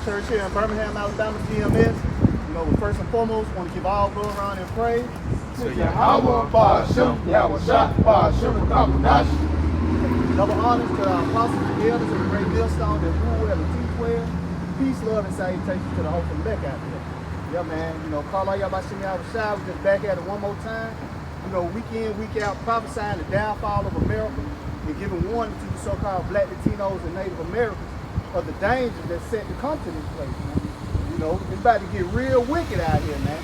church here in Birmingham, Alabama, GMS. You know, first and foremost, want to give all glory, honor, and praise to Yahweh, Ba'ashem, Yahweh Shah, Ba'ashem, Kamunashi. Double honors to our apostles and elders of the great millstone that rule at the T12. Peace, love, and salutations to the whole elect out there. Yeah, man, you know, call all y'all by Shimmy Yahweh Shah. We just back at it one more time. You know, week in, week out, prophesying the downfall of America and giving warning to the so-called Black Latinos and Native Americans of the dangers that's set to come to this place, man. You know, it's about to get real wicked out here, man.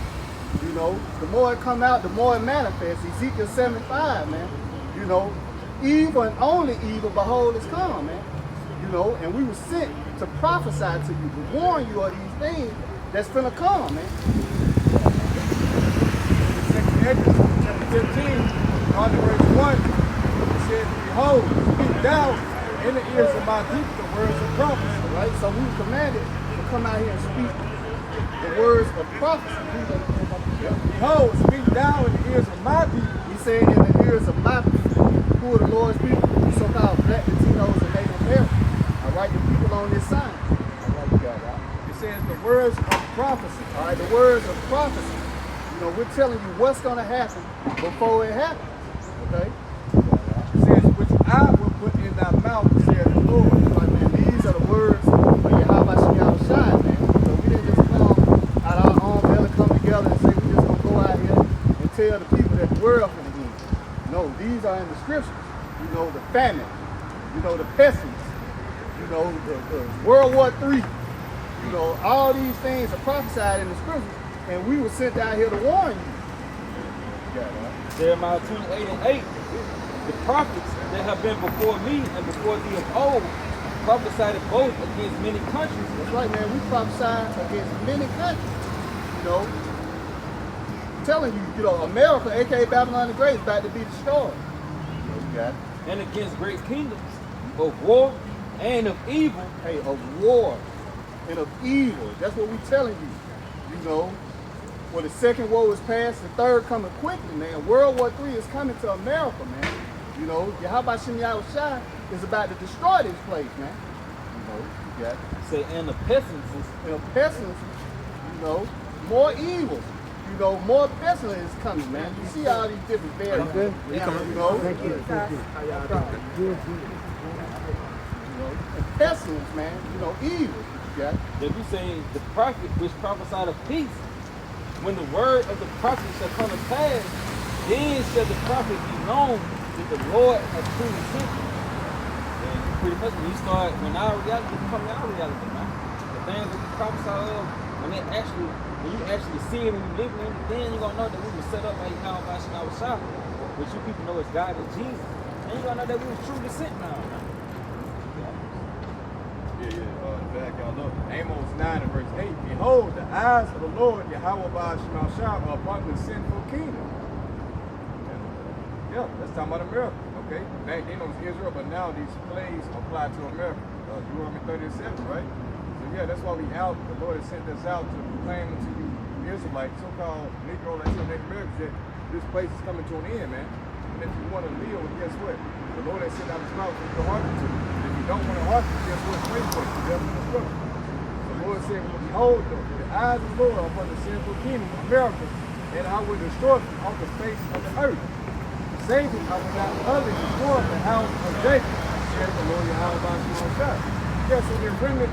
You know, the more it come out, the more it manifests. Ezekiel 75, man. You know, evil and only evil, behold, is come, man. You know, and we were sent to prophesy to you, to warn you of these things that's finna come, man. Chapter 15, on verse 1, it says, behold, speak down in the ears of my people the words of prophecy. Right? So we were commanded to come out here and speak the words of prophecy. Behold, speak down in the ears of my people. He said in the ears of my people, who are the Lord's people, the so-called Black Latinos and Native Americans. All right, the people on this side. All right, you got it, right? It says the words of prophecy. All right, the words of prophecy. You know, we're telling you what's going to happen before it happens. Okay? It says, which I will put in thy mouth, saith the Lord. Like, man, these are the words of Yahweh Shah, man. So we didn't just come out our own belly, come together and say we just going to go out here and tell the people that the world finna end. No, these are in the scriptures. You know, the famine. You know, the pestilence. You know, the World War III. You know, all these things are prophesied in the scriptures. And we were sent out here to warn you. Jeremiah 28:8. The prophets that have been before me and before thee of old prophesied both against many countries. That's right, man. We prophesied against many countries. You know, telling you, you know, America, aka Babylon the Great, is about to be destroyed. You got it. And against great kingdoms of war and of evil. Hey, of war and of evil. That's what we're telling you. You know, well, the second woe is past, the third coming quickly, man. World War III is coming to America, man. You know, Yahweh Shimmy Yahweh Shah is about to destroy this place, man. You know, you got it. Say, and the pestilences. And the pestilence, you know, more evil. You know, more pestilence is coming, man. You see all these different variants. Okay. You know, Thank you. Thank you. Good. You know, and pestilence, man. You know, evil. You got it. That we say the prophet which prophesied of peace. When the word of the prophet shall come to pass, then shall the prophet be known that the Lord has truly sent him. And pretty much when our reality becomes our reality, man. The things that we prophesy of, when you actually see it and you live in it, then you're gonna know that we were set up by Yahweh Shah, which you people know is God and Jesus. And you're gonna know that we were truly sent now, man. Back y'all up. Amos 9 and verse 8. Behold, the eyes of the Lord, Yahweh Ba'ashem, are upon the sinful kingdom. Yeah, that's talking about America. Okay? Back then it was Israel, but now these plays apply to America. Deuteronomy 37, right? So yeah, that's why we out. The Lord has sent us out to proclaim unto you Israelites, so-called Negro, Latino, Native Americans, that this place is coming to an end, man. And if you want to live, guess what? The Lord has sent out his mouth for you to hearken to. If you don't want to hearken, guess what? Wait for it. The devil in the struggle. The Lord said, behold, the eyes of the Lord are upon the sinful kingdom of America, and I will destroy them off the face of the earth. Saving, I will not utterly destroy the house of Jacob, said the Lord Yahweh Ba'ashem Shah. Yeah, so the remnant,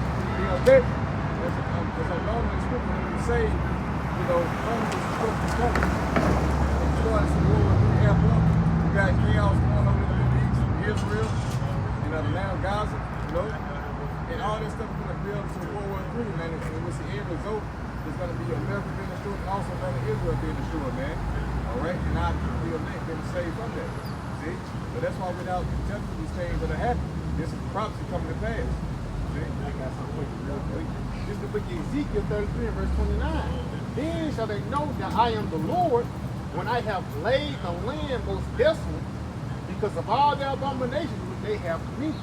that, as a normal scripture, when we say, you know, only the scripture coming. And starting some war with the airport. We got chaos going on in the Middle East, Israel, and the land of Gaza, you know. And all this stuff is going to build to World War III, man. And what's the end result is going to be America being destroyed and also land of Israel being destroyed, man. All right? And our people being saved from that. See? So that's why without telling you these things that are happening, this is prophecy coming to pass. See? I got something for you real quick. This is the book of Ezekiel 33 and verse 29. Then shall they know that I am the Lord when I have laid the land most desolate because of all their abominations which they have committed.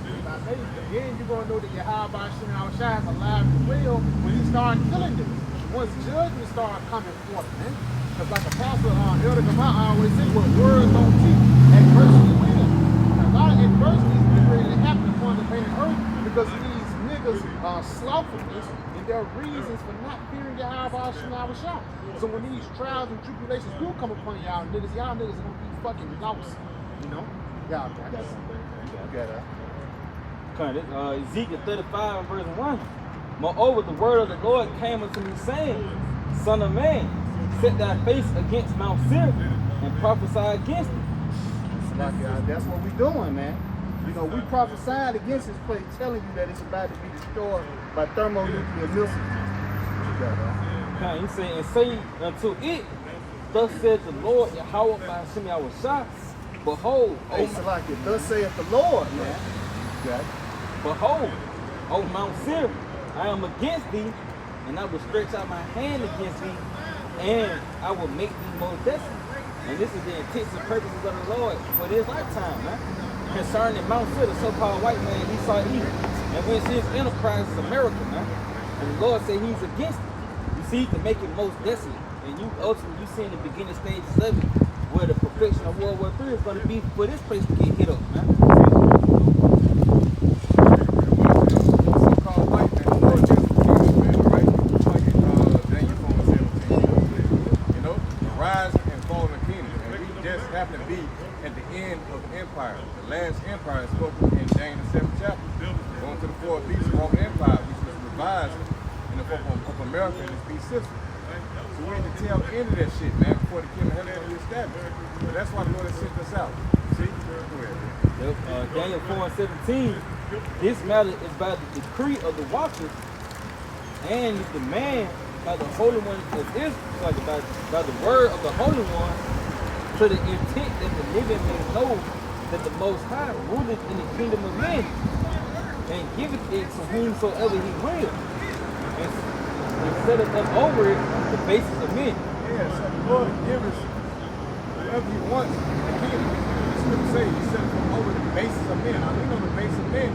Then you're going to know that Yahweh Shah is alive as well when he started killing them. Once judgment started coming forth, man. Because like Apostle Elder Gamah always say, what words don't teach, adversity will. A lot of adversity is ready to happen upon the planet Earth because of these niggas slothfulness and their reasons for not fearing Yahweh Shah. So when these trials and tribulations do come upon y'all niggas are gonna be fucking lost. You know? Y'all got something. You got that. Ezekiel 35 and verse 1. Moreover, the word of the Lord came unto me, saying, Son of man, set thy face against Mount Seir and prophesy against it. That's what we doing, man. You know, we prophesying against this place, telling you that it's about to be destroyed by thermonuclear missiles. He said, and say unto it, thus said the Lord, Yahweh by Hashem Yahushua, behold, thus saith the Lord, man. Behold, O Mount Seir, I am against thee, and I will stretch out my hand against thee, and I will make thee most desolate. And this is the intents and purposes of the Lord for this lifetime, man. Concerning Mount Seir, the so-called white man, he saw evil, and whence his enterprise is America, man. And the Lord said he's against it. You see, to make it most desolate. And you ultimately, you see in the beginning stages of it, where the perfection of World War III is going to be for this place to get hit up, man. Happen to be at the end of the empire. The last empire is spoken in Daniel the 7th chapter. Going to the fourth beast, the Roman Empire, which was revised in the form of America and its beast system. So we're at the tail end of that shit, man, before the kingdom of heaven is established. So that's why the Lord has sent us out. See? Go ahead. Daniel 4 and 17. This matter is by the decree of the watchers and the demand by the Holy One of Israel, by the word of the Holy One, to the intent that the living may know that the Most High ruleth in the kingdom of men and giveth it to whomsoever he will, and setteth up over it the basis of men. Yeah, so the Lord gives us whatever he wants in the kingdom. The scripture says he set up over the basis of men. Now we know the basis of men.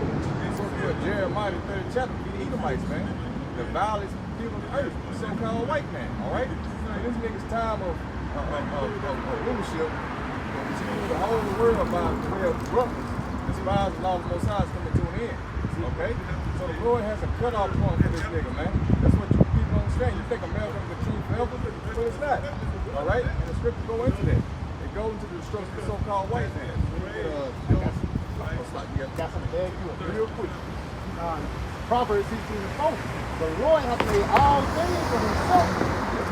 So for Jeremiah the 3rd chapter, be the Edomites, man. The vilest people of the earth, the so-called white man, alright? In this nigga's time of leadership, which includes the whole world by way of corruptness, despise the law of the Most High is coming to an end. Okay? So the Lord has a cutoff point for this nigga, man. That's what you people don't understand. You think America is the truth forever, but it's not. Alright? And the scriptures go into that. It goes into the destruction of the so-called white man. Got something to add you up real quick. Proverbs 16 and 4. The Lord has made all things for himself.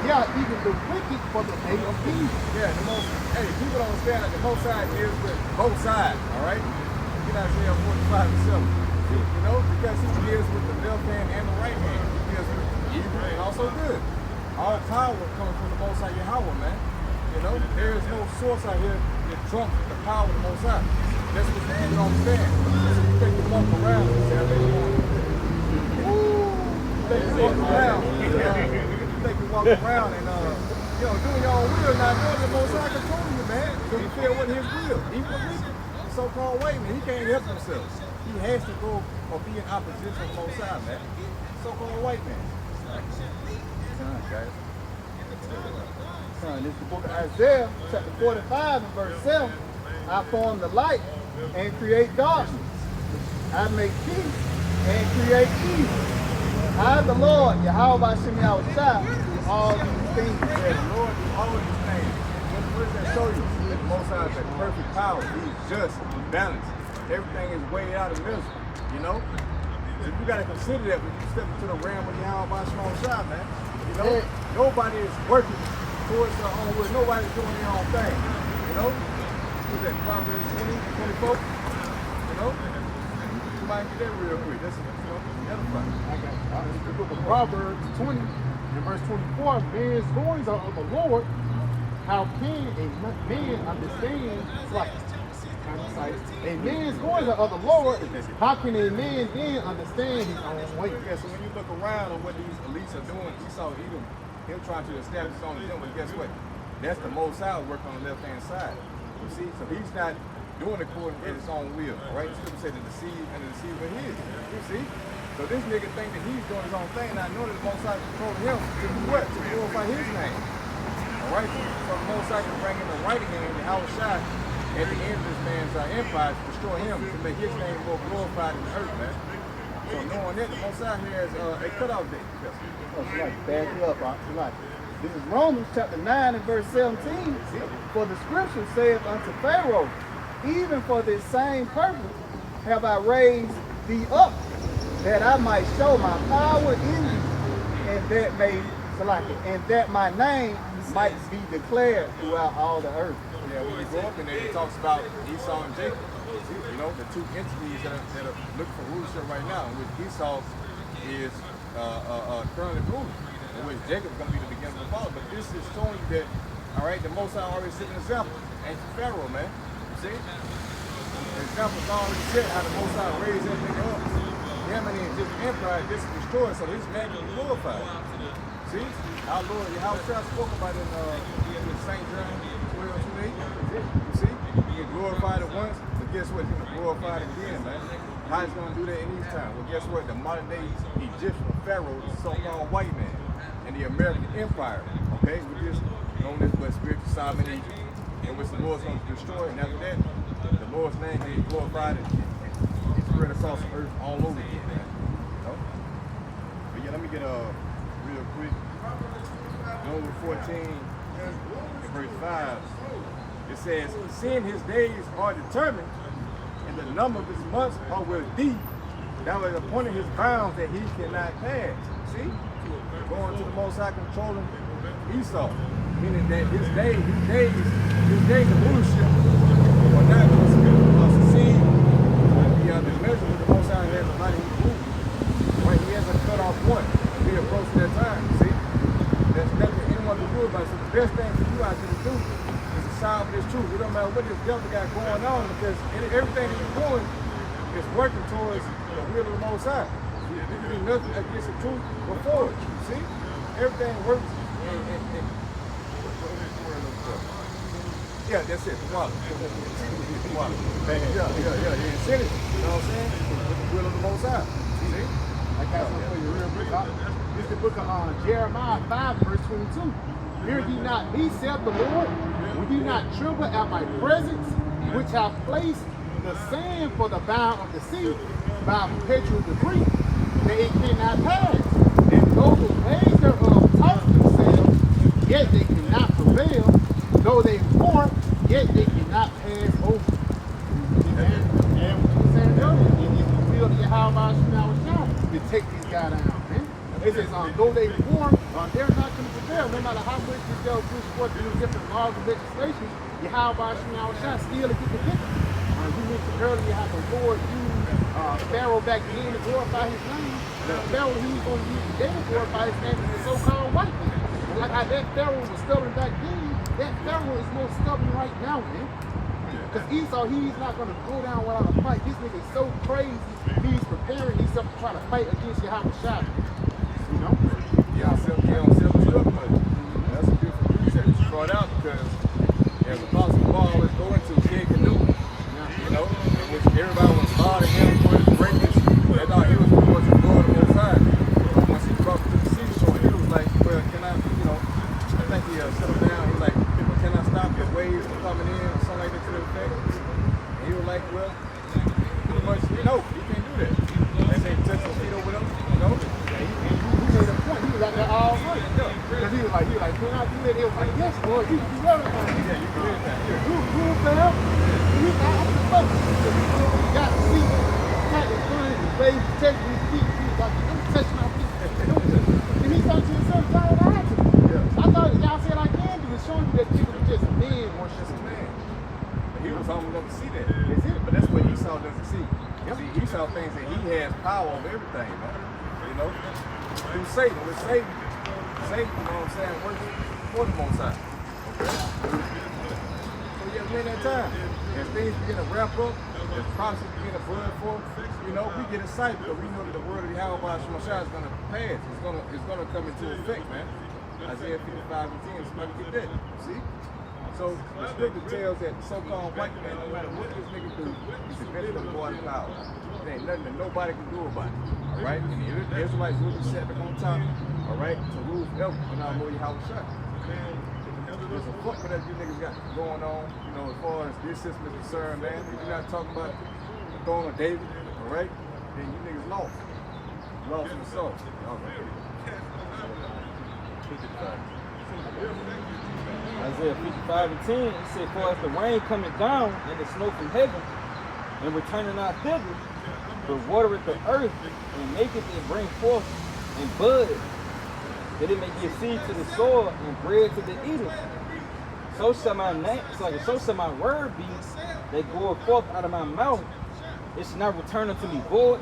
Yeah, even the wicked for the day of peace. Yeah, people don't understand that the Most High is with both sides, alright? You know, Isaiah 45 and 7. You know, because he deals with the left hand and the right hand. He deals with evil and also good. All power comes from the Most High Yahweh, man. You know, there is no source out here that trumps the power of the Most High. That's what you don't understand. So you think you walk around and say, you walk around and doing your own will, not knowing the Most High control you, man. So you feel what his will. Even the wicked, the so-called white man, he can't help himself. He has to go or be in opposition to the Most High, man. So-called white man. Son, this is the book of Isaiah, chapter 45 and verse 7. I form the light and create darkness. I make peace and create evil. I, the Lord, Yahweh by Hashem Yahushua, do all these things. Yeah, the Lord do all these things. What does that show you? That the Most High is a perfect power. He's just, he's balanced. Everything is weighed out and measured. You know? So you got to consider that when you step into the realm of Yahweh by Hashem Yahushua, man. You know? Nobody is working towards their own will. Nobody's doing their own thing. You know? What's that? Proverbs 20, 24? You know? You might get that real quick. That's, the book of Proverbs 20 and verse 24, man's goings are of the Lord. How can a man understand? It's like a man's goings are of the Lord. How can a man then understand his own way? Yeah, so when you look around on what these elites are doing, Esau, him trying to establish his own agenda, but guess what? That's the Most High working on the left-hand side. You see? So he's not doing according to his own will. All right? The scripture said the deceive and the deceiver is. You see? So this nigga think that he's doing his own thing, not knowing that the Most High controlling him to do what? To glorify his name. Alright? So the Most High can bring in the right hand, the Yahushua, at the end of this man's empire to destroy him, to make his name more glorified in the earth, man. So knowing that, the Most High has a cutoff date. Yes. Oh, so like, back you up, like. This is Romans chapter 9 and verse 17. For the scripture saith unto Pharaoh, even for this same purpose have I raised thee up, that I might show my power in thee, and that my name might be declared throughout all the earth. Yeah, when you go up and it talks about Esau and Jacob, you know, the two entities that are looking for rulership right now, in which Esau is currently ruling, in which Jacob is going to be the beginning of the fall. But this is showing you that, all right, the Most High already set an example. Ancient Pharaoh, man. You see? The example's already set how the Most High raised that nigga up. Him and his empire just destroyed, so his name was glorified. See? Our Lord, Yahweh spoke about it in St. John 12:28. You see? He glorified it once, but guess what? He's going to glorify it again, man. How he's going to do that in these times? Well, guess what? The modern day Egyptian Pharaoh, the so-called white man, and the American Empire, okay? We just known as but spiritual Solomon in Egypt, in which the Lord's going to destroy, and after that, the Lord's name can be glorified and spread across the earth all over again, man. You know? But yeah, let me get real quick. Number 14, verse 5. It says, seeing his days are determined, and the number of his months are with thee, thou hast appointed his bounds that he cannot pass. See? Going to the Most High controlling Esau, meaning that his days of rulership are not going to succeed the measure of the Most High has a lot of rule. Right? He has a cutoff point to be approached that time. See? There's nothing anyone can do about it. So the best thing for you out there to do is to side with this truth. It don't matter what this devil got going on, because everything that you're doing is working towards the will of the Most High. You can do nothing against the truth before it. See? Everything works yeah, that's it. The wallet. The wallet. Yeah. Incentive. You know what I'm saying? With the will of the Most High. See? I got something for you real quick. This is the book of Jeremiah 5, verse 22. Hear ye not me, saith the Lord? Will ye not tremble at my presence, which have placed the sand for the bound of the sea by perpetual decree, that it cannot pass? And though the waves thereof toss themselves, yet they cannot prevail. Though they war, yet they cannot pass over. Amen. And what you said earlier, it is the will of Yahweh to take these guys down, man. It says, though they war, they're not going to prevail. No matter how much this devil push forth these different laws and legislation, Yahweh still to get the victory. You mentioned earlier how the Lord used Pharaoh back then to glorify his name. The Pharaoh he was going to use today to glorify his name is the so-called white man. And like how that Pharaoh was stubborn back then, that Pharaoh is more stubborn right now, man. Because Esau, he's not going to go down without a fight. This nigga is so crazy, he's preparing himself to try to fight against Yahweh Shai. You know? Yeah, I'm self up, but that's a beautiful precept that you brought out, because as Apostle Paul always go into King Canoe, you know, in which everybody was bothering him for his greatness. They thought he was going to go to the Most High. But once he crossed to the seashore, he was like, well, can I, you know, I think he settled down. He was like, can I stop the waves from coming in or something like that to the effect? And he was like, well, pretty much, you know, he can't do that. They say touch his feet over them, you know? And he made a point. He was out there all night. Because he was like, can I do that? He was like, yes, Lord, you can do everything. Yeah, you can do that. You cool, fam. He got up the boat. He got the seat. Got his foot, his baby, touching his feet. He was like, I'm touching my feet. And he thought to himself, I had to. I thought y'all said I can do it, showing you that nigga was just a man or just a man. But he was humble enough to see that. That's it. But that's what Esau doesn't see. See, Esau thinks that he has power over everything, man. You know? Through Satan. With Satan, you know what I'm saying, working for the Most High. Okay? So yeah, we're in that time. As things begin to wrap up, as prophecies begin to burn forth, you know, we get excited because we know that the word of Yahweh Shemashah is going to pass. It's going to come into effect, man. Isaiah 55 and 10, somebody get that. See? So the scripture tells that the so-called white man, no matter what this nigga do, he's eventually going to go out of power. There ain't nothing that nobody can do about it. Alright? And the Israelites will be set back on top, alright, to rule forever when our Lord Yahweh Shai. There's a fuck what that you niggas got going on, you know, as far as this system is concerned, man. If you're not talking about the throne of David, alright, then you niggas lost. Lost in the soul. Okay. 55. Isaiah 55 and 10, it said, for as the rain coming down and the snow from heaven, and returning not thither, but watereth the earth, and maketh it bring forth and bud, that it may give seed to the soil and bread to the eaters. So shall my name, so shall my word be that goeth forth out of my mouth. It shall not return unto me void,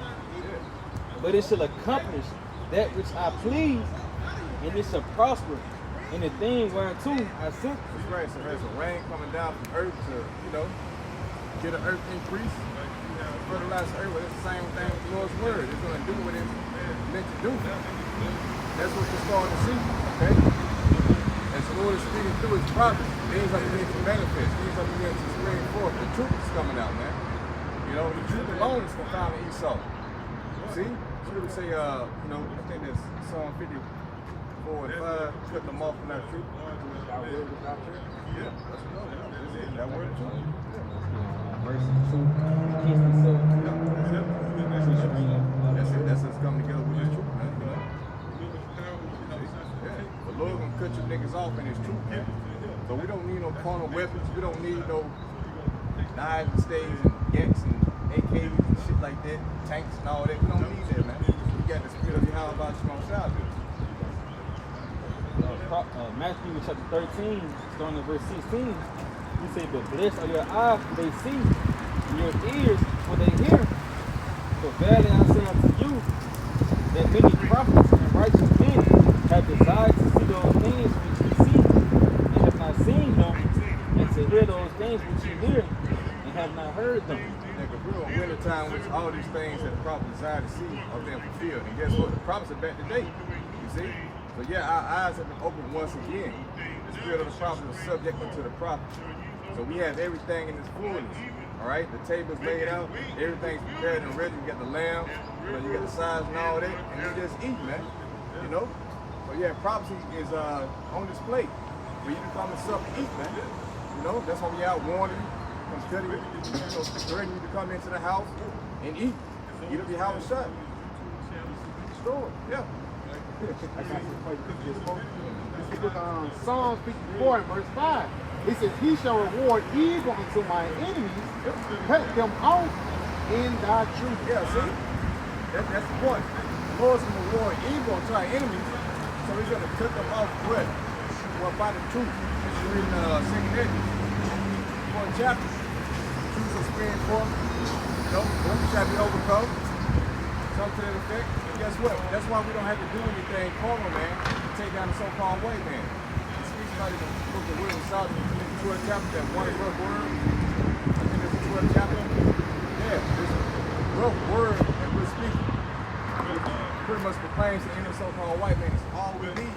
but it shall accomplish that which I please, and it shall prosper in the thing whereunto I sent. That's right. So there's a rain coming down from earth to, get an earth increase. Fertilize the earth. Well, it's the same thing with the Lord's word. It's going to do what it's meant to do. That's what you're starting to see. Okay? As the Lord is speaking through his prophets, things are beginning to manifest. Things are beginning to spring forth. The truth is coming out, man. The truth alone is confounding Esau. See? Scripture say, I think that's Psalm 54 and 5, cut them off from that truth. Our word is not truth. Yeah, that's what it is. That word is truth. Mercy, truth, peace, and so. That's it. That's us coming together with the truth, man. The Lord gonna cut you niggas off in his truth, man. So we don't need no carnal weapons. We don't need no knives and staves and yanks and AKs and shit like that, tanks and all that. We don't need that, man. We got the spirit of Yahweh about you on side. Matthew chapter 13, starting at verse 16, he said, but blessed are your eyes for they see, and your ears for they hear. For verily I say unto you, that many prophets and righteous men have desired to see those things which you see, and have not seen them, and to hear those things which you hear, and have not heard them. Nigga, we're in winter time, which all these things that the prophets desire to see are being fulfilled. And guess what? The prophets are back today. You see? So yeah, our eyes have been opened once again. The spirit of the prophet is subject unto the prophet. So we have everything in its fullness. All right, the table's laid out, everything's prepared and ready. You got the lamb, you got the sides and all that, and you just eat, man. So yeah, prophecy is on display for you to come and sup and eat, man. That's why we out warning you, come study you, encouraging you to come into the house and eat. Eat up your house shut. Destroy it, yeah. I got some questions. This is the book of Psalms 54 and verse 5. It says, he shall reward evil unto my enemies, cut them off in thy truth. Yeah, see? That's the point. The Lord's going to reward evil unto our enemies, so he's going to cut them off what? Well, by the truth. It's in 2 Edges, 4th chapter. Truth will spring forth. One shall be overcome. Something to that effect. And guess what? That's why we don't have to do anything carnal, man, to take down the so-called white man. It speaks about it in the book of Wisdom, Solomon, 12th chapter, that one rough word. I think it's the 12th chapter. Yeah, this rough word that we're speaking pretty much proclaims to any so-called white man. It's all we need.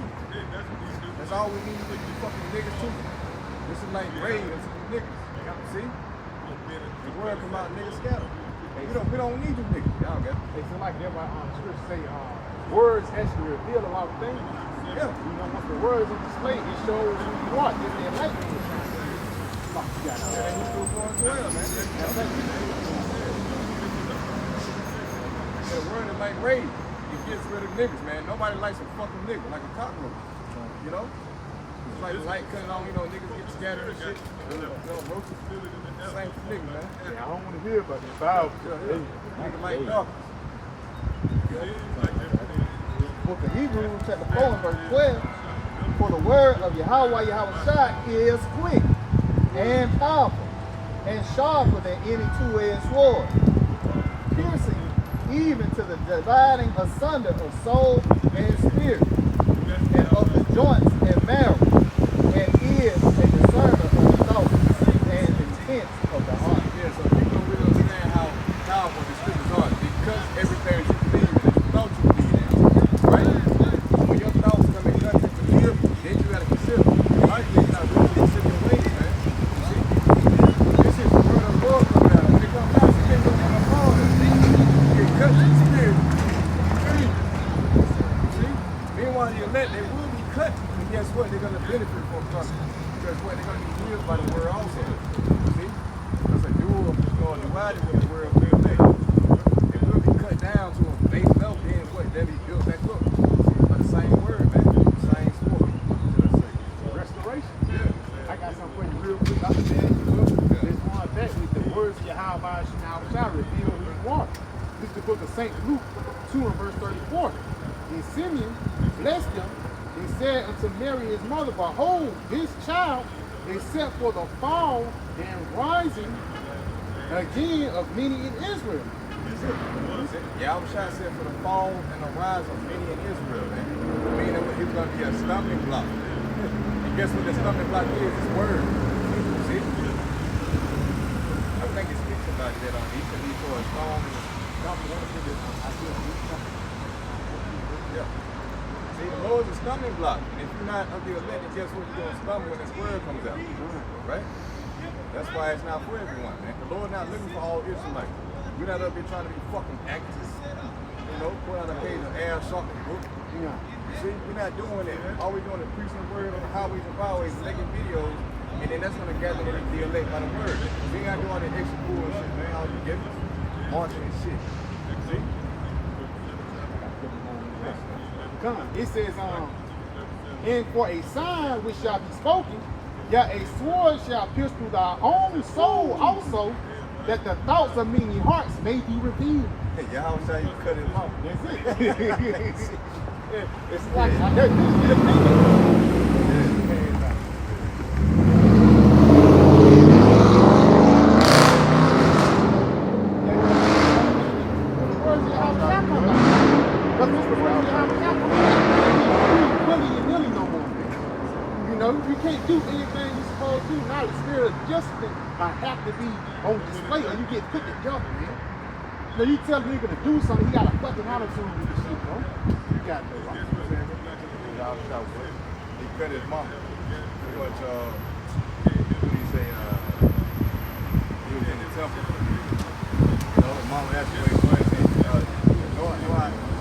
That's all we need with you fucking niggas too. This is like raid to these niggas. See? The word come out, niggas scatter. We don't need you niggas. Y'all got it. It seems like everybody scripture say words actually reveal a lot of things. Yeah. Once the words are displayed, it shows who you are. It's their life. Fuck, you got it. Yeah, he's still going 12, man. The word is like raid. It gets rid of niggas, man. Nobody likes a fucking nigga, like a cockroach. It's like light cutting on, niggas get scattered and shit. Roaches. Same for niggas, man. Yeah, I don't want to hear about this foul. Niggas like darkness. Book of Hebrews, chapter 4 and verse 12. For the word of Yahweh is quick and powerful and sharper than any two-edged sword, piercing even to the dividing asunder of soul and spirit, and of the joints and marrow, and is a discerner of the thoughts and intents of the heart. Yeah, so people don't really understand how powerful the scriptures are, because everything you believe that you thought you believed in, right? When your thoughts come in contact with the scripture, then you got to consider. A lot of things not really consider your ways, man. See? This is the word of the Lord coming out. When it comes out, you can't go down the phone and see. You get cut to the spirit. See? Meanwhile, the elect, they will be cut, and guess what? They're going to benefit from something. Because what? They're going to be healed by the word also. See? Because a dual divided with the word will make. It will be cut down to a base level, then what? That St. Luke 2 and verse 34. And Simeon blessed them and said unto Mary his mother, behold, this child is set for the fall and rising again of many in Israel. Yahushua said for the fall and the rise of many in Israel, man. Meaning he was going to be a stumbling block. And guess what the stumbling block is? His word. See? I think it speaks about that on each of these for a stone and yeah. See, the Lord is a stumbling block. And if you're not of the elect, guess what? You're going to stumble when his word comes out. Right? That's why it's not for everyone, man. The Lord not looking for all Israelites. We're not up here trying to be fucking actors. You know, put out a page of air sharking book. Yeah. See, we're not doing that. All we're doing is preaching the word on the highways and byways and making videos, and then that's going to gather the elect by the word. We ain't got to do all that extra bullshit, man. All you get marching and shit. See? Come. It says, and for a sign which shall be spoken, yet a sword shall pierce through thy own soul also, that the thoughts of many hearts may be revealed. Hey, y'all say you cut him off. That's it. It's like, there's the opinion. You can't do anything you're supposed to do. Now the spirit of adjustment have to be on display or you get put to jump, man. So you tell me you're gonna do something, he got a fucking attitude with the shit, bro. You got no right. He cut his mama. But what do you say? He was in the temple. You know, his mama asked him where he was.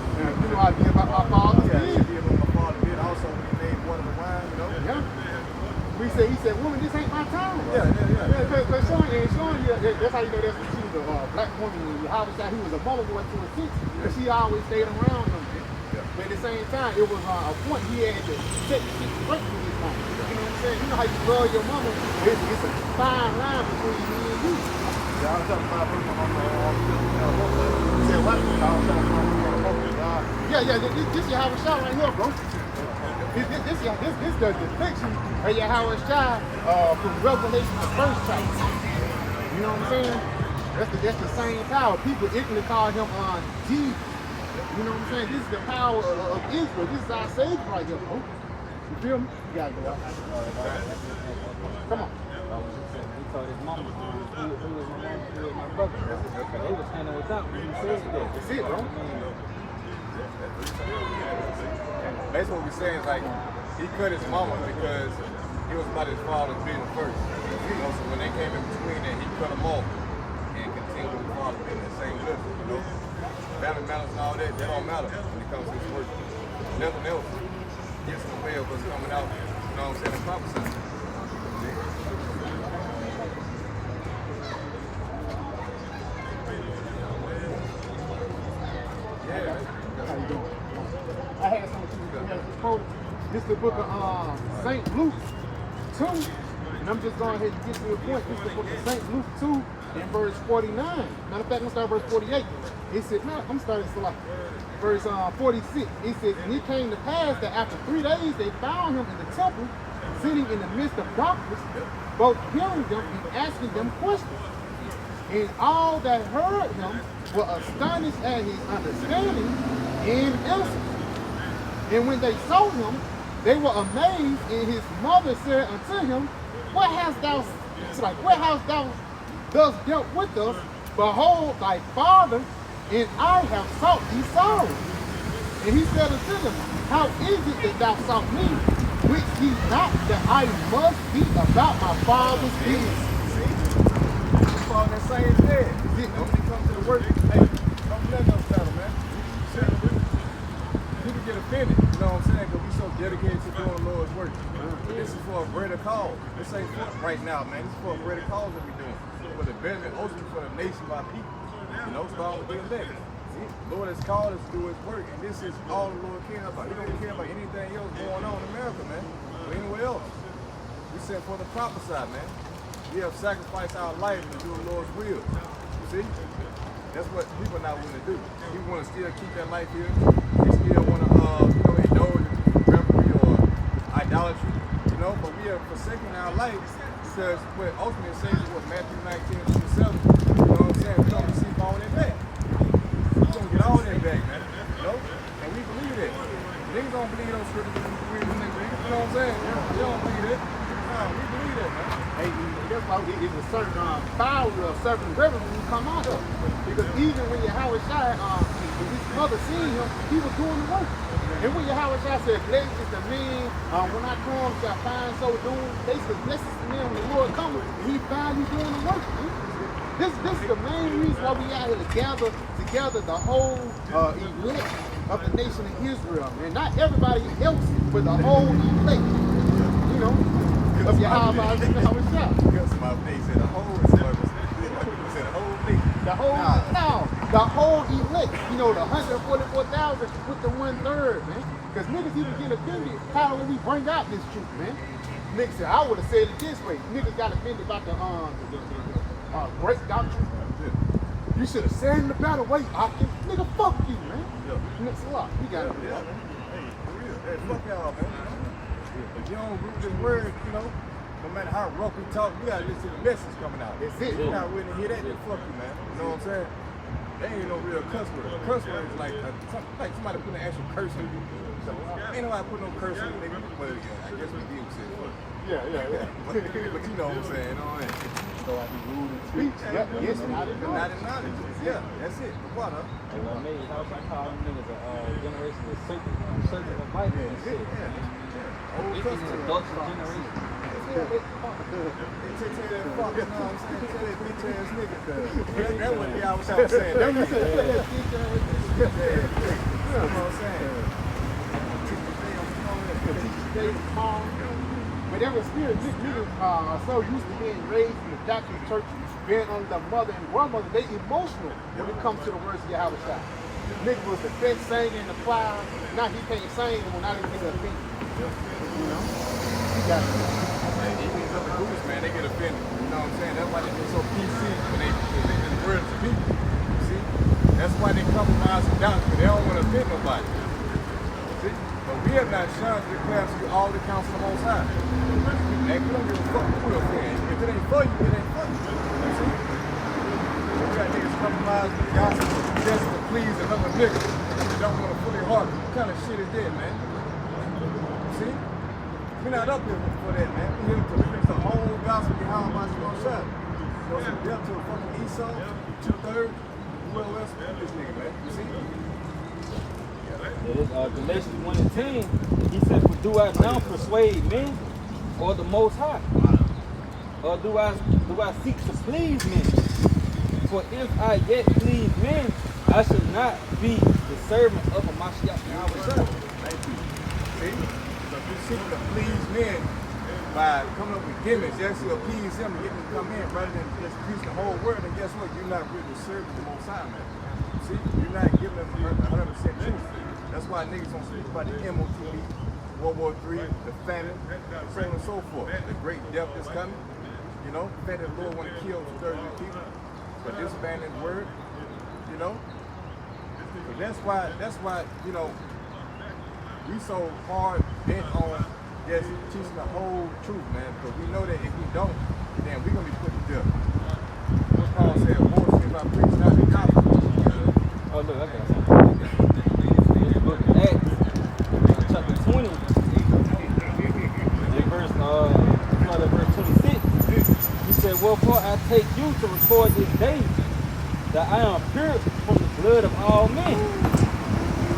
You know I did about my father's yeah, kid. he did what my father did also when he made one of the wine, you know? Yeah. He said, woman, this ain't my time. Yeah. Because showing you, that's how you know she was a black woman. When Yahushua, he was a mother boy to a six, because she always stayed around him. Yeah. But at the same time, it was a point he had to set the shit straight with his mama. You know what I'm saying? You know how you love your mama, it's a fine line between me and you. Yeah, I was talking about people on the said what? Yeah, this Yahushua right here, bro. This the depiction of Yahushua from Revelation, the first chapter. You know what I'm saying? That's the same power. People ignorantly call him Jesus. You know what I'm saying? This is the power of Israel. This is our Savior right here, bro. You feel me? You gotta go out. Come on. He told his mama, who was my mom, who was my brother. They was standing without when he said that. That's it, bro. Basically what we're saying is like, he cut his mama because he was about his father being first. You know, so when they came in between that, he cut them off and continued with his father being the same level, you know. Family matters and all that don't matter when it comes to his work. Nothing else gets in the way of us coming out, you know what I'm saying, and prophesying. I had something to quote. This is the book of St. Luke 2. And I'm just going ahead and get to the point. This is the book of St. Luke 2 and verse 49. Matter of fact, I'm going to start verse 48. It said, no, I'm starting to verse 46. It says, and it came to pass that after 3 days they found him in the temple, sitting in the midst of doctors, both hearing them and asking them questions. And all that heard him were astonished at his understanding and answers. And when they saw him, they were amazed, and his mother said unto him, What hast thou thus dealt with us? Behold, thy father and I have sought thee sorrow. And he said unto them, How is it that thou sought me? Wit ye not that I must be about my father's business? It's on that same bed. When it comes to the work, hey, don't let them settle, man. People get offended, you know what I'm saying? Because we so dedicated to doing the Lord's work. But this is for a greater cause. This ain't for right now, man. This is for a greater cause that we're doing. For the betterment, ultimately for the nation, by people. You know, starting with the elect. The Lord has called us to do his work, and this is all the Lord cares about. He don't care about anything else going on in America, man, or anywhere else. We sent for the prophesy, man. We have sacrificed our life to do the Lord's will. You see? That's what people not willing to do. People want to still keep that life here. They still want to, indulge in revelry or idolatry, but we are forsaking our life because what ultimately says is what Matthew 19:27, you know what I'm saying? We're going to receive all that back. We're going to get all that back, man. And we believe that. Niggas don't believe those scriptures. You know what I'm saying? They don't believe it. No, we believe that, man. Hey, that's why it's a certain power, a certain reverence when you come out of it. Because even when Yahweh Shai, when his mother seen him, he was doing the work. And when Yahweh Shai said, blessed is the man, when I come, shall find so doing. They said, blessed is the man when the Lord comes, and he find you doing the work. This is the main reason why we out here to gather together the whole elect of the nation of Israel, man. Not everybody else, but the whole elect, of Yahweh Shai. Because my face said the whole said the whole thing. The whole elect, the 144,000 with the 1/3, man. Because niggas even get offended how when we bring out this truth, man. Niggas said, I would have said it this way. Niggas got offended about the great doctrine. You should have said in the better way, Ocken. Nigga, fuck you, man. Next a lot. We got it. Yeah, man. Hey, for real. Hey, fuck y'all, man. If you don't root this word, no matter how rough we talk, you gotta listen to the message coming out. That's it. If you're not willing to hear that, then fuck you, man. You know what I'm saying? There ain't no real cuss word. A cuss word is like somebody putting an actual curse on you. So, ain't nobody put no curse on you, nigga. But I guess we did say fuck. Yeah. But you know what I'm saying, So I be rude and speech. Yes, not in knowledge. Yeah, that's it. The water. And I made how some call them niggas a generation of certain of life and shit. Old It's cuss an word. adult generation. They tell that fuck, you know what I'm saying? Tell that bitch ass nigga. That's what they always saying. That's what they say. You know what I'm saying? But there was still niggas are so used to being raised in the doctrine church, being under the mother and grandmother, they emotional when it comes to the words of Yahweh Shai. Nigga was the best singer in the choir, now he can't sing and now they get offended. He got it. Even up the groups, man, they get offended. You know what I'm saying? That's why they get so PC when they the words to people. See? That's why they compromise and doctrine. They don't want to offend nobody. See? But we have not shunned to declare to you all the counsel of the Most High. And we don't give a fuck who we're offending. If it ain't for you, it ain't for you. See? We got niggas compromise with the gospel just to please another nigga. They don't want to fully heart. What kind of shit is that, man? See? We're not up here for that, man. We're here to preach the whole gospel behind my shot. Go from death to a fucking Esau, 2/3. Who else this nigga, man? You see? Galatians 1:10, he said, for do I now persuade men or the Most High? Or do I seek to please men? For if I yet please men, I should not be the servant of a Mashiach Yahweh. Thank you. See? So if you're seeking to please men by coming up with gimmicks, just to appease them and get them to come in rather than just preach the whole word, then guess what? You're not really serving the Most High, man. See? You're not giving them 100% truth. That's why niggas don't speak about the MOTB, World War III, the famine, so on and so forth. The great death that's coming. The fact that the Lord want to kill 30 people, but disbanding the word, So that's why, we so hard bent on just teaching the whole truth, man, because we know that if we don't, then we're going to be put to death. What Paul said, more if I preach not the gospel. Oh, look, I got something. This book of Acts, chapter 20, in verse 26, he said, wherefore I take you to record this day that I am pure from the blood of all men.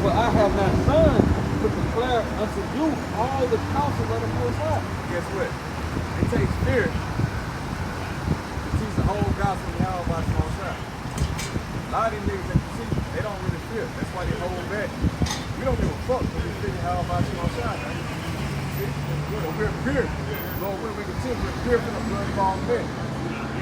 For I have not sons to declare unto you all the counsel of the Most High. Guess what? It takes spirit to teach the whole gospel of Yahweh by the Most High. A lot of these niggas that you see, they don't really fear. That's why they hold back. We don't give a fuck when we figure how about you on shine, man. See? But we're pure. Lord, when we continue, we're pure from the blood of all men.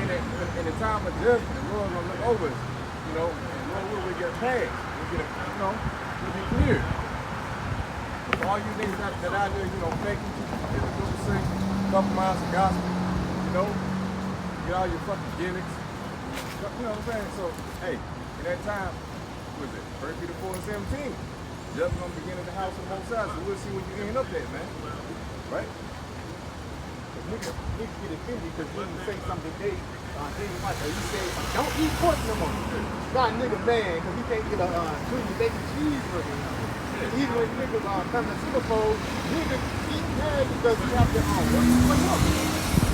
In the time of judgment, the Lord will look over us, and Lord will get past. We'll get we'll be clear. So all you niggas that out there, faking, say, compromise the gospel, get all your fucking gimmicks. You know what I'm saying? So, hey, in that time, what was it? 1 Peter 4 and 17. Judgment gonna begin in the house of the Most High. So we'll see where you end up at, man. Right? Niggas get offended because when you say something today, David White, you say, don't eat pork no more. Got nigga mad because he can't get a junior bacon cheeseburger. Even when niggas come to Singapore, niggas eat mad because you have to wake up.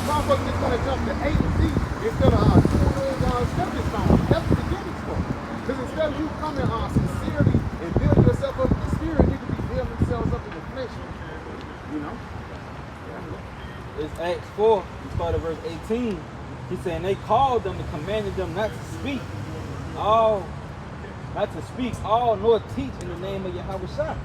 Motherfuckers just gonna jump to A to Z instead of doing those stepping stones. That's what the gimmick's for. Because instead of you coming sincerely and building yourself up in the spirit, niggas be building themselves up in the flesh. You know? It's Acts 4, you start at verse 18. He said, and they called them and commanded them not to speak all, nor teach in the name of Yahweh.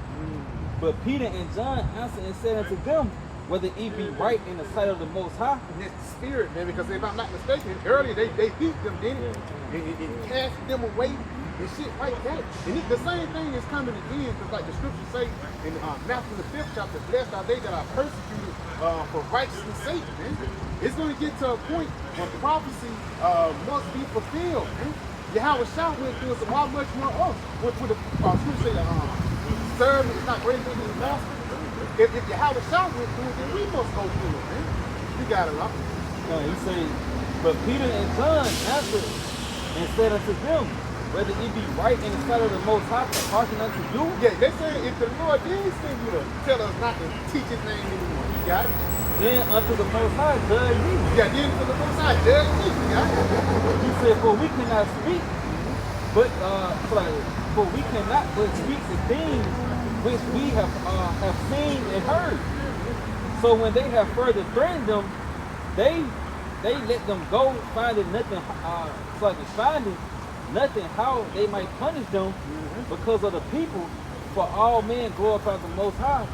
But Peter and John answered and said unto them, whether it be right in the sight of the Most High. And it's the spirit, man, because if I'm not mistaken, earlier they beat them, didn't it? And cast them away and shit like that. And the same thing is coming again, because like the scriptures say in Matthew the 5th chapter, blessed are they that are persecuted for righteousness' sake, man. It's going to get to a point where prophecy must be fulfilled, man. Yahweh Shah went through it, so how much more us? What the scripture say, serve is not greater than his master. If Yahweh Shah went through it, then we must go through it, man. You got it, right? No, he said, but Peter and John answered and said unto them, whether it be right in the sight of the Most High to hearken unto you. Yeah, they say if the Lord did send you to tell us not to teach his name anymore, you got it? Then unto the Most High judge me. Yeah, then to the Most High judge me, you got it? He said, for we cannot speak, but for we cannot but speak the things which we have seen and heard. So when they have further threatened them, they let them go, finding nothing how they might punish them because of the people. For all men glorify the Most High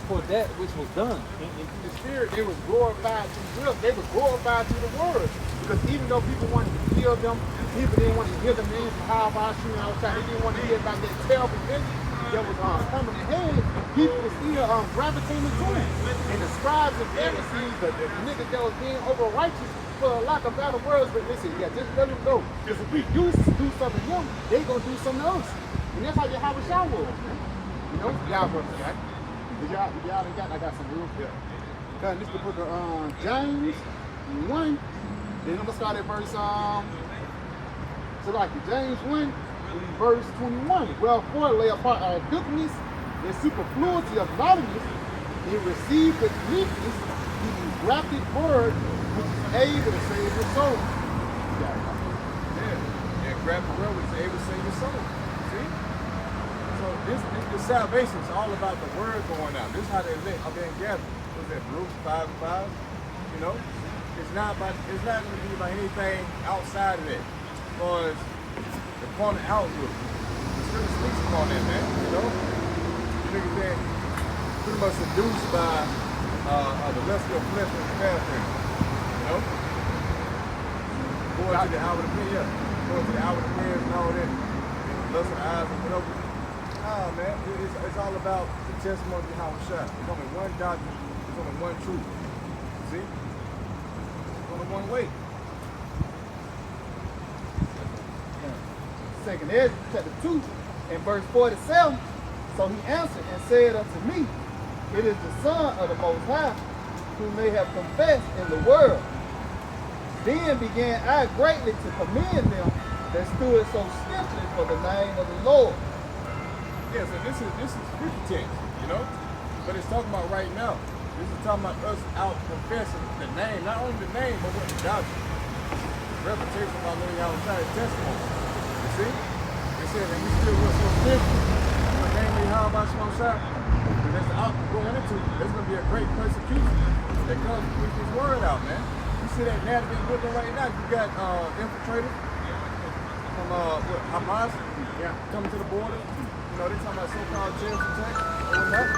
for that which was done. In the spirit, they was glorified through will. They was glorified through the word. Because even though people wanted to kill them, people didn't want to hear the name of how outside. They didn't want to hear about that terrible vengeance that was coming ahead. People were still gravitating to it. And the scribes and Pharisees, the niggas that was being over righteous, for lack of better words, but listen, yeah, just let them go. Because if we do something to them, they gonna do something else. And that's how Yahweh Shah was, man. You know, y'all brothers, right? Y'all done got, I got some real quick. Okay, this is the book of James 1. Then I'm gonna start at verse so like James 1, verse 21. Wherefore lay apart our filthiness and superfluity of naughtiness, and receive with meekness the engrafted word which is able to save your soul. Yeah, engrafted word which is able to save your soul. See? So this salvation is all about the word going out. This is how the elect are being gathered. What's that, Bruce 5 and 5? You know? It's not going to be about anything outside of that. As far as the corner outlook. The scripture speaks upon that, man. You know? You niggas been pretty much seduced by the lust of your flesh and the bathroom. You know? Going to the outward appearance, going to the outward appearance and all that. Lust of the eyes and whatever. Nah, man. It's all about the testimony of Yahweh Shah. There's only one doctrine. There's only one truth. See? Only one way. Second Ezra, chapter 2, and verse 47. So he answered and said unto me, it is the Son of the Most High, who may have confessed in the world. Then began I greatly to commend them that stood so stiffly for the name of the Lord. Yeah, so this is future tense, you know? But it's talking about right now. This is talking about us out confessing the name, not only the name, but what the doctrine. Reputation about letting y'all try testimony. You see? It says, and we still were so stiffly for the name of Yahweh Shah. And that's the outcome going into. There's going to be a great persecution that comes with this word out, man. You see that narrative being looking right now. You got infiltrators from Hamas coming to the border. You know, they're talking about so-called terrorist attacks or whatnot.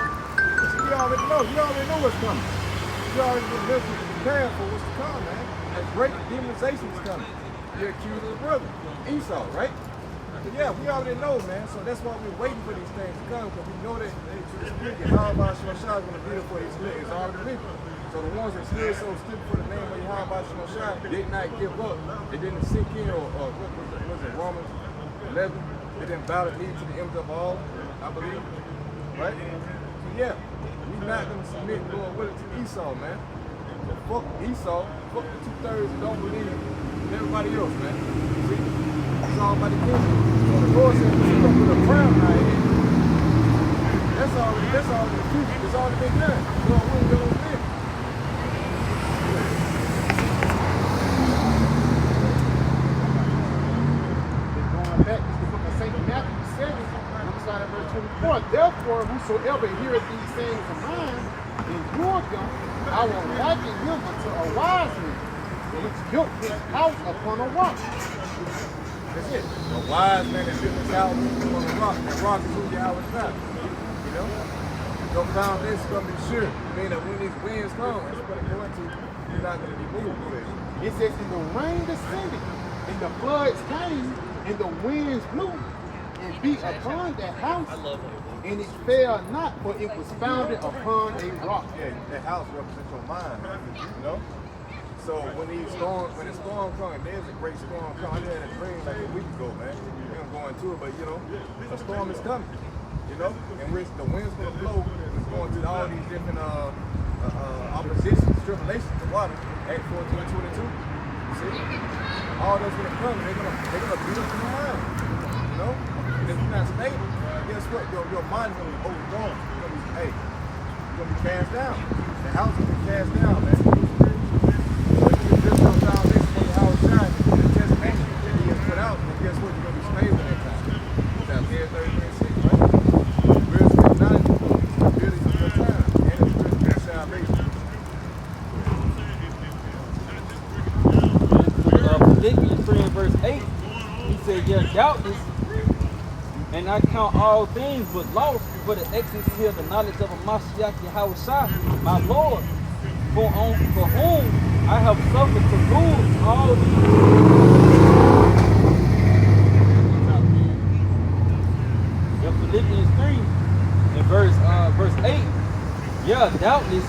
So you already know. You already know what's coming. You already been mentally prepared for what's to come, man. A great demonization is coming. You're accused of the brother, Esau, right? But yeah, we already know, man. So that's why we're waiting for these things to come, because we know that Yahweh Shah is going to be there for these things. It's already written. So the ones that stood so stiff for the name of Yahweh Shah did not give up. They didn't sink in, or what was it, Romans 11. They didn't bow the knee to the image of all, I believe. Right? So yeah, we're not going to submit Lord Willie to Esau, man. So fuck Esau, fuck the 2/3 that don't believe in everybody else, man. See? It's all about the kingdom. So the Lord said, he's going to put a crown on our head. That's all in the future. It's already been done. Lord Willie don't win. Back to the book of St. Matthew 7, and I'm starting at verse 24. Therefore, whosoever heareth these sayings of mine and doeth them, I will liken him unto a wise man, which built his house upon a rock. That's it. A wise man that built his house on a rock. That rock is who Yahweh shot. You know? Your foundation is going to be sure. Meaning that when these winds come, it's going to go into, you're not going to be moved with it. It says, and the rain descended, and the floods came, and the winds blew, and beat upon that house, and it fell not, for it was founded upon a rock. Yeah, that house represents your mind, you know? So when the storm comes, there's a great storm coming. I had a dream like a week ago, man. We don't go into it, but you know, a storm is coming, you know? In which the wind's gonna blow, it's going to all these different oppositions, tribulations to water, Acts 14:22. You see? All those gonna come and they're gonna beat up in your mind. You know? And if you're not stable, guess what? Your mind's gonna be overthrown. You're gonna be cast down. The house will be cast down, man. But you can build your foundation on the house shine, the testimony that he has put out, and guess what? You're gonna be stable that time. It's Isaiah 33:6, right? Verse 9, building your time, and it's building your salvation. Philippians 3 and verse 8, he said, yeah, doubtless, and I count all things but loss for the excellency of the knowledge of Mashiach Yahushua, my Lord, for whom I have suffered to lose all these. Yeah, Philippians 3 and verse 8, yeah, doubtless,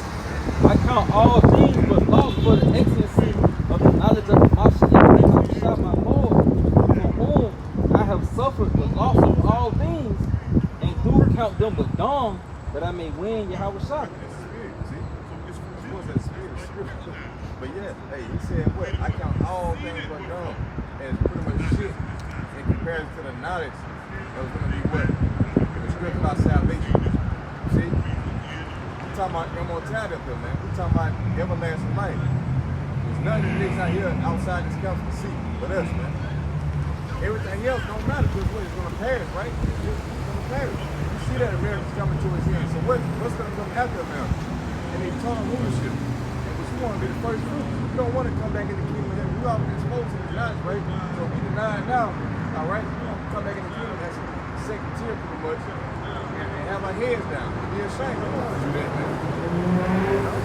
I count all things but loss for the excellency of the knowledge of Mashiach Yahushua, my Lord, for whom I have suffered the loss of all things, and do count them but dung, that I may win Yahushua. That's the spirit, see? It's what's that spirit, scripture. But yeah, hey, he said what? I count all things but dung. And it's pretty much shit in comparison to the knowledge that was going to be what? The script about salvation. See? We're talking about immortality up here, man. We're talking about everlasting life. There's nothing that lives out here outside this comfortable seat but us, man. Everything else don't matter because what? It's going to perish, right? It's going to perish. You see that America's coming to its end. So what's going to come after America? And eternal rulership. And what you want to be the first fruit. You don't want to come back in the kingdom of heaven. You already exposed to the knowledge, right? So if we deny it now, all right, you don't come back in the kingdom as a second tier pretty much and have our heads down. Be ashamed. We don't want to do that, man. You know?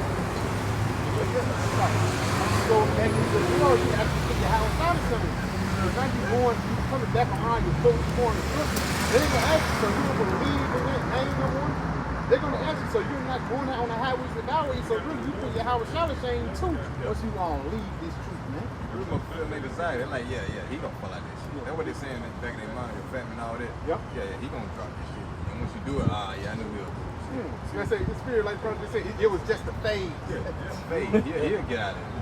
But yeah, that's right. Go back into the world, you actually get your house out of something. Now you coming back around your folks pouring the scripture. They're going to ask you, so you don't believe in that name no more? They're going to ask you, so you're not going out on the highways and byways, so really you put your house out of shame too. Once you going to leave this truth, man. We're going to fulfill their desire. They're like, yeah, he going to fall out this shit. That's what they're saying in the back of their mind, your family and all that. Yep. Yeah, he going to drop this shit. And once you do it, yeah, I knew he'll do it. So I say, the spirit, like Brother just said, it was just a phase. Yeah, it's fake. He'll get out of it.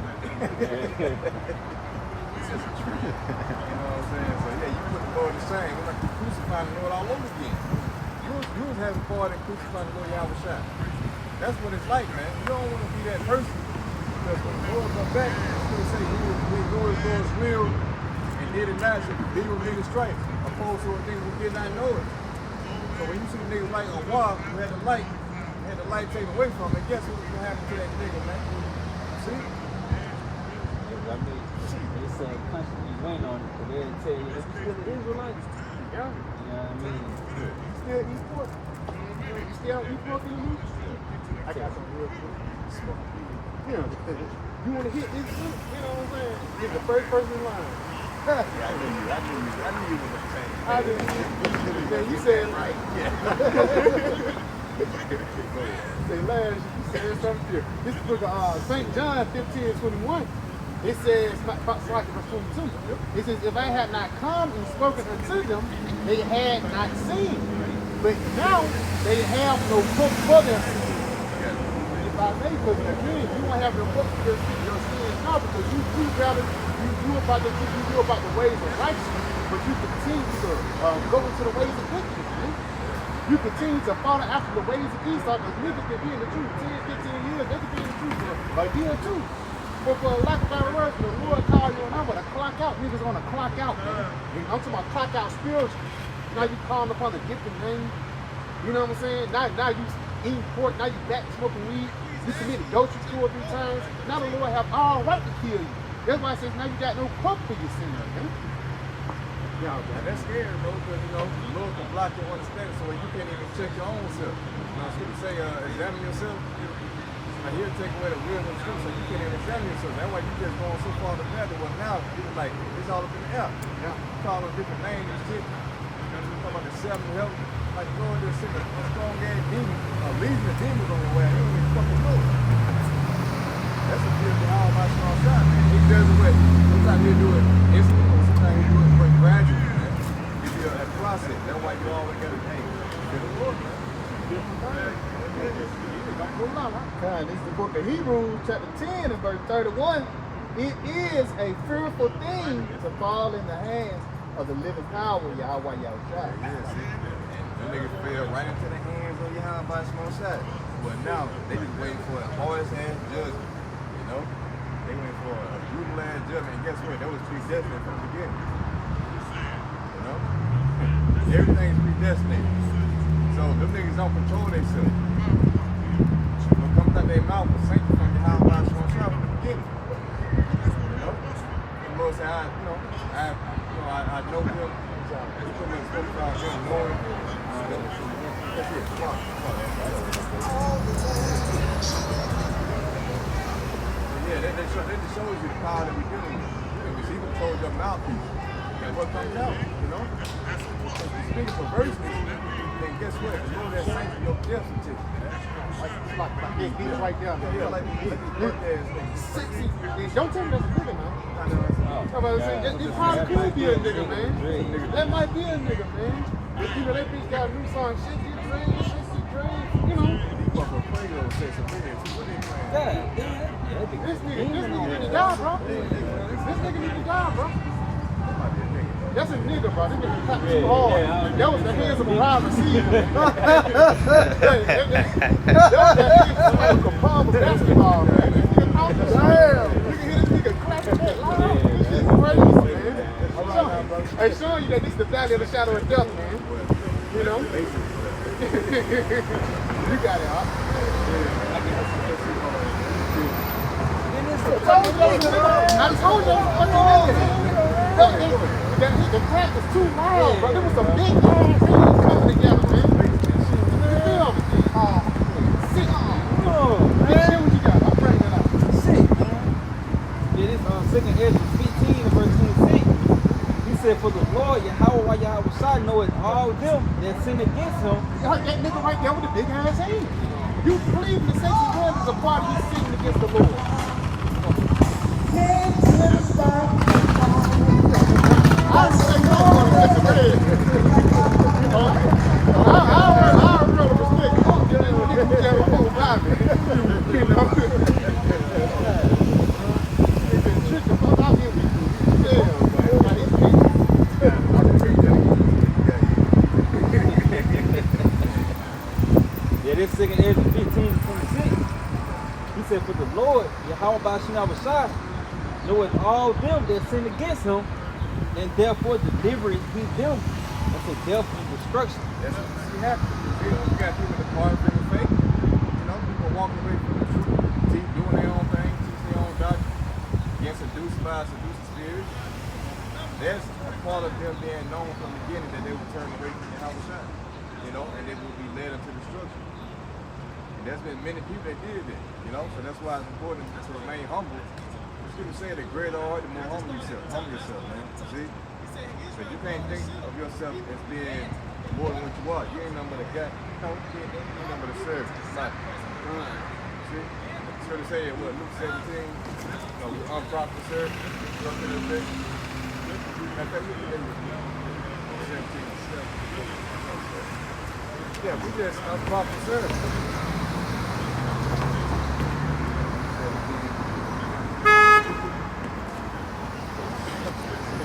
It's just a tree. You know what I'm saying? So yeah, you put the Lord to shame. It's like you crucifying the Lord all over again. You was having part in crucifying the Lord Yahushua. That's what it's like, man. You don't want to be that person. Because when the Lord comes back, he's going to say, he was doing Lord's will and did it not. So he will be the stripes. Opposed to the things we did not know it. So when you see niggas like a walk who had the light taken away from him, guess what's going to happen to that nigga, man? See? I mean, they say constantly went on it, but they'll tell you, it's still the Israelites. Yeah. You know what I mean? You still eat pork? You still eat pork in the meat? I got some real good smoke. You know, you want to hit this shit? You know what I'm saying? You're the first person in line. Yeah, I knew you was a fan. I did. Man, you said it right. Say last, you said something here. This is the book of St. John 15:21. it says, verse 22, it says, if I had not come and spoken unto them, they had not seen. But now they have no book for their sins. If I may, because again, you won't have no book for your sins now, because you do about the ways of righteousness, but you continue to go into the ways of wickedness, man. You continue to follow after the ways of Esau, because niggas can be in the truth 10, 15 years, they can be in the truth for a year or two. But for a lack of better words, the Lord called you and I'm gonna clock out. Niggas gonna clock out, man. I'm talking about clock out spiritually. Now you calling upon the gift and name. You know what I'm saying? Now you eating pork, now you back smoking weed. You committed adultery 2 or 3 times. Now the Lord have all right to kill you. That's why it says now you got no hope for your sin, man. Yeah, man, that's scary, bro, because, you know, the Lord can block your understanding so you can't even check your own self. You know, Scripture say, examine yourself. Now, he'll take away the wisdom of Scripture so you can't even examine yourself. That's why you just going so far to the path that, well, now, it's like, it's all up in the air. Yeah. You call them different names and shit. You talk about the 7 help. Like, Lord, just send a strong-ass demon, a legion of demons on your way. You don't even fucking know it. That's a fear of all my small shot, man. He does it with, sometimes he'll do it instantly. Sometimes you do it for gradually, man. Give you a process. That's why you always got to pay. Good Lord, man. This is the book of Hebrews, chapter 10 and verse 31. It is a fearful thing to fall in the hands of the living power, Yahweh Yahushua. Yes, them niggas fell right into the hands of Yahweh by a small shot. But now, they just waiting for a hardest-ass judgment, you know? They went for a brutal ass judgment, and guess what? That was predestined from the beginning. You know? Everything's predestinated. So them niggas don't control themselves. What comes out their mouth was sanctioned from the house by from the beginning. You know? And the Lord said, I know him. It's put me in the about him, Lord. That's it. Come on. Yeah, that just shows you the power that we're dealing with. Because he controls your mouthpiece. And what comes out, you know? If you speak perversely, then guess what? The Lord has sanctioned your gifts to you. Like get it right down there. Yeah, like these birthdays things. Don't tell me that's a nigga, man. I'm about to say, it probably could be a nigga, man. That might be a nigga, man. You know, that bitch got a new song, shit get drained, you know. This nigga need to die, bro. This nigga need to die, bro. That's a nigga, bro. This nigga clapped too hard. That was the hands of a wide receiver. That was the hands of a palm of basketball, man. This nigga caught the shit. You can hear this nigga clapping that loud. This shit's crazy, man. Hey, showing you that this is the valley of the shadow of death, man. You know? You got it, huh? I told you. The crack was too loud, bro. There was some big ass hands coming together, man. You feel me? Sick. Man, what you got? I'm bringing it up. Sick. Yeah, this 2nd Ezra 15 verse 26. He said, for the Lord, Yahweh Yahushua knoweth all them that sin against him. That nigga right there with the big ass hands. You believe the sexy blood is a part of you sinning against the Lord. I say no one gets a red. I remember this nigga. You can't hold by me. You know? They've been tricked the fuck out here. Yeah, this 2nd Ezra 15:26. He said, for the Lord, Yahweh Yahushua knoweth all them that sin against him, and therefore delivereth he them unto death and destruction. That's what you see happening. You got people that part from the faith. You know, people walking away from the truth, keep doing their own thing, teaching their own doctrine, getting seduced by seducing spirits. That's a part of them being known from the beginning that they would turn away from the house of God. You know, and they will be led into destruction. And there's been many people that did that, you know, so that's why it's important to remain humble. People say the greater heart, the more humble yourself, man. See? So you can't think of yourself as being more than what you are. You ain't nothing but a guy, you know, you ain't nothing but a servant. Like, see? scripture say it, what, Luke 17? You know, we unprofitable serve. Something to this. Matter of fact, we did Luke 17. Yeah, we just unprofitable serve.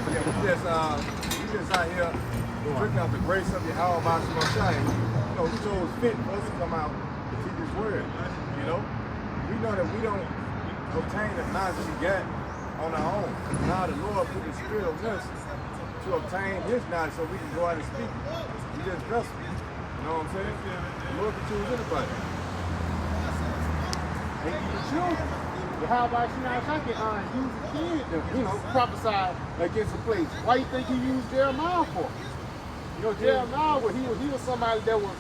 Yeah, we just out here drinking out the grace of Yahweh by Shemashai. You know, he chose fit for us to come out to teach his word. You know, we know that we don't obtain the knowledge that we got on our own. Now the Lord put the spirit of us to obtain his knowledge so we can go out and speak. We just vessel. You know what I'm saying? The Lord can choose anybody. And even children. How about you know, I can use a kid to, you know, prophesy against a place. Why you think he used Jeremiah for? You know, Jeremiah, he was somebody that was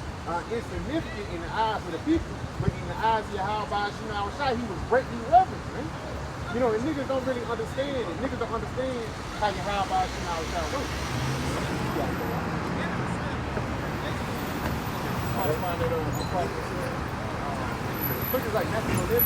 insignificant in the eyes of the people, but in the eyes of Yahweh Shai, he was greatly reverenced, man. You know, and niggas don't really understand it. Niggas don't understand how Yahweh Shai works. I find that pictures like National Living.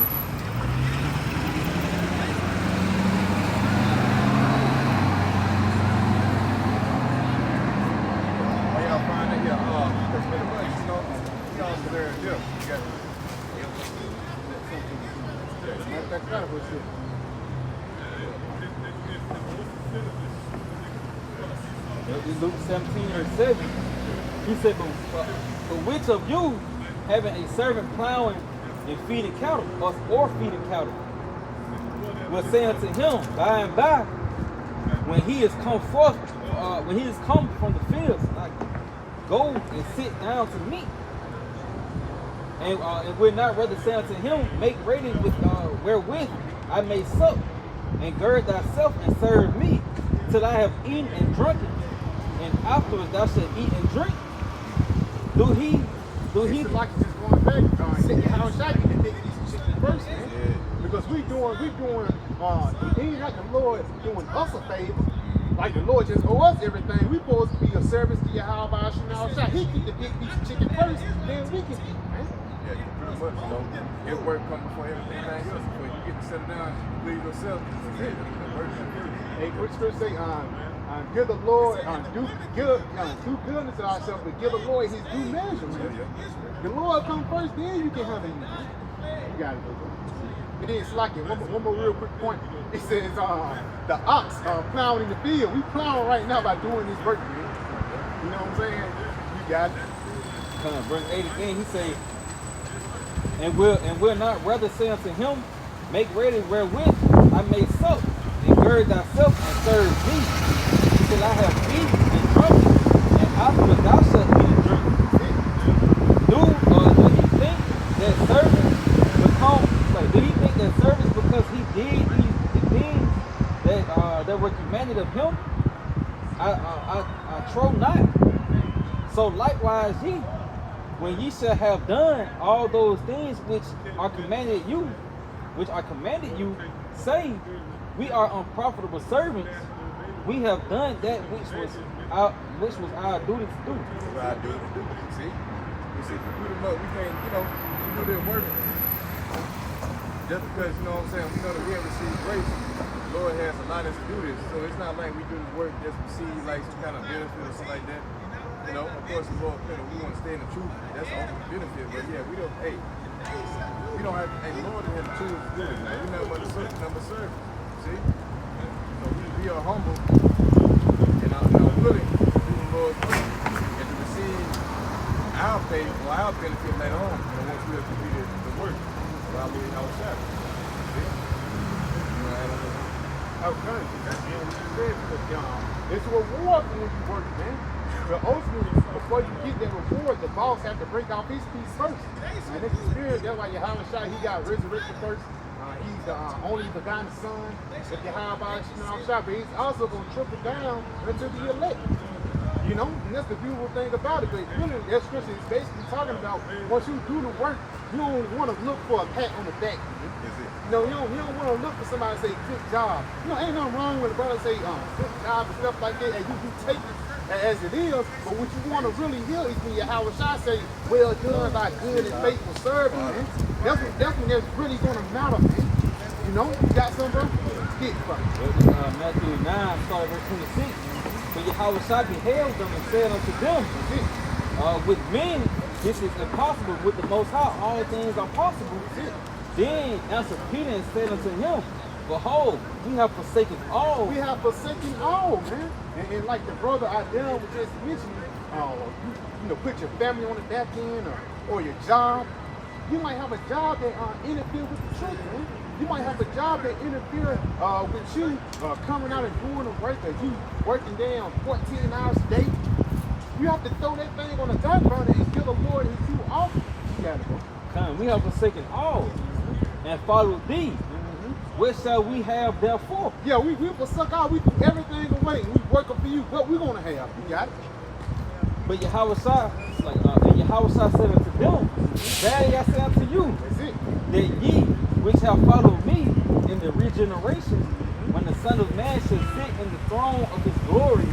In Luke 17 or 7, he said, but which of you having a servant plowing and feeding cattle, or feeding cattle, will say unto him by and by, when he is come forth, when he is come from the fields, like, go and sit down to meat, and will not rather say unto him, make ready with wherewith I may sup, and gird thyself and serve me, till I have eaten and drunken, and afterwards thou shalt eat and drink. Do he it's like just going back, how should I get these chicken first, man? Yeah. Because we doing, it ain't like the Lord doing us a favor. Like the Lord just owe us everything. We supposed to be a service to Yahweh Shai. He keep the big piece of chicken first, then we can eat, man. Yeah, pretty much, you know, his work comes before everything else. Before you get to settle down, you please yourself. Hey, what scripture say? Give the Lord, do goodness to ourselves, but give the Lord his due measure. The Lord come first, then you can handle you. You got it, bro. But then it's like it. One more real quick point. It says the ox plowing in the field. We plowing right now by doing this work, man. You know what I'm saying? You got it. Verse 8 again, he say, and will not rather say unto him, make ready wherewith I may sup, and gird thyself and serve me, till I have eaten and drunken, and afterwards thou shalt eat and drink. Do he think that service did he think that service because he did these things that were commanded of him? I trow not. So likewise ye, when ye shall have done all those things which are commanded you, say, we are unprofitable servants. We have done that which was our duty to do. Our duty to do. See, pretty much we can't, you know, we do this work just because, you know what I'm saying, we know that we have received grace. The Lord has allowed us to do this, so it's not like we do this work just to receive like some kind of benefit or something like that. You know, of course, the Lord, you know, we want to stay in the truth. That's the ultimate benefit. But yeah, we don't. Hey, we don't have. Hey, the Lord doesn't have to choose to do it. Now, we never want to serve, never serve. See, so we are humble and are willing to do the Lord's work and to receive our pay or our benefit later on. And once we have completed the work, while we our Sabbath. See, okay, that's what you said, because it's a reward for when you work, man. But ultimately, before you get that reward, the boss has to break off his piece first. And this is spirit, that's why Yahweh Shai, he got resurrected first. He's the only begotten son of Yahweh Shai, but he's also going to trickle down unto the elect. You know, and that's the beautiful thing about it. But really, that scripture is basically talking about once you do the work, you don't want to look for a pat on the back. You know, you don't want to look for somebody to say, good job. You know, ain't nothing wrong with a brother say, good job and stuff like that, and you take it. as it is. But what you want to really hear is when Yahweh Shai say, well done, thy good and faithful servant, man. That's when that's really going to matter, man. You know, you got something, bro? Get it, bro. Matthew 9, starting verse 26. But Yahweh Shai beheld them and said unto them, with men this is impossible, with the Most High all things are possible. Then answered Peter and said unto him, behold, we have forsaken all. We have forsaken all, man. And like the brother Adele was just mentioning, you know, put your family on the back end or your job. You might have a job that interfere with the truth, man. You might have a job that interfere with you coming out and doing the work, or you working down 14 hours a day. You have to throw that thing on the back burner and give the Lord his due offering. You got it, bro. Come, we have forsaken all and followed thee. What shall we have therefore? Yeah, we forsook all. We threw everything away. We working for you. What we gonna have? You got it. But Yahweh Shai, and Yahweh Shai said unto them, verily I say unto you, That's it. that ye which have followed me in the regeneration, when the Son of Man shall sit in the throne of his glory,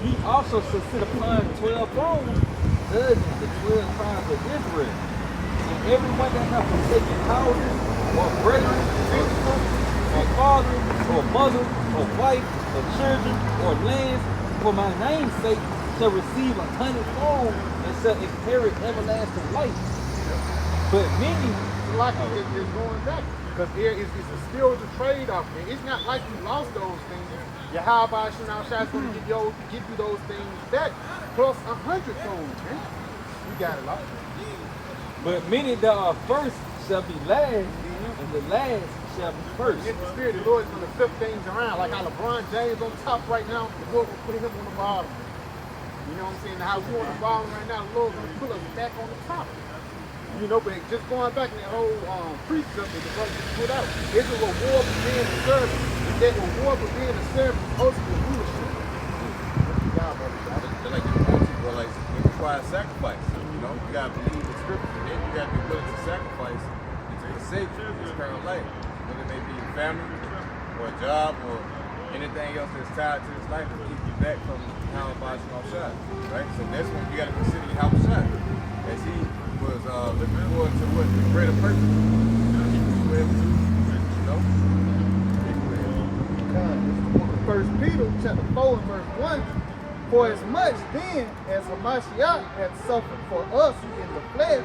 he also shall sit upon 12 thrones, judging the 12 tribes of Israel. And everyone that hath forsaken houses, or brethren, sister, or father, or mother, or wife, or children, or lands, for my name's sake, shall receive 100-fold and shall inherit everlasting life. But many, Like it's going back, because it's still the trade-off, and it's not like you lost those things. Yahweh Shai is going to give you those things back, plus 100-fold, man. You got it, lost. but many that are first shall be last, and the last shall be first. In the spirit, the Lord is going to flip things around, like how LeBron James on top right now, the Lord will put him on the bottom. You know what I'm saying? How we're on the bottom right now, the Lord's going to put us back on the top. You know, but just going back in that whole precept that the brother just put out, it's a reward for being a servant. And that reward for being a servant is ultimately rulership. They're like the people, like it requires sacrifice. You know, you gotta believe the scripture, and then you gotta be willing to sacrifice into your sake in this current life. Whether it may be your family, or a job, or anything else that's tied to this life to keep you back from how about Shai, right? So that's when you gotta consider how Shai, as he was looking forward to what the greater purpose. You know? First Peter chapter 4 and verse 1. For as much then as Hamashiach hath suffered for us in the flesh,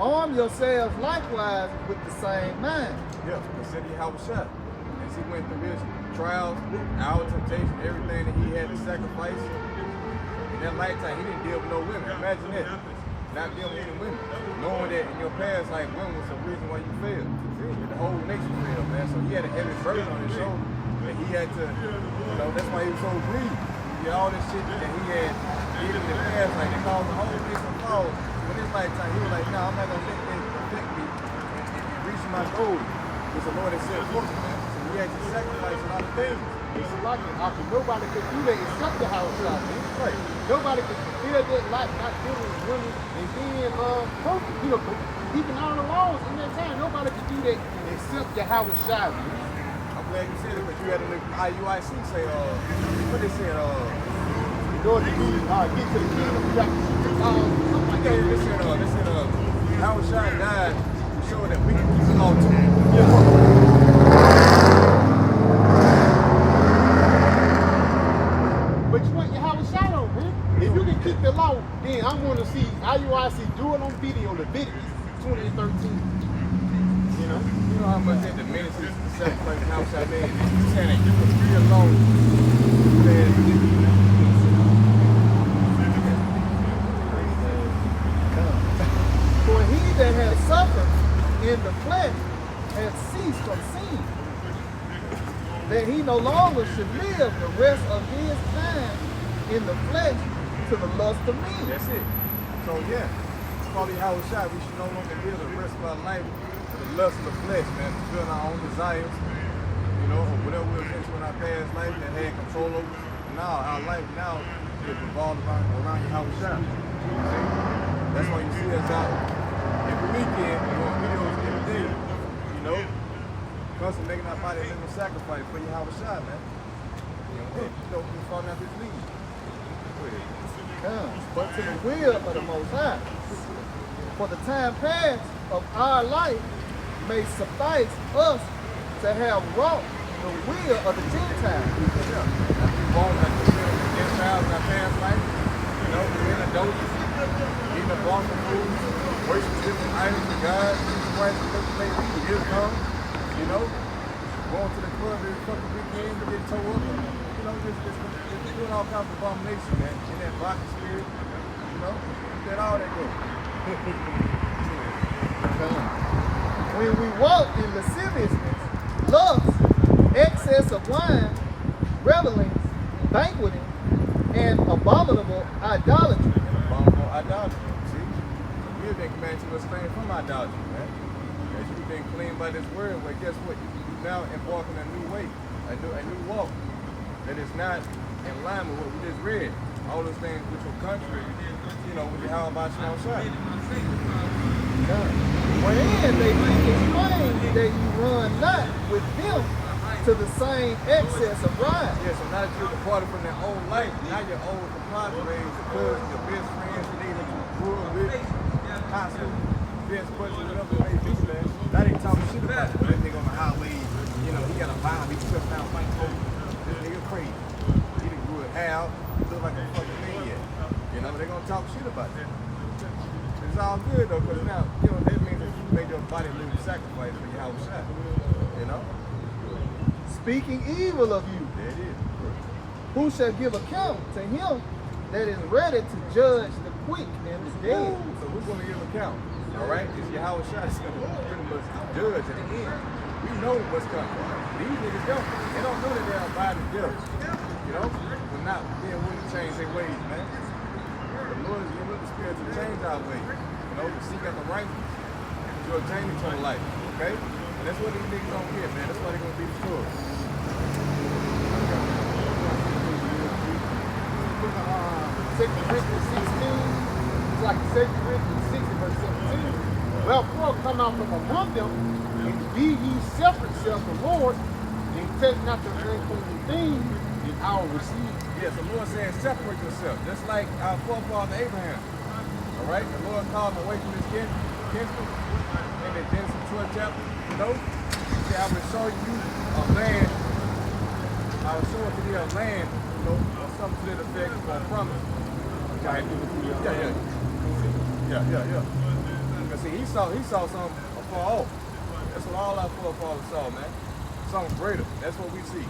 arm yourselves likewise with the same mind. Yeah, consider how Shai. As he went through his trials, our temptation, everything that he had to sacrifice. In that lifetime, he didn't deal with no women. Imagine that. Not dealing with any women. Knowing that in your past, like, women was the reason why you failed. That the whole nation failed, man. So he had a heavy burden on his shoulder. And he had to, you know, that's why he was so grieved. He had all this shit that he had even in the past, like, they caused the whole nation to fall. But in his lifetime, he was like, no, I'm not going to let this affect me and reach my goal. Because the Lord has set forth, man. So he had to sacrifice a lot of things. It's like nobody could do that except the house shop, man. Right. Nobody could feel that life not dealing with women and being perfect. You know, keeping all the laws in that time. Nobody could do that except the house shop, man. I'm glad you said it, but you had to look IUIC say, what they said, In order to get to the kingdom, you got to something like that. they said, Howard Shai died to show that we can keep the law too. But you want your house shot on, man. If you can keep the law, then I'm going to see IUIC do it on video, Leviticus 2013. You know? You know how much that diminishes the sacrifice of Howard Shai made? He's saying that you can be alone. For he that has suffered in the flesh has ceased from sin, that he no longer should live the rest of his time in the flesh to the lust of men. That's it. So yeah, probably Howard Shai, we should no longer live the rest of our life for the lust of the flesh, man, fulfilling our own desires, you know, or whatever we was into in our past life that had control over us. Now, our life now is revolved around Howard Shai. That's why you see us out every weekend, doing videos every day, you know, constantly making our body a living sacrifice for Howard Shai, man. You know, we falling out this league. Come, but to the will of the Most High. For the time past of our life may suffice us to have wrought the will of the Gentiles. Yeah. Now, we born like the Gentiles in our past life, you know, being adults, eating a block of food, worshiping different idols to God, Jesus Christ, Islam, you know, going to the club every fucking weekend to get towed up, you know, just doing all kinds of abomination, man, in that vodka spirit, you know, let all that go. When we walk in lasciviousness, lust, excess of wine, revelings, banqueting, and abominable idolatry. Abominable idolatry. See, we have been commanded to abstain from idolatry, man. As you've been cleaned by this word, well, guess what? You now embark on a new way, a new walk that is not in line with what we just read. All those things which were contrary, you know, with the how about you outside. Wherein they make it plain that you run not with them to the same excess of wine. Yeah, so now that you're departed from that old life, now your old compadres, your cousins, your best friends, the niggas that you grew up with, high school, best buddies, whatever it may be, man. Now they talking shit about you. That nigga on the highway, you know, he got a vibe, he cuts down fight folks. This nigga crazy. He done grew out, look like a fucking maniac. You know, they gonna talk shit about that. It's all good though, because now, you know, that means that you made your body live sacrifice for your house shot. You know? Speaking evil of you. There it is. Who shall give account to him that is ready to judge the quick and the dead? So who's gonna give account? All right? It's your house shot. It's gonna pretty much judge at the end. We know what's coming. These niggas don't. They don't know that they're abiding death. You know? But not being willing to change their ways, man. The Lord is giving us the spirit to change our ways. You know, to seek out the right to obtain eternal life. Okay? And that's what these niggas don't get, man. That's why they're gonna be destroyed. Second Corinthians 16, it's like 2 Corinthians 6 verse 17. Wherefore come out from among them, and be ye separate, saith the Lord, and touch not the unclean thing, and I will receive. Yes, the Lord saying separate yourself, just like our forefather Abraham. All right, the Lord called him away from his kinsmen in the Genesis 12 chapter. You know, he said, I will show you a land. I will show it to you a land, you know, or something to that effect, or a promise. Right? Yeah. Because see, he saw something afar off. That's what all our forefathers saw, man. Something greater. That's what we see.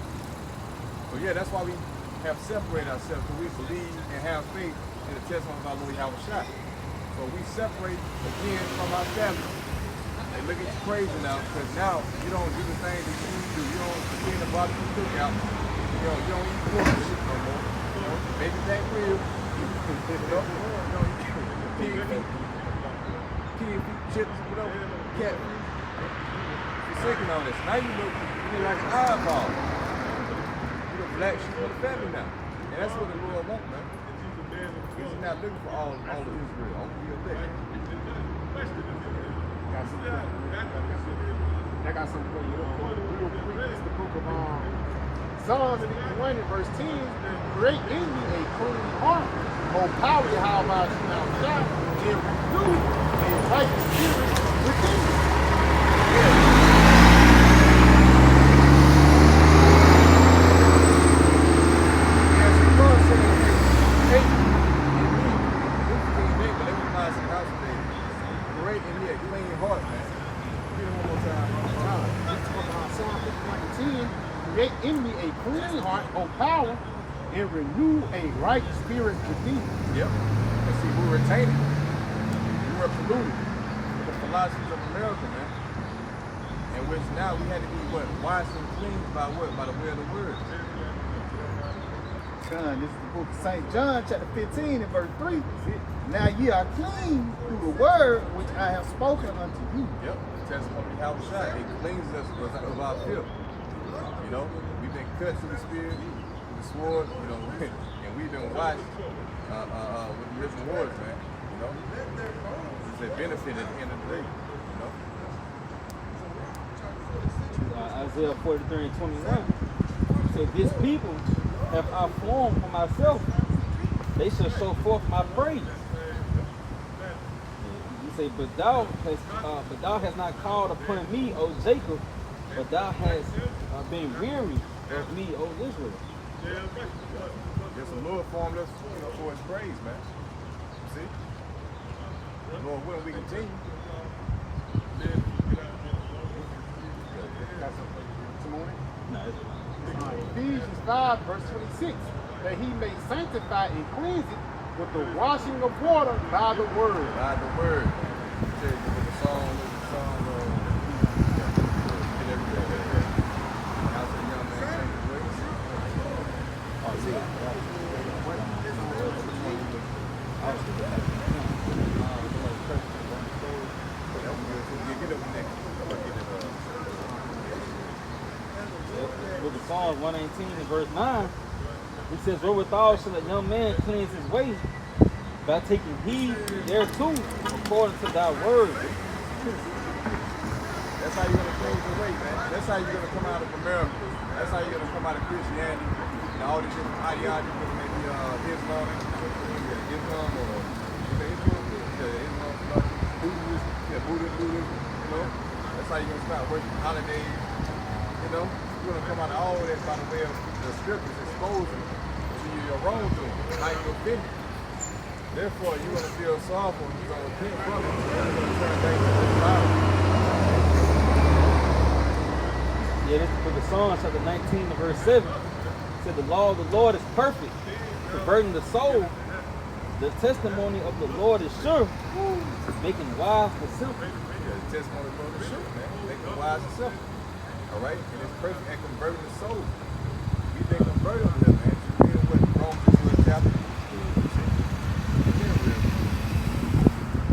So yeah, that's why we have separated ourselves, because we believe and have faith in the testimony of our Lord Yahweh Shai. So we separate again from our family. They look at you crazy now, because now you don't do the things that you used to do. You don't begin to barbecue cookout. You don't eat pork and shit no more. You know, baby back rib. You don't eat pig feet, chips, whatever, cat feet. You're sinking on this. Now you look like an eyeball. Black sheep of the family now. And that's what the Lord wants, man. He's not looking for all of Israel, only the elect. I got something for you. Real quick, it's the book of Psalms 51 and verse 10. Create in me a clean heart, O power Yahweh Shai, and renew a right spirit within me. Create in me a clean heart, O power, and renew a right spirit within me. Yep. And see, we were tainted. We were polluted with the philosophies of America, man. In which now we had to be what? Washed and cleansed by what? By the way of the word. John, this is the book of St. John, chapter 15 and verse 3. Now ye are clean through the word which I have spoken unto you. Yep. The testimony of Yahweh Shai, it cleanses us of our filth. You know, we've been cut through the spirit, through the sword, you know, and we've been washed with the living waters, man. You know, it's a benefit at the end of the day. You know. Isaiah 43 and 21. So this people have I formed for myself, they shall show forth my praise. You say, but thou hast not called upon me, O Jacob, but thou hast been weary of me, O Israel. There's some Lord formed us, for his praise, man. See? Lord willing, we continue. Got some on it? No, Ephesians 5, verse 26, that he may sanctify and cleanse it with the washing of water by the word. By the word. Tell you with the song, get everything. How's the young man change his ways? Oh, see. With the Psalms 119 and verse 9, it says, wherewithal shall a young man cleanse his way by taking heed thereto according to thy word. That's how you're going to change your way, man. That's how you're going to come out of America. That's how you're going to come out of Christianity and all these different ideologies, maybe Islam or Buddhism, That's how you're going to start working holidays, You're going to come out of all that by the way of the scriptures exposing to you your wrongdoing, how you offended. Therefore, you're going to feel sorrowful and you're going to repent from it. You're going to turn things to the fire. Yeah, this is the book of Psalms, chapter 19 and verse 7. It said, the law of the Lord is perfect, converting the soul. The testimony of the Lord is sure, making wise the simple. Yeah, the testimony of the Lord is sure, man. Making wise and simple. All right? And it's perfect at converting the soul. You've been converted on here, man. You read what Romans 2 chapter.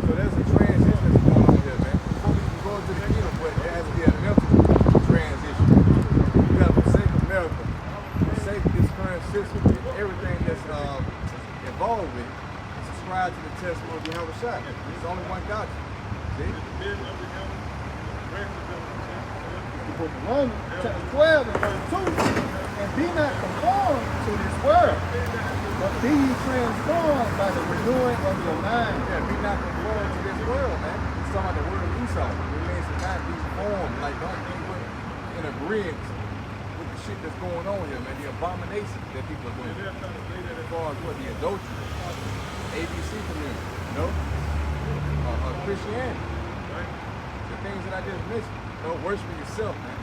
So there's a transition that's going on here, man. Before we can go into the kingdom, but there has to be a mental transition. You got to forsake America, forsake this current system, everything that's involved with it, and subscribe to the testimony of Yahweh Shai. There's only one God. See? Romans chapter 12 and verse 2, and be not conformed to this world, but be ye transformed by the renewing of your mind. Yeah, be not conformed to this world, man. It's talking about the word of Esau. It means to not be formed, like don't be in agreement with the shit that's going on here, man. The abominations that people are doing. As far as what the adultery, ABC community, Christianity. The things that I just mentioned. Worshiping yourself, man.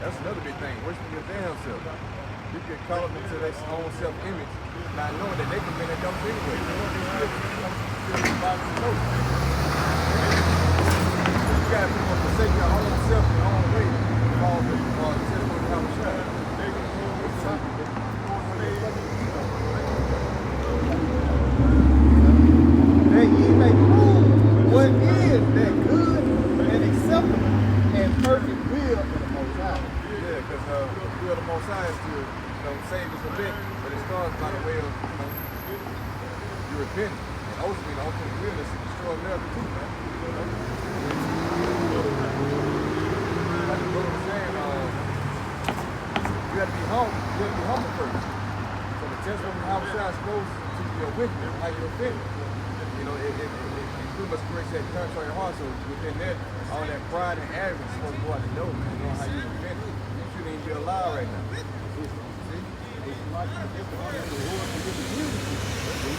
That's another big thing. Worshiping your damn self. You get caught up into their own self-image, not knowing that they can be adults anyway. You know these scriptures come to the Bible and know. You gotta be able to forsake your own self in your own way. All the testimony of Yahweh Shai. That ye may prove what is that good and acceptable and perfect will of the Most High. Yeah, because the will of the Most High is to save us a bit, but it starts by the way of you repenting. And ultimately, the ultimate will is to destroy America too, man. Like the brother was saying, you have to be humble. You have to be humble first. So the testimony of Yahweh Shai is supposed to be a witness, how you offend. It pretty much creates that contrary heart. So within that, all that pride and arrogance is supposed to go out the door, man. Knowing how you offend. You shouldn't even be alive right now. The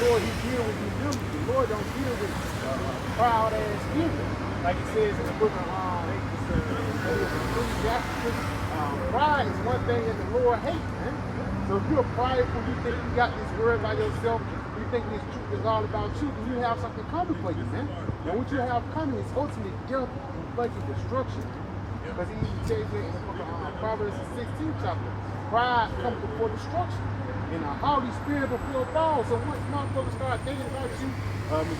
Lord, He deal with you do. The Lord don't deal with proud ass people. Like it says in the book of Ecclesiastes, pride is one thing that the Lord hates, man. So if you're prideful, you think you got this word by yourself, you think this truth is all about you, then you have something coming for you, man. And what you have coming is ultimate death and fucking destruction. Because He even tells you in the book of Proverbs 16 chapter, pride comes before destruction. And a haughty spirit before a fall. So once motherfuckers start thinking about you,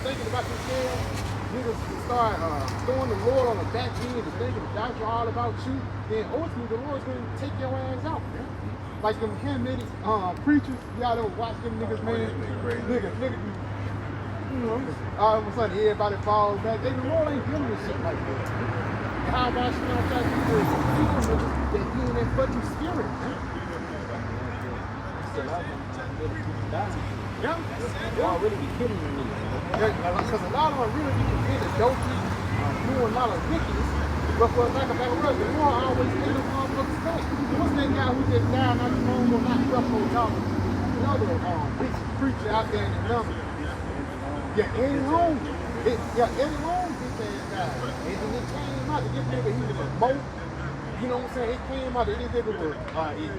thinking about themselves, niggas start throwing the Lord on the back end and thinking the doctor all about you, then ultimately the Lord's going to take your ass out, man. Like them Hamitic preachers, y'all don't watch them niggas, man. Niggas, all of a sudden everybody falls back. The Lord ain't dealing with shit like that. And how about you know try to do this? That you in that fucking spirit, man. Yeah. Y'all really be kidding me. Because a lot of them really be committing adultery, doing a lot of wickedness. But for like a brother, the Lord always made them motherfuckers back. What's that guy who just died not too long ago, not Buffalo, y'all? Another rich preacher out there in the number. Yeah, Eddie Long. Eddie Long bitch ass guy. And it came out that this nigga, he was a moat. You know what I'm saying? It came out that this nigga was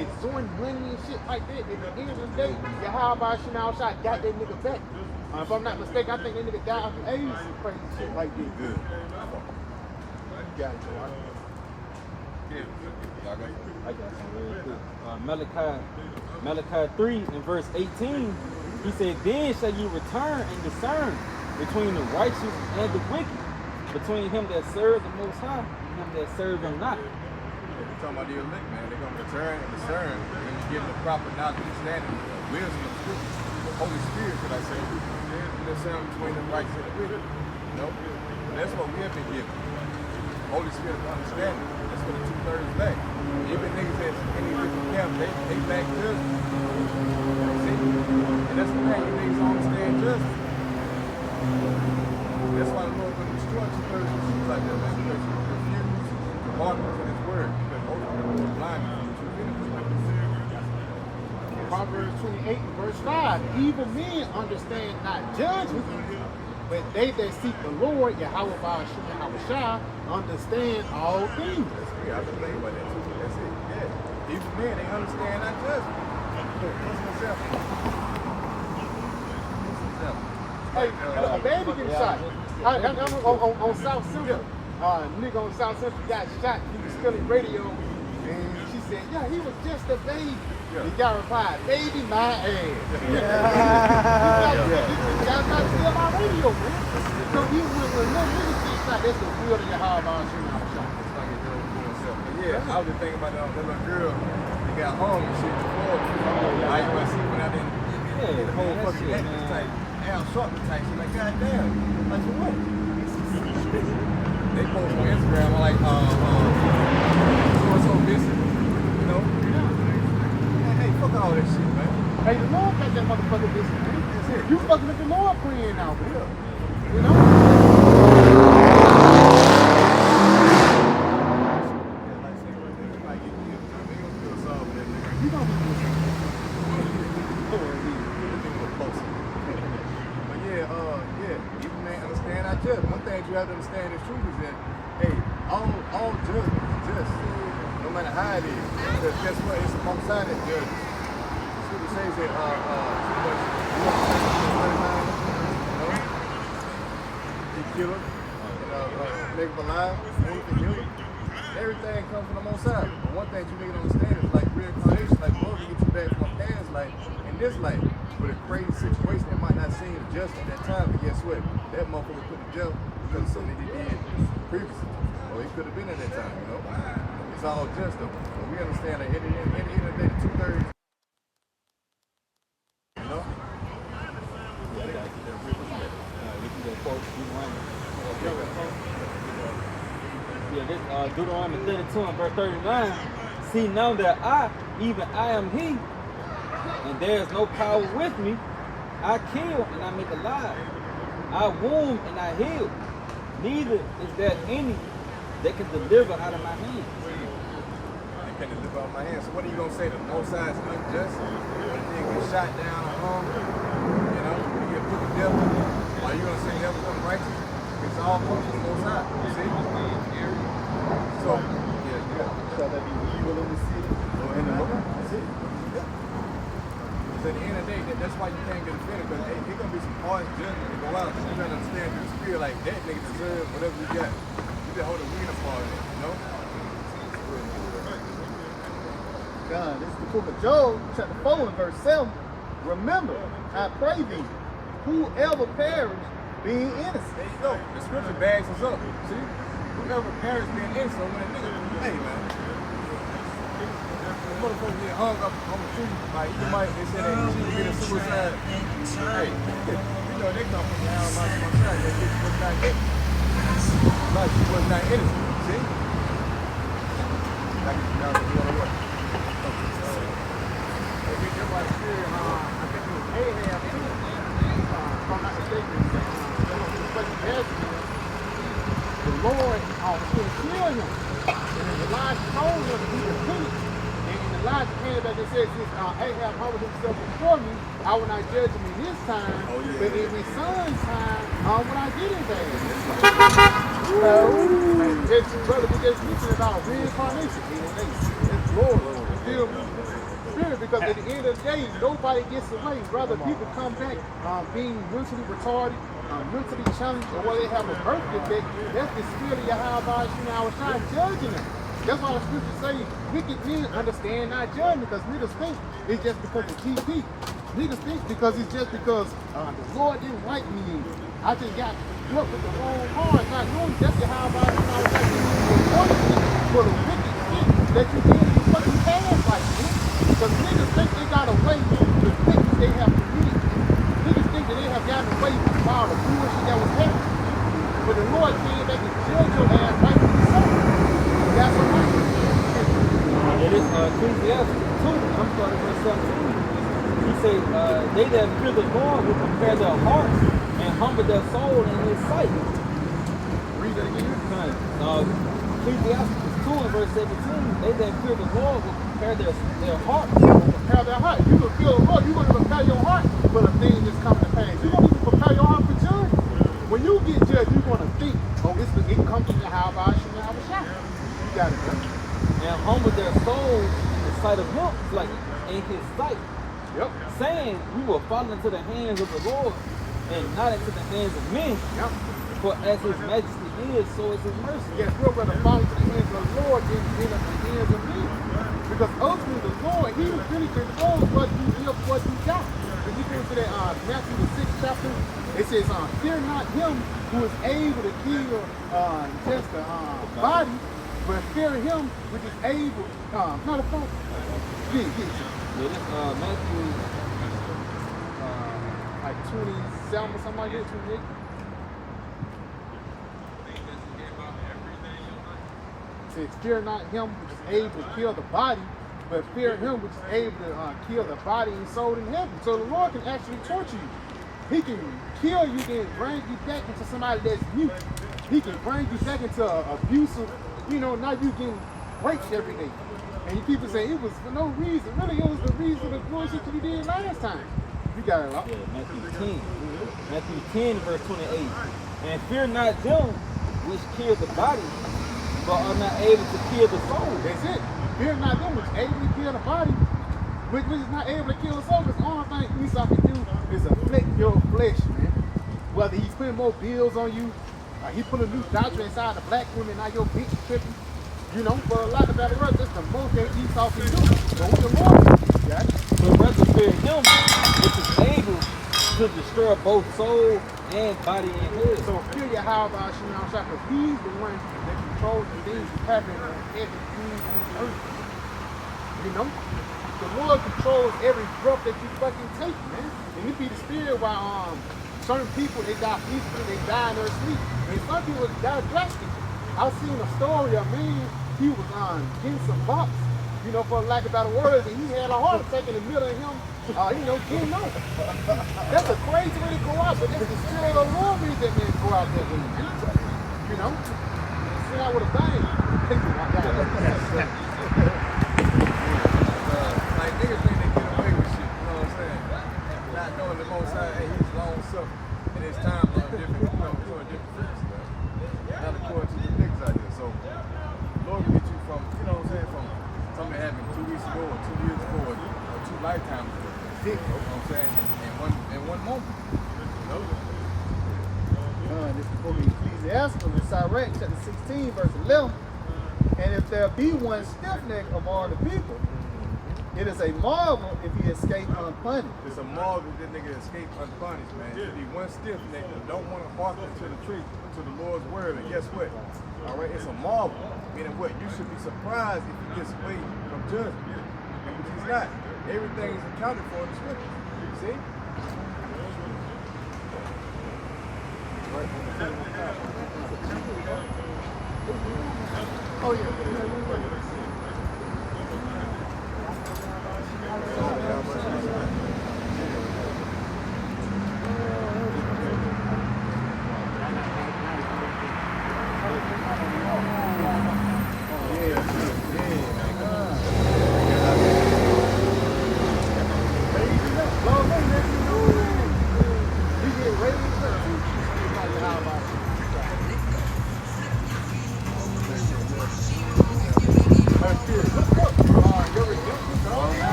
extorting money and shit like that. At the end of the day, Yahweh Shanal Shah got that nigga back. If I'm not mistaken, I think that nigga died of AIDS and crazy shit like this. Good. You got it, boy. I got some real quick. Malachi 3 and verse 18, he said, then shall you return and discern between the righteous and the wicked, between him that serves the Most High and him that serves him not. We're talking about the elect, man. They're going to return and discern when you give them the proper knowledge and understanding, wisdom of scripture, the Holy Spirit, could I say, and discern between the righteous and the wicked. You know? And that's what we have been given. Holy Spirit of understanding. That's what the 2/3 back. Even niggas that's in these different camps, they back judgment. See? And that's the thing, you niggas don't understand justice. That's why the Lord going to destroy 2/3 of the like that, man. Because you refuse to hearken to his word. Because most of them are blind to the truth anyway. Proverbs 28 and verse 5. Evil men understand not judgment, but they that seek the Lord, Yahweh Shah, understand all things. Yeah, I can think about that too. That's it. Yeah. Evil men, they understand not judgment. What's an example? Hey, a baby getting shot. On South Central. Nigga on South Central got shot. He was stealing radio. And she said, yeah, he was just a baby. Yeah. The guy replied, baby, my ass. Yeah. You guys not steal my radio, man. So you when no niggas get shot, that's the will of Yahweh Shah. Yeah, I was just thinking about that little girl that got home and shit before. I used to see when I didn't Yeah, the whole that fucking shit, necklace man. type, Al Sharpton type shit. Like, goddamn. Like, for what? They post on Instagram, I'm like, so busy. You know? Man, hey, fuck all that shit, man. Hey, the Lord got that motherfucker busy, man. That's it. You fucking with the Lord praying now, man. Yeah. You know? One thing you have to understand is truth is that, hey, all judgment is just, no matter how it is. Because guess what? It's the Most High that judges. The scripture says that, he killed him, make him alive, wound and heal him. Everything comes from the Most High. But one thing you niggas don't understand is like reincarnation, like Lord can get you back from a past life in this life. With a crazy situation that might not seem just at that time, but guess what? That motherfucker put in jail because of something he did previously. Or he could have been at that time, you know? It's all just though. But we understand that at the end of the day, the 2/3, you know? Yeah, this Deuteronomy 32 and verse 39. See now that I, even I am he, and there is no power with me. I kill and I make alive. I wound and I heal. Neither is there any that can deliver out of my hand. They can't deliver out of my hand. So what are you gonna say? The Most High is unjust? When a nigga get shot down or hung, you know, when you get put to death, are you gonna say never become righteous? It's all comes from the Most High. You see? So, Shall there be evil in the city or in the land? That's it. Because at the end of the day, that's why you can't get offended, because hey, there's gonna be some harsh judgment to go out. So you gotta understand your spirit, like that nigga deserves whatever we got. You just hold a wiener for it, you know? God, this is the book of Job, chapter 4 and verse 7. Remember, I pray thee, whoever perish, being innocent. There you go. The scripture bags us up. See? Whoever perish being innocent, when a nigga, hey man. Motherfucker get hung up on the tree by Edomite, they said that she committed suicide. Hey, you know they come from the Alabama my side, that bitch was not innocent. Like she was not innocent, see? Like you know what? Okay, so they get your right here, I think it was Ahab too. If I'm not mistaken, but the Lord was going to kill him. And then Elijah told him to be repentant. And Elijah came back and said, since Ahab humbled himself before me, I will not judge him in this time, but in his son's time, will I get him back. Brother, we just mentioned about reincarnation. It's Lord. Still spirit, because at the end of the day, nobody gets away. Rather, people come back being mentally retarded, mentally challenged, or whether they have a birth defect. That's the spirit of Yahweh Shina Shai judging them. That's why the scriptures say wicked men understand not judgment, because niggas think it's just because of GP. Niggas think because it's just because the Lord didn't like me. I just got up with the wrong heart, not knowing that's Yahweh Shina Shai for the wicked shit that you did in your fucking past life, man. Because niggas think they got away with the things they have committed. Niggas think that they have gotten away with all the bullshit that was happening. But the Lord came back and judged your ass right from the soul. That's what happened. It is Ecclesiastes 2. I'm starting with verse 17. He says, they that fear the Lord will prepare their hearts and humble their soul in his sight. Read that again. Ecclesiastes 2 and verse 17. They that fear the Lord will prepare their hearts. Prepare their heart. You will feel the Lord. You're going to prepare your heart for the things that's coming to pass. You're going to even prepare your heart for judgment. When you get judged, you're going to think, oh, it comes from Yahweh Shina Shai. You got it, bro. And humble their souls in the sight of him, like in his sight. Yep. Saying, we will fall into the hands of the Lord and not into the hands of men. Yep. For as his majesty is, so is his mercy. Yes, we're going to fall into the hands of the Lord than into the hands of men. Because ultimately the Lord, he really controls what you give, what you got. When you go into that Matthew the 6th chapter, it says, fear not him who is able to kill just the body, but fear him which is able, not a phone. Get you. Yeah, this Matthew, Like 27 or something like that, 28. It says, fear not him which is able to kill the body, but fear him which is able to kill the body and soul in heaven. So the Lord can actually torture you. He can kill you, then bring you back into somebody that's mute. He can bring you back into abusive, now you getting raped every day. And you people say it was for no reason. Really, it was the reason of the bullshit that you did last time. You got it, right? yeah, Matthew 10. Matthew 10, verse 28. And fear not them which kill the body, but are not able to kill the soul. That's it. Fear not them which able to kill the body, which is not able to kill the soul. Because all thing Esau can do is afflict your flesh, man. Whether he's putting more bills on you, he put a new doctor inside the black woman, now your bitch tripping. For a lot of better words, that's the most that Esau can do. But with the Lord, you got it. But rather fear him which is able to destroy both soul and body and head. So fear Yahweh Shina Shai, because he's the one that controls the things that happen on everything on earth. The Lord controls every breath that you fucking take, man. And it be the spirit why certain people, they die peacefully, they die in their sleep. And some people die drastically. I've seen a story of a man, he was getting some box, for lack of better words, and he had a heart attack in the middle of him, getting up. That's a crazy way to go out, but that's the spirit of the Lord made that man go out that way, man. Sit out with a bang. Like niggas think they get away with shit, you know what I'm saying? Not knowing the Most High, hey, he's long suffering, and his time on different, doing different things. Not according to the niggas out there. So, Lord will get you from, from something that happened 2 weeks ago or 2 years ago or 2 lifetimes ago. You know what I'm saying? In one moment. This is for Ecclesiastes in Sirach, chapter 16, verse 11. And if there be one stiff-necked among the people, it is a marvel if he escape unpunished. It's a marvel that nigga escape unpunished, man. To be one stiff-necked that don't want to hearken to the truth, to the Lord's word, and guess what? All right, it's a marvel. Meaning what? You should be surprised if he gets away from judgment. And but he's not. Everything is accounted for in the scriptures. You see? Oh, yeah.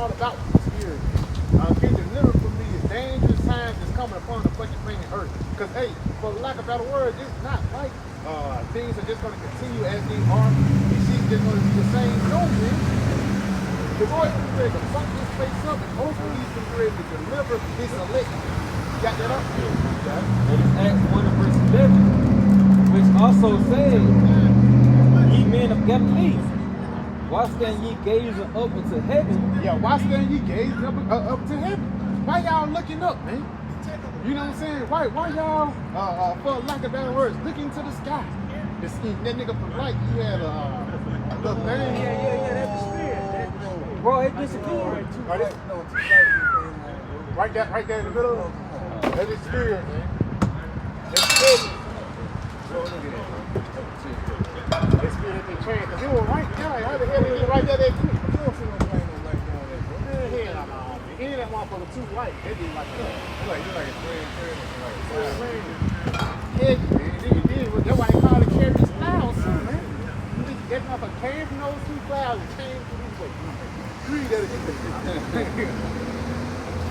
all about the spirit. Get delivered from these dangerous times that's coming upon the fucking planet Earth. Because, hey, for lack of better words, it's not like things are just going to continue as they are. And she's just going to be the same. No, man. The Lord is ready to fuck this place up, and hopefully he's been ready to deliver his elect. You got that up? That is Acts 1 and verse 11, which also says, ye men of Galilee, why stand ye gazing up into heaven? Yeah, why stand ye gazing up to heaven? Why y'all looking up, man? You know what I'm saying? Why y'all, for lack of better words, looking to the sky? That nigga Polite, he had a little thing. Yeah, that's the spirit. Bro, it disappeared. Right there in the middle. That's his spirit, man. That's spirit. That spirit they trained. Because it was right there. How the hell did it get right there that quick? You don't see no plane no light down there, bro. Man, hell no. He ain't that motherfucker too light. They be like that. You like a twin turn. Yeah, it did. That's why they call it Caribbean clouds, too, man. That motherfucker came from those two clouds and came through this way. Three that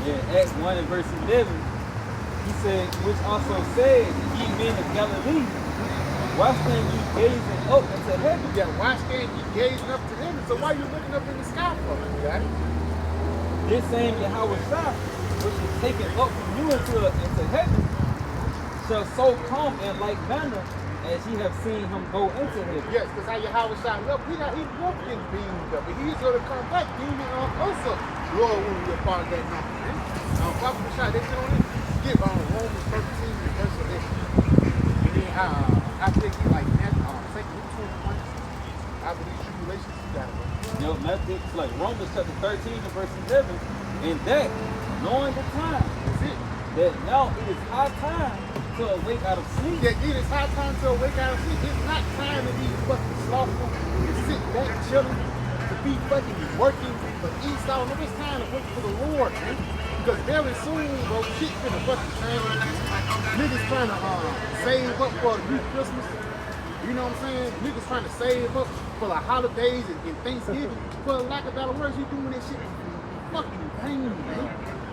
Yeah, Acts 1 and verse 11, he said, which also said, ye men of Galilee, why stand ye gazing up into heaven? Yeah, why stand ye gazing up to heaven? So why you looking up in the sky for? You got it? This same Yahweh Shah, which is taken up from you into heaven, shall so come in like manner as ye have seen him go into heaven. Yes, because how Yahweh shot up, he walked in beamed up, and he's going to come back beaming on us up. Lord, when we are part of that number, man. Prophet shot that shit on it. Skip on Romans 13 and verse 11. And then I think he like that, Luke 21. After these tribulations, you got it. Yo, Matthew, it's like Romans chapter 13 and verse 11, and that, knowing the time, That's it. that now it is high time to awake out of sleep. Yeah, it is high time to awake out of sleep. It's not time to be fucking slothful and sit back chilling, to be fucking working for Esau. No, it's time to work for the Lord, man. Because very soon, bro, shit finna fucking change. Niggas trying to save up for a new Christmas. You know what I'm saying? Niggas trying to save up for the holidays and Thanksgiving. For lack of better words, you doing that shit fucking pain, man.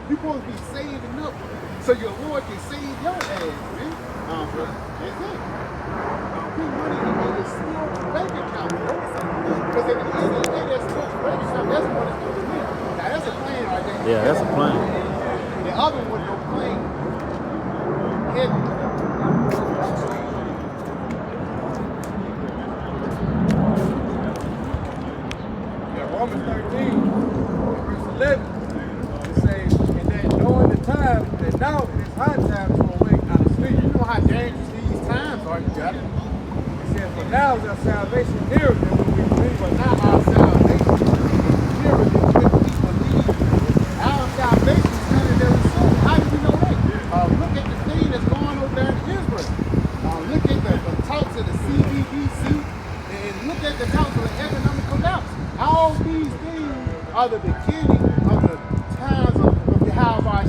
You supposed to be saving up so your Lord can save your ass, man. That's it. Put money in your still bank account, bro. Because at the end of the day, that's still bank account. That's what it's doing to me. Now that's a plan right there. Yeah, that's a plan. The other one, no plan. Heavy. Romans 13, verse 11, it says, and that knowing the time, that now it is high time to awake out of sleep. You know how dangerous these times are, you got it. It says, for now is our salvation nearer than when we believe. But now our salvation is nearer than when we believe. Our salvation is coming very soon. How do we know that? Look at the thing that's going on there in Israel. Look at the talks of the CBDC and look at the talks of the economic collapse. All these things are the beginning of the times of Yahweh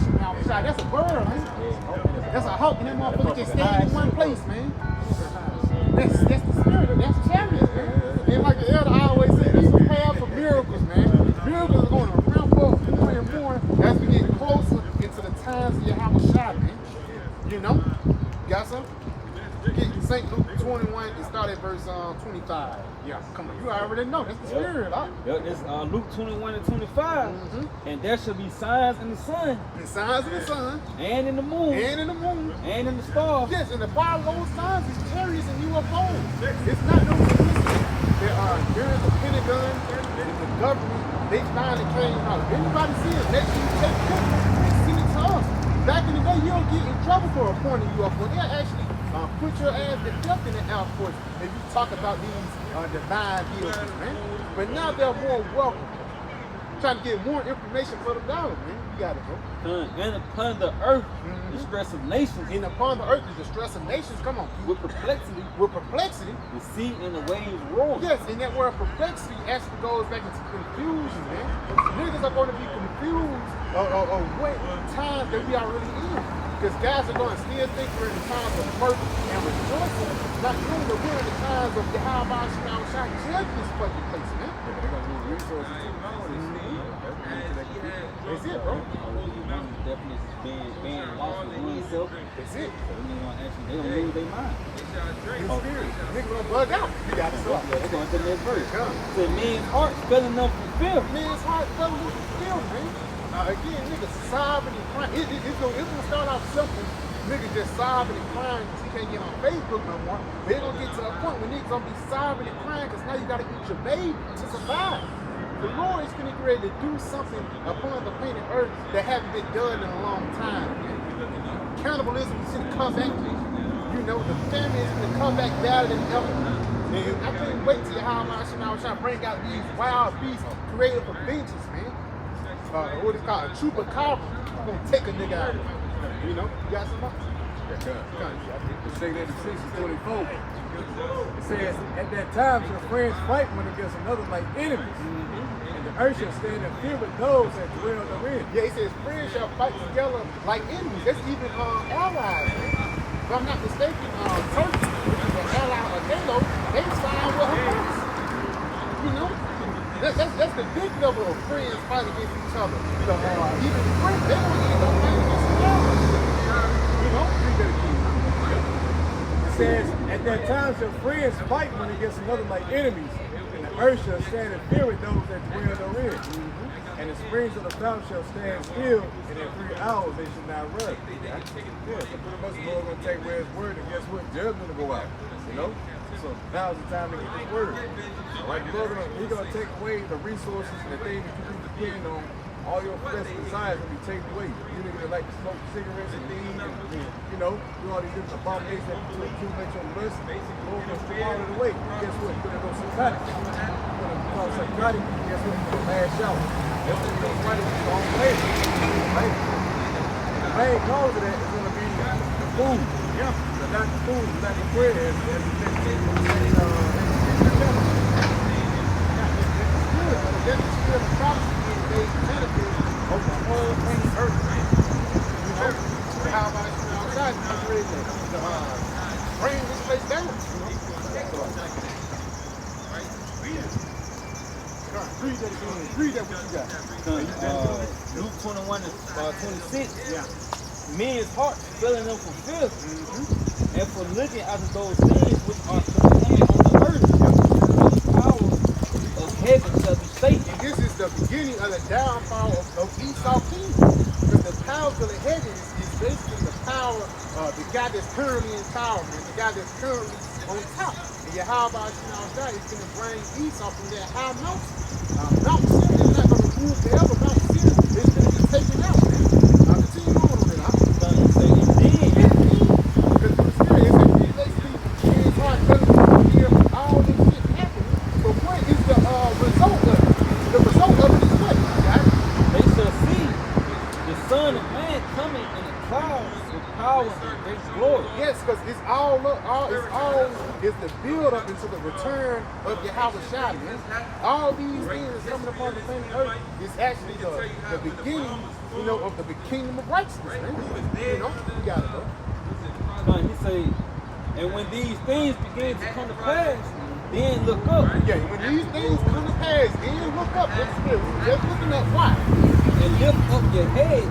Shah. That's a bird, man. That's a hawk, and that motherfucker just staying in one place, man. That's the spirit, that's challenge, man. And like the elder always said, we prepare for miracles, man. Miracles are going to ramp up more and more as we get closer into the times of Yahweh Shah, man. You know? Got some? Get St. Luke 21 and start at verse 25. Yeah, come on. You already know. That's the spirit, huh? Yep, it's Luke 21 and 25. And there shall be signs in the sun. The signs of the sun. And in the moon. And in the moon. And in the stars. Yes, and the power of those signs is chariots and UFOs. It's not no coincidence. During the Pentagon and the government, they finally came out. If anybody see it, make sure you take pictures and send it to us. Back in the day, you don't get in trouble for reporting UFO. They'll actually put your ass to death in the Air Force if you talk about these divine vehicles, man. But now they're more welcome. Trying to get more information for the dollar, man. You got it, bro. And upon the earth, the stress of nations. And upon the earth, the distress of nations. Come on. With perplexity. With perplexity. The sea and the waves roar. Yes, and that word perplexity actually goes back into confusion, man. Niggas are going to be confused of what times that we are really in. Because guys are going to still think we're in the times of mirth and rejoicing. Not knowing that we're in the times of Yahweh Shah judge this fucking place, man. They're going to need resources too. That's it, bro. One definition is being lost with oneself. That's it. So they don't lose their mind. New spirit. Nigga gonna bug out. You got to stop. They're going to the next verse. Come. Said men's hearts filling up with fear. Man's heart fell with fear, man. Again, niggas sobbing and crying. It's gonna start off simple. Niggas just sobbing and crying because he can't get on Facebook no more. They're gonna get to a point where niggas gonna be sobbing and crying because now you gotta eat your baby to survive. The Lord is gonna get ready to do something upon the planet Earth that haven't been done in a long time. Man. Cannibalism is gonna come back. You know, the famine is gonna come back better than ever. And I can't wait till how much I was trying to bring out these wild beasts created for vengeance, man. What is called a chupacabra. I'm gonna take a nigga out. You know, you got something? The state of the 6:24. It says, at that time your friends fight one against another like enemies. And the earth shall stand in fear with those that dwell therein. Yeah, it says friends shall fight together like enemies. That's even allies, man. If I'm not mistaken, Turkey, which is an ally of NATO, they signed with Hamas. You know? That's the big level of friends fighting against each other. Even friends, they don't end up fighting against each other. You know? It says, at that time shall friends fight one against another like enemies, and the earth shall stand in fear with those that dwell therein. And the springs of the fountain shall stand still, and in 3 hours they shall not run. Yeah, so pretty much the Lord gonna take away his word, and guess what? Judgment will go out. You know? So now's the time to get his word. Like the Lord, he's gonna take away the resources and the things that you depend on. All your fleshly desires will be taken away. You niggas that like to smoke cigarettes and things, and you know, do all these different abominations that you accumulate your lust. The Lord gonna strip all of it away. Guess what? You're gonna go psychotic. You're gonna become psychotic. Guess what? You're gonna lash out. That's what you're gonna fight with your own place. Right? The main cause of that is gonna be the food. Yeah. The lack of food, the lack of bread, as the That's the spirit of prophecy being made manifest over the whole planet Earth. You know? So how about you outside? I'm ready to bring this place down. Read that what you got. Luke 21 and 26. Yeah. Men's hearts filling up with fear, and for looking after those things which are to be on the earth, the power of heaven shall be shaken. And this is the beginning of the downfall of Esau kingdom. Because the power of the heavens is basically the power of the guy that's currently in power, man. The guy that's currently on top. And Yahweh outside is going to bring Esau from that high mountain. Mount Sinai is not going to rule forever. Mount Sinai is going to be taken out, man. Continue on with it. I'm going to say indeed. Because the spirit is basically his heart doesn't hear all this shit happening. But what is the result of it? The result of it is what? Right? They shall see the Son of Man coming in the clouds with power and great glory. Yes, because it's all is the build up into the return of Yahweh Shai, man. All these things coming upon the planet Earth is actually the beginning, you know, of the kingdom of righteousness, man. You know, you got it, bro. He say, and when these things begin to come to pass, then look up. Yeah, when these things come to pass, then look up. Just looking at why. And lift up your head,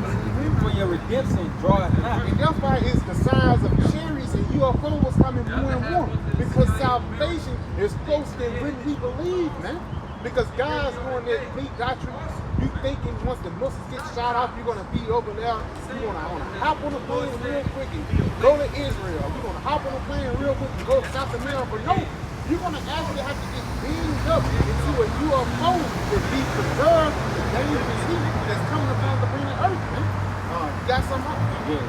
for your redemption draweth nigh. And that's why it's the size of cherries and UFOs coming more and more. Because salvation is closer than when we believe, man. Because God's doing that complete doctrine. You thinking once the missiles get shot off, you're gonna be over there. You're gonna hop on a plane real quick and go to Israel. You're gonna hop on a plane real quick and go to South America. No, you're gonna actually have to get beamed up into a UFO to be preserved from the dangerous heat that's coming upon the planet Earth, man. You got something up? Yeah.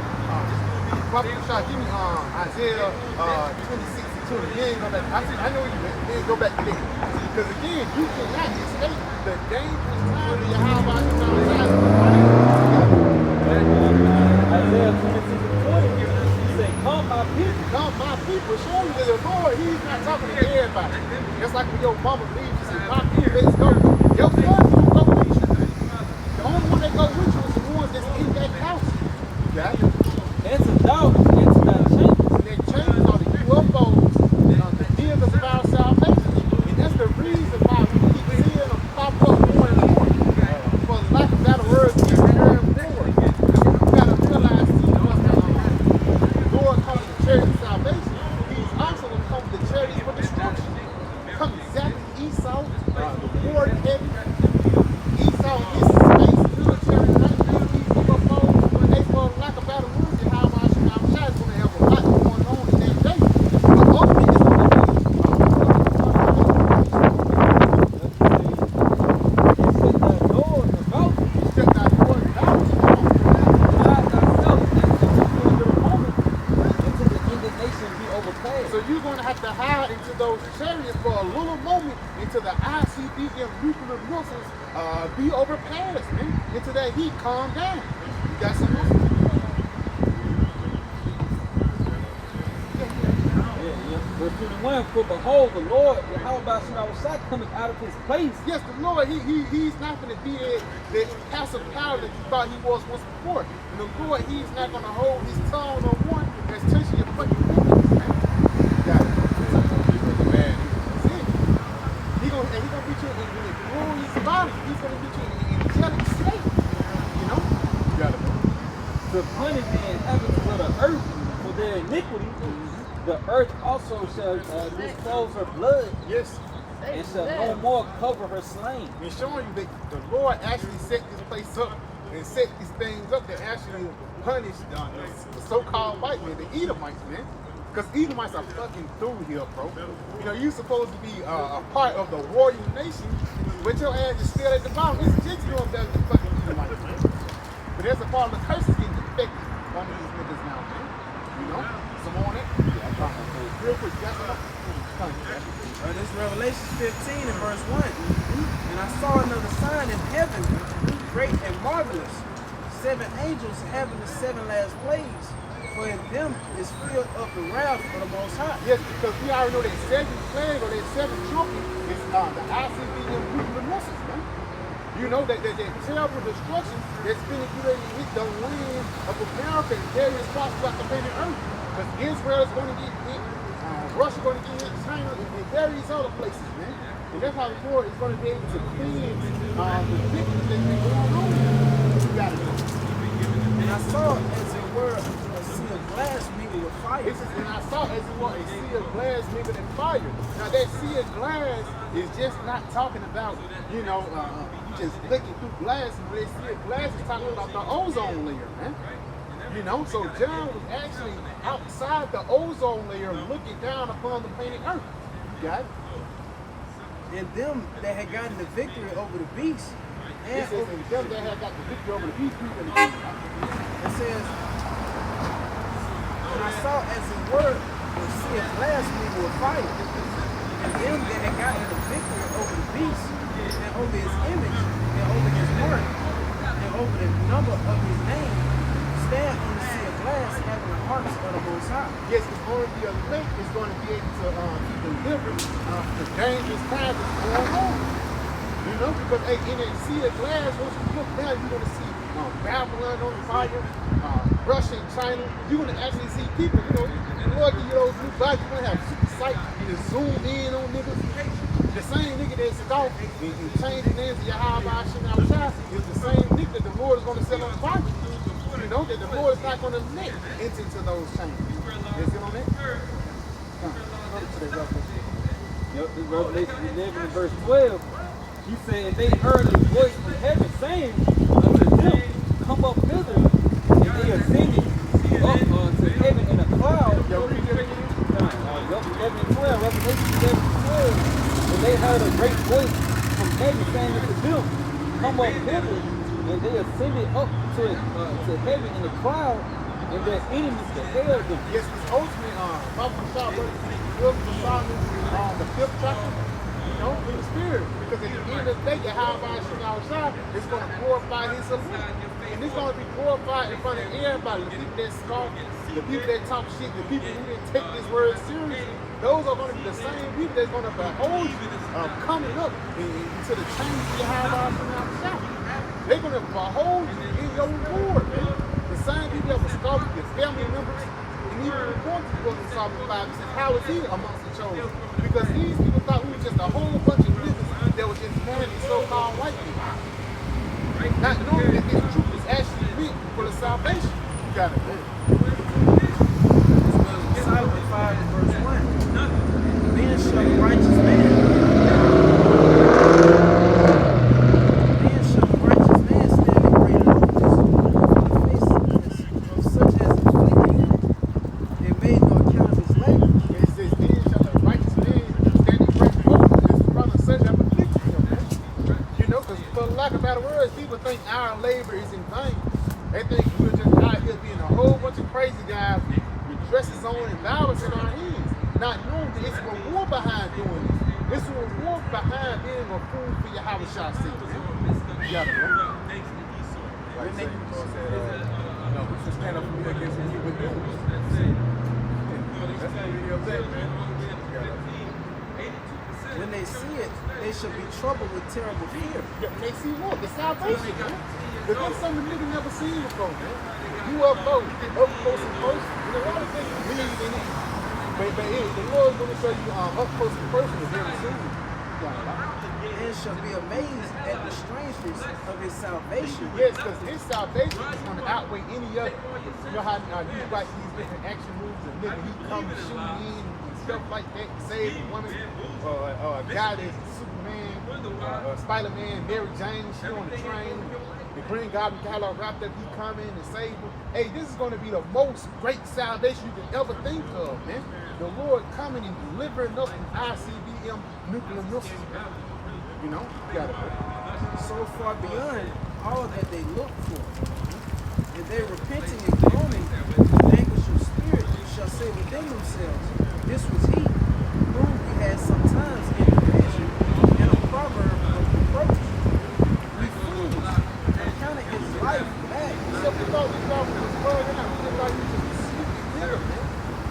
Prophet Shah, give me Isaiah 26:2. You ain't go back. I know you ain't go back to there. Because again, you cannot escape the dangerous time that Yahweh Isaiah 26:20. He said, come my people. Come my people. Show me that the Lord, he's not talking to everybody. Just like when your mama leaves, you say, my people, let's go. Your son will go with you. The only one that go with you is the ones that's in that house. You got it? And to doubt, and to not change. And that changes all the UFOs and the vehicles of our salvation. And that's the reason why we keep seeing them pop up more and more. For a lot those chariots for a little moment until the ICBM nuclear missiles be overpassed, man. Until that heat calm down. You got some more? Verse 21, for behold, the Lord, Yahweh Shai coming out of his place. Yes, the Lord, he's not going to be that passive power that you thought he was once before. And the Lord, he's not going to hold his tongue on one that's touching your fucking feelings, man. You got it. Man, That's it. He's going to beat you in a glorious body. He's going to beat you in an angelic state. You know? you got it. To punish the inhabitants of the earth for their iniquity, the earth also shall disclose her blood, Yes. and shall no more cover her slain. He's showing you that the Lord actually set this place up and set these things up to actually punish the so-called white men, the Edomites, man. Because Edomites are fucking through here, bro. You know, you're supposed to be a part of the royal nation, but your ass is still at the bottom. It's just going better than fucking Edomites, man. But there's a part of the curses getting affected on these niggas now, man. You know? Some on it. Real quick, that's enough. This is Revelation 15 and verse 1. And I saw another sign in heaven, great and marvelous, 7 angels having the 7 last plagues, for in them is filled up the wrath of the Most High. Yes, because we already know that 7th plague or that 7th trumpet is the ICBM nuclear missiles, man. You know that terrible destruction that's been ready to hit the land of America in various parts throughout the planet Earth. Because Israel is going to get hit, Russia going to get hit, China, and various other places, man. And that's how the Lord is going to be able to cleanse the victims that's been going on. You got to know. And I saw as it were a sea of glass mingled with fire. This is when I saw as it was a sea of glass mingled in fire. Now that sea of glass is just not talking about, you know, you just looking through glass. When they see a glass, is talking about the ozone layer, man. You know, so John was actually outside the ozone layer looking down upon the planet Earth. You got it? And them that had gotten the victory over the beast. And It says, and them that have got the victory over the beast, it says, and I saw as it were a sea of glass mingled with fire. And them that had gotten the victory over the beast, and over his image, and over his mark, and over the number of his name, stand on the sea of glass, having the hearts of the Most High. yes, it's only the elect is going to be able to be delivered the dangerous times that's going on. You know, because hey, in that sea of glass, once you look down, you're going to see Babylon on fire, Russia and China. You're going to actually see people, you know, the Lord give you those new bodies, you're going to have super sight, you just zoom in on niggas. The same nigga that's off and change the names of Yahweh Shai is the same nigga that the Lord is going to set on fire. You know, that the Lord is not going to let enter into those chains. Is it on that? Yep, this is Revelation 11 and verse 12. He said, and they heard a voice from heaven saying unto them, come up hither. And they ascended up unto heaven in a cloud. Yo, read it again. 11 and 12, Revelation 11 and 12. And they heard a great voice from heaven saying unto them, come up hither. And they ascended up to heaven in a cloud, and their enemies beheld them. Yes, it's ultimately, Bible Shah, the 5th chapter, you know, in the spirit. Because at the end of the day, Yahweh Shai is going to glorify his elect. And it's going to be glorified in front of everybody. The people that scoff, the people that talk shit, the people who didn't take this word seriously, those are going to be the same people that's going to behold you coming up into the change of Yahweh Shai. They're going to behold you in your reward, man. The same people that will scoff your family members, and even report to you in Psalm 5 and says, how is he amongst the chosen? Because these people thought we were just a whole bunch of niggas that was just mad at so-called white people. Not knowing that this truth is actually meant for the salvation. You got it, man. Solomon 5 and verse 1. Then shall the righteous man our labor is in vain. They think we're just out here being a whole bunch of crazy guys with dresses on and dollars in our hands. not knowing that it's a reward behind doing this. It's a reward behind being a fool for your house shall see. You got it, bro. Like say, the Lord said, no, we should stand up for me against the evil doers. That's not even your thing, man. When they see it, they should be troubled with terrible fear. Yeah, they see what? The salvation, man. Because that's something niggas never seen before, man. You up close and personal. You know, a lot of things believe in it. But the Lord's going to show you up close and personal very soon. And shall be amazed at the strangeness of his salvation. Yes, because his salvation is going to outweigh any other. You know how you watch these different action moves and nigga, he come and shoot in and stuff like that, save a woman, a guy that's Superman, Spider-Man, Mary Jane, she on the train, the Green Goblin got all wrapped up, he coming and save her. Hey, this is going to be the most great salvation you can ever think of, man. The Lord coming and delivering us from ICBM nuclear missiles, man. You know, you got it. So far beyond all that they look for. If they repenting and groaning, with anguish of spirit shall say within themselves, this was he, whom we had sometimes in the vision, and a proverb of reproach. We fools, accounted his life bad. Except we thought this guy was burning out. We just thought he was just sleeping bitter, man.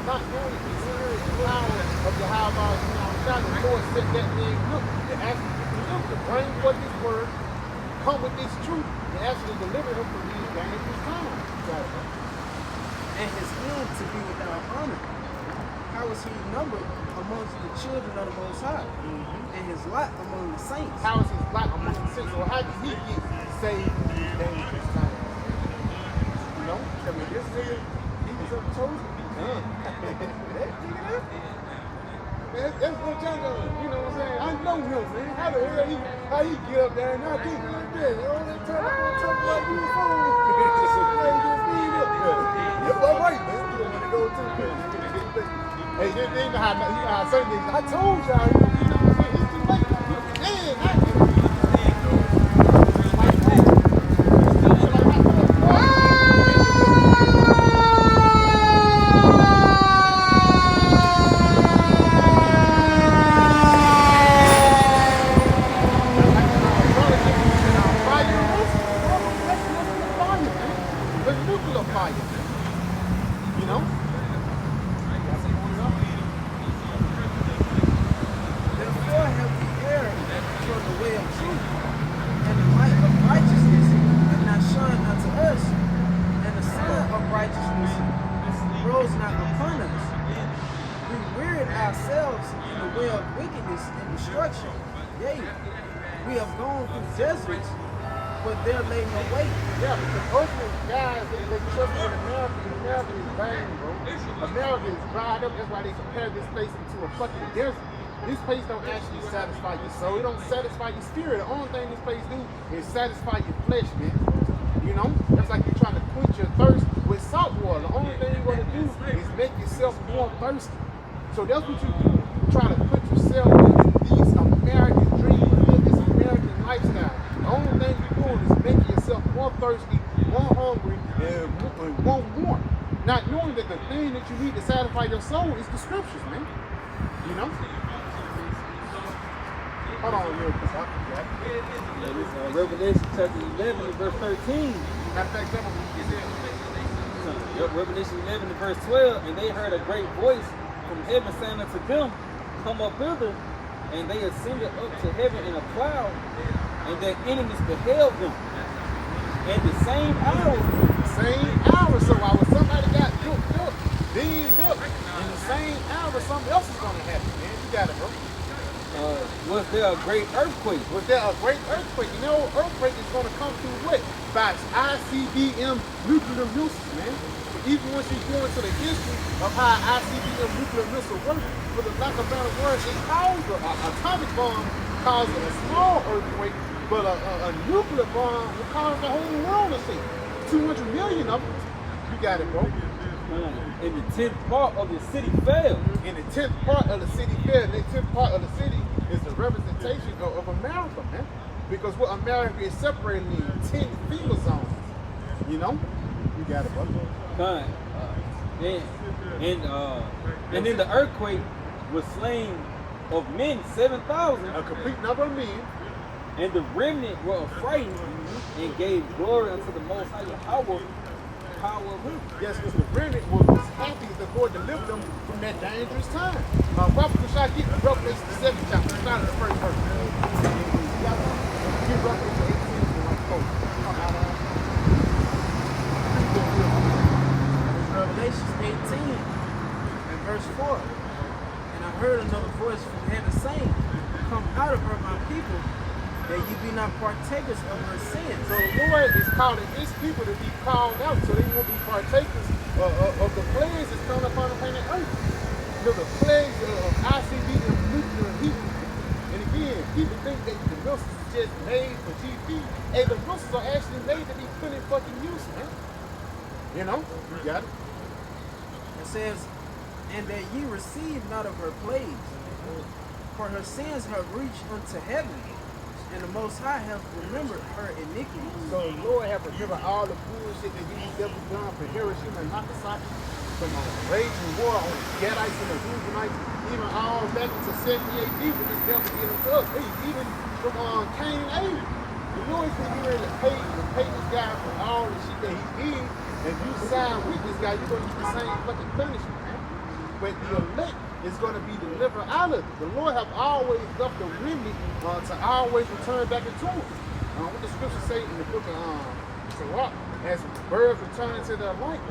Not knowing the serious power of the high bar, you know, the Lord set that man look to actually to bring forth his word, come with this truth, and actually deliver him from these dangerous times. And his end to be without honor. How is he numbered amongst the children of the Most High? And his lot among the saints. How is his lot among the saints? Or how did he get saved from these dangerous times? You know? I mean, this nigga, he was a chosen. That's what y'all doing. You know what I'm saying? I know him, man. How the hell how he get up there and I think like that? You know, they turn up on top like you phone. You're right, man. You don't want to go too good. Hey, they know how certain niggas, I told y'all, you know what I'm saying? It's too late. Man, satisfy your soul. It don't satisfy your spirit. The only thing this place do is satisfy your flesh, man. You know? That's like you're trying to quench your thirst with salt water. The only thing you're going to do is make yourself more thirsty. So that's what you do. You try to put yourself in these American dreams, live this American lifestyle. The only thing you're doing is making yourself more thirsty, more hungry, and want more. Not knowing that the thing that you need to satisfy your soul is the scriptures, man. You know? Hold on real quick. Revelation chapter 11 and verse 13. Matter of fact, that one is it. Revelation 11 and verse 12. And they heard a great voice from heaven saying unto them, come up hither. And they ascended up to heaven in a cloud, and their enemies beheld them. And the same hour. So while somebody got hooked up, dinged up, in the same hour, something else is going to happen, man. You got it, bro. Was there a great earthquake? You know, earthquake is going to come through what? By ICBM nuclear missiles, man. Even once you go into the history of how ICBM nuclear missile works, for the lack of better words, it caused an atomic bomb causing a small earthquake, but a nuclear bomb will cause the whole world to sink. 200 million of them. You got it, bro. In the 10th part of the city fell. In the 10th part of the city fell. And the 10th part of the city is the representation of America, man. Because what America is separating in 10 finger zones. You know? You got it, bro. And then the earthquake was slain of men 7,000, A complete number of men. and the remnant were afraid and gave glory unto the Most High Yahweh, power of him. Yes, because the remnant was happy that the Lord delivered them from that dangerous time. Prophet Kushai, get Revelation the 7th chapter. Start at the first verse. Get Revelation 18 and like close. Revelation 18 and verse 4. And I heard another voice from heaven saying, come out of her, my people, that ye be not partakers of her sins. So the Lord is calling his people to be called out so they won't be partakers of the plagues that's coming upon the planet Earth. You know, the plagues of ICB and nuclear heat. And again, people think that the missiles is just made for GP. Hey, the missiles are actually made to be put in fucking use, man. You know? You got it. It says, and that ye receive not of her plagues, for her sins have reached unto heaven, and the Most High hath remembered her iniquity. So the Lord have remembered all the bullshit that these devils done for Hiroshima and Nagasaki, from raging war on the Gadites and the Reubenites, even all back into 70 AD when this devil did them to us. Hey, even from Cain and Abel. The Lord's been getting ready to pay this guy for all the shit that he did. And you side with this guy, you're going to get the same fucking punishment, man. But the elect is going to be delivered out of it. The Lord have always left the remnant to always return back into it. What the scripture say in the book of Sirach, as birds return to their light,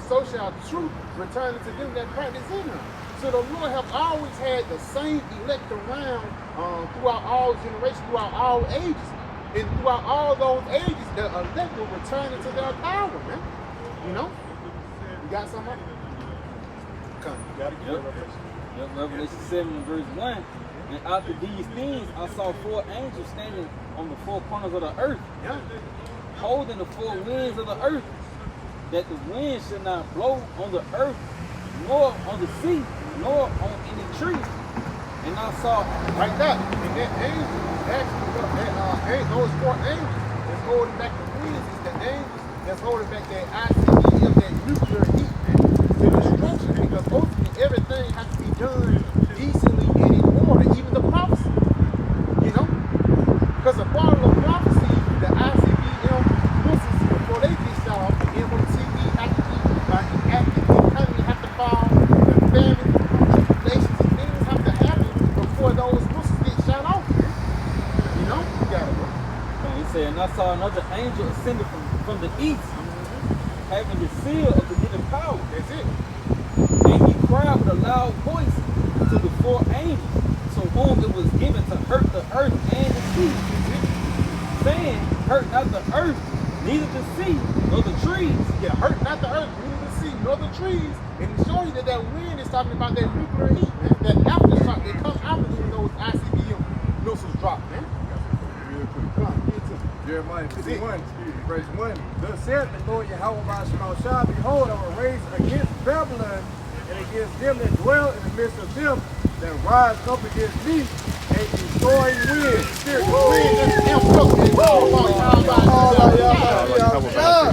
so shall truth return to them that practice in them. So the Lord have always had the same elect around throughout all generations, throughout all ages. And throughout all those ages, the elect will return into their power, man. You know? You got something? Come, you got to get Revelation. Yep, Revelation 7 and verse 1. And after these things, I saw 4 angels standing on the 4 corners of the earth, Yeah. holding the 4 winds of the earth, that the wind should not blow on the earth, nor on the sea, nor on any tree. And I saw Right there. And that angel, actually, those 4 angels that's holding back the winds is the angels that's holding back that ICBM, that nuclear heat, man, the destruction. Because ultimately everything has to be done decently and in order, even the prophecy. You know? Because a part of the prophecy, the ICBM missiles, before they get shot off, the MOTV have to be active, the economy have to fall, the famine, tribulations, and things have to happen before those missiles get shot off. You know? You got it, bro. And he said, and I saw another angel ascending from the east, having the seal of the hidden power. That's it. And he cried with a loud voice to the 4 angels, to whom it was given to hurt the earth and the sea, saying, hurt not the earth, neither the sea, nor the trees. Yeah, hurt not the earth, neither the sea, nor the trees. And to show you that that wind is talking about that nuclear heat, man. That aftershock that comes after when those ICBM missiles drop, man. Real quick. Come on, get to it. Jeremiah 51, verse 1. Thus saith the Lord Yahweh Shall behold, I will raise against Babylon and against them that dwell in the midst of them that rise up against me a destroying wind. Spirit, Wind that's amped up, man.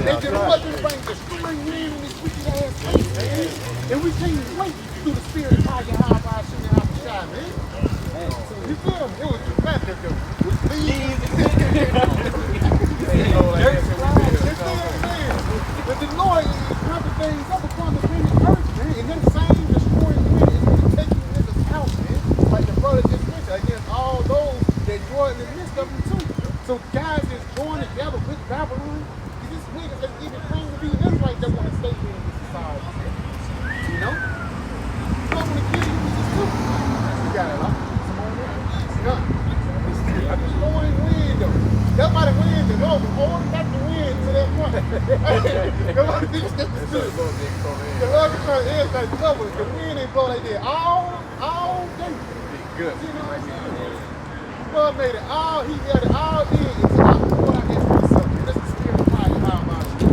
They just fucking bring the spring wind in this wicked ass place, man. And we can't wait through the spirit of how shine, man. You feel me? It was dramatic, though. It was but the Lord is dropping things up upon the planet Earth, man. And that same destroying wind is going to take you niggas out, man. Like the brother just mentioned, against all those that join in the midst of them too. So guys just join together with Babylon. These niggas that even claim to be Israelites that want to stay here in this society, man. You know? You don't want to kill you, this too. You got it, huh? A destroying wind, though. That's why the wind is over. Holding back the wind to that point. The Lord is trying to everything cover. The wind ain't blow like that all day. good. You know what I'm saying? God made it all, he got it all in until I poured out his myself. And that's the spirit of fire, how about you?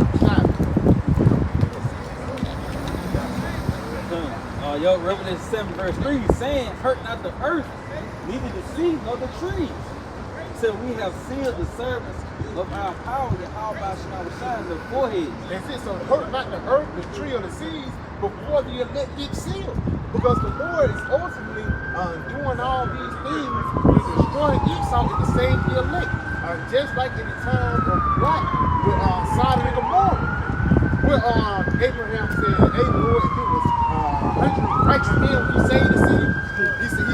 Revelation 7 verse 3, saying, hurt not the earth, neither the sea nor the trees, till we have sealed the servants of our power, Yahweh Shai, the forehead. That's it. So hurt not the earth, the tree, or the seas before the elect get sealed. Because the Lord is ultimately doing all these things to destroy Esau and to save the elect. Just like in the time of Lot with Sodom and Gomorrah. Where Abraham said, hey Lord, if it was 100 righteous men when you saved the city, he said,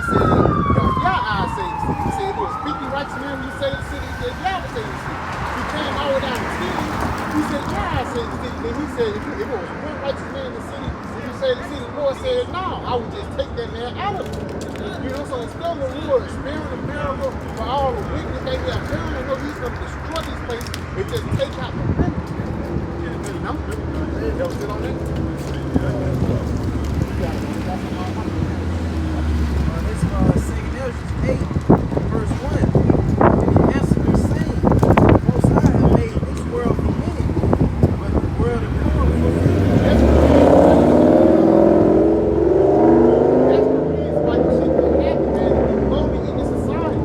yeah, I saved the city. He said, if it was 50 righteous men when you saved the city, he said, yeah, I would save the city. He came all the way down to 10. He said, yeah, I saved the city. Then he said, if it was one righteous man in the city, if you saved the city, the Lord said, no, I would just take that man out of it. You know, so instead of the Lord sparing the miracle for all the wickedness they have done, I know he's going to destroy this place and just take out the remnant. You know? Y'all sit on it? This is 2 Ezra 8, verse 1. And he answered me, saying, Most High have made this world for many, but the world to come for few. That's the reason why you should be happy, man, to be lonely in this society.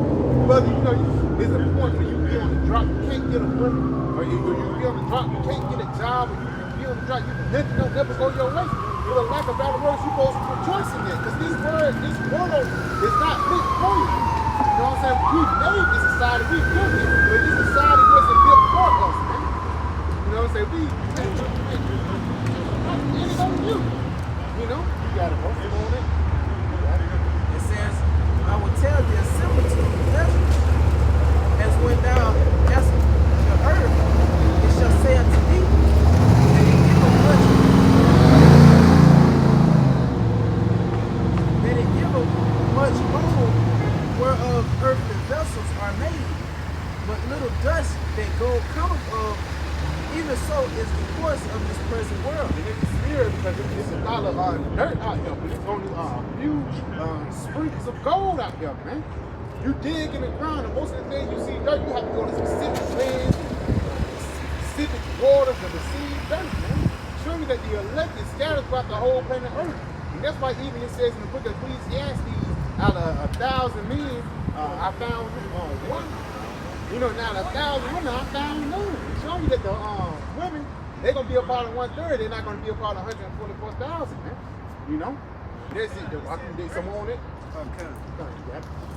Brother, you know, there's a point where you be on the drop, you can't get a woman, or you be on the drop, you can't get a job, or you be on the drop, nothing don't ever go your way. For the lack of better words, you're supposed to rejoice in that. Because this world is not meant for you. You know what I'm saying? We made this society, we built it, but this society wasn't built for us, man. You know what I'm saying? It's on you. You know? You got to work on it. It says, I will tell the similitude of Ezra, as when thou hast the earth, it shall say unto thee, that it giveth much gold, whereof earthly vessels are made, but little dust that gold cometh of, even so is the course of this present world. And it's weird because it's a lot of dirt out here, but it's only a few sprinkles of gold out here, man. You dig in the ground, and most of the things you see dirt, you have to go to specific lands, specific waters to receive dirt, man. Show me that the elect is scattered throughout the whole planet Earth. And that's why even it says in the book of Ecclesiastes, out of 1,000 men, I found one. You know, now 1,000 women, I found none. Show me that the women, they're going to be a part of 1/3. They're not going to be a part of 144,000, man. You know? That's it. I can get some on it. Okay.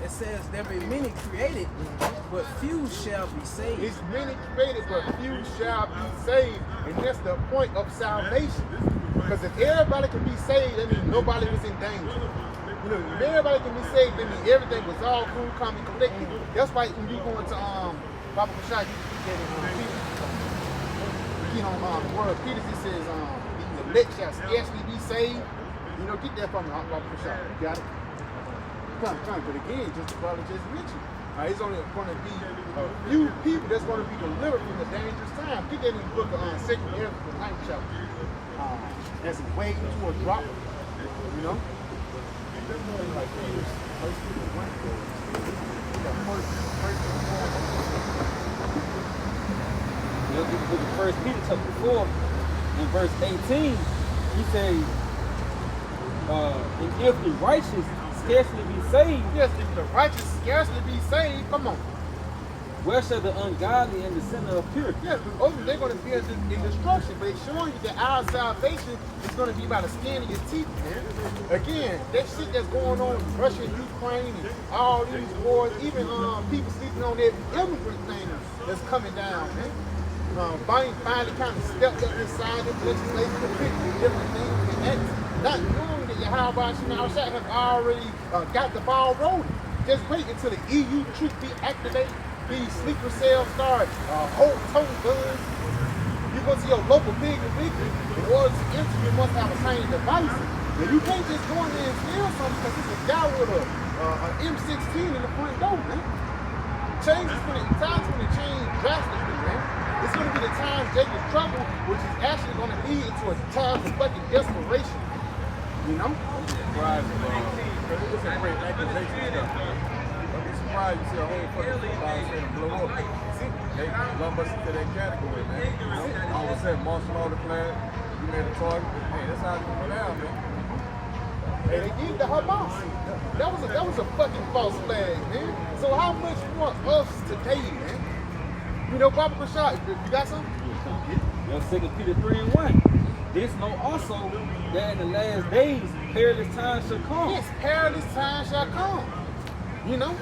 It says there be many created, but few shall be saved. It's many created, but few shall be saved. And that's the point of salvation. Because if everybody can be saved, that means nobody was in danger. You know, if everybody can be saved, that means everything was all cool, calm, and collected. That's why when you go into Papa Kashai, you get it the word of Peter, it says, the elect shall scarcely be saved. You know, get that from me, Papa Kashai. You got it? Come. But again, just the brother just mentioned, it's only going to be a few people that's going to be delivered from the dangerous time. Get that in the book of 2 Ezra, the 9th chapter. As it's waiting to a drop, you know? Like First Peter chapter 4 and verse 18, he says, and if the righteous scarcely be saved, yes, if the righteous scarcely be saved, come on. Where shall the ungodly and the sinner appear? Yes, but ultimately they're going to be in destruction, but it's showing you that our salvation is going to be by the skin of your teeth, man. Again, that shit that's going on in Russia and Ukraine and all these wars, even people sleeping on that immigrant thing that's coming down, man. Biden finally kind of stepped up inside this legislation to pick different things, and that's not knowing that Yahweh Shemashah have already got the ball rolling. Just wait until the EU troops be activated. These sleeper cells start whole total guns. You go to your local big and weekly, in order to enter, you must have a certain device. And you can't just go in there and steal something because it's a guy with an M16 in the front door, man. Time's gonna change drastically, man. It's gonna be the time Jacob trouble, which is actually gonna lead into a time of fucking desperation. You know? Surprised, it's a great accusation stuff. You see a whole fucking football center blow up. They lump us into that category, man. You know? All of a sudden, martial law declared, you made a target. Hey, that's how it's going down, man. Hey, they did the Hamas. That was a fucking false flag, man. So how much more us today, man? You know, Papa Rashad, you got something? Yeah. 2 Peter 3 and 1. This know also that in the last days, perilous times shall come. Yes, perilous times shall come. You know?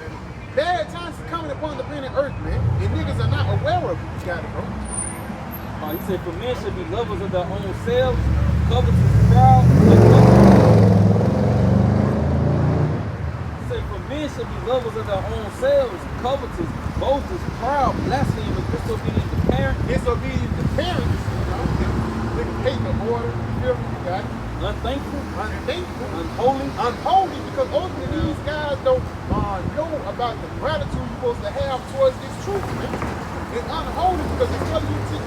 Bad times are coming upon the planet Earth, man. And niggas are not aware of it. You got it, bro. He said, for men should be lovers of their own selves, covetous, proud, unloving. He said, for men should be lovers of their own selves, covetous, boasters, proud, blasphemers, disobedient to parents. Disobedient to parents. You know? Niggas hate the order. You feel me? You got it. Unthankful, Unholy. Unholy, because ultimately these guys don't know about the gratitude you're supposed to have towards this truth, man. It's unholy because instead of you treat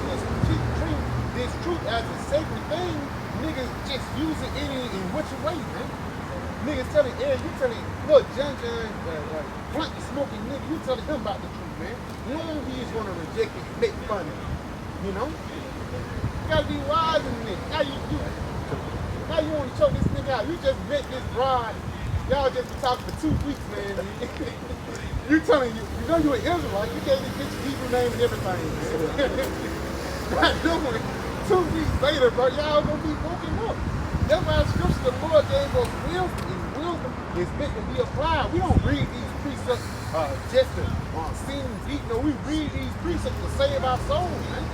this truth as a sacred thing, niggas just use it in which way, man. Niggas telling Ed, you telling, look, John, blunt smoking nigga, you telling him about the truth, man. Knowing he is gonna reject it and make fun of it. You know? You gotta be wise in this. Now you want to choke this nigga out. You just met this bride. Y'all just been talking for 2 weeks, man. You telling you know you're an Israelite. You gave this bitch a Hebrew name and everything. Not doing 2 weeks later, bro. Y'all gonna be woken up. That's why scripture the Lord gave us wisdom. And wisdom is meant to be applied. We don't read these precepts just to seem deep. No, we read these precepts to save our souls, man.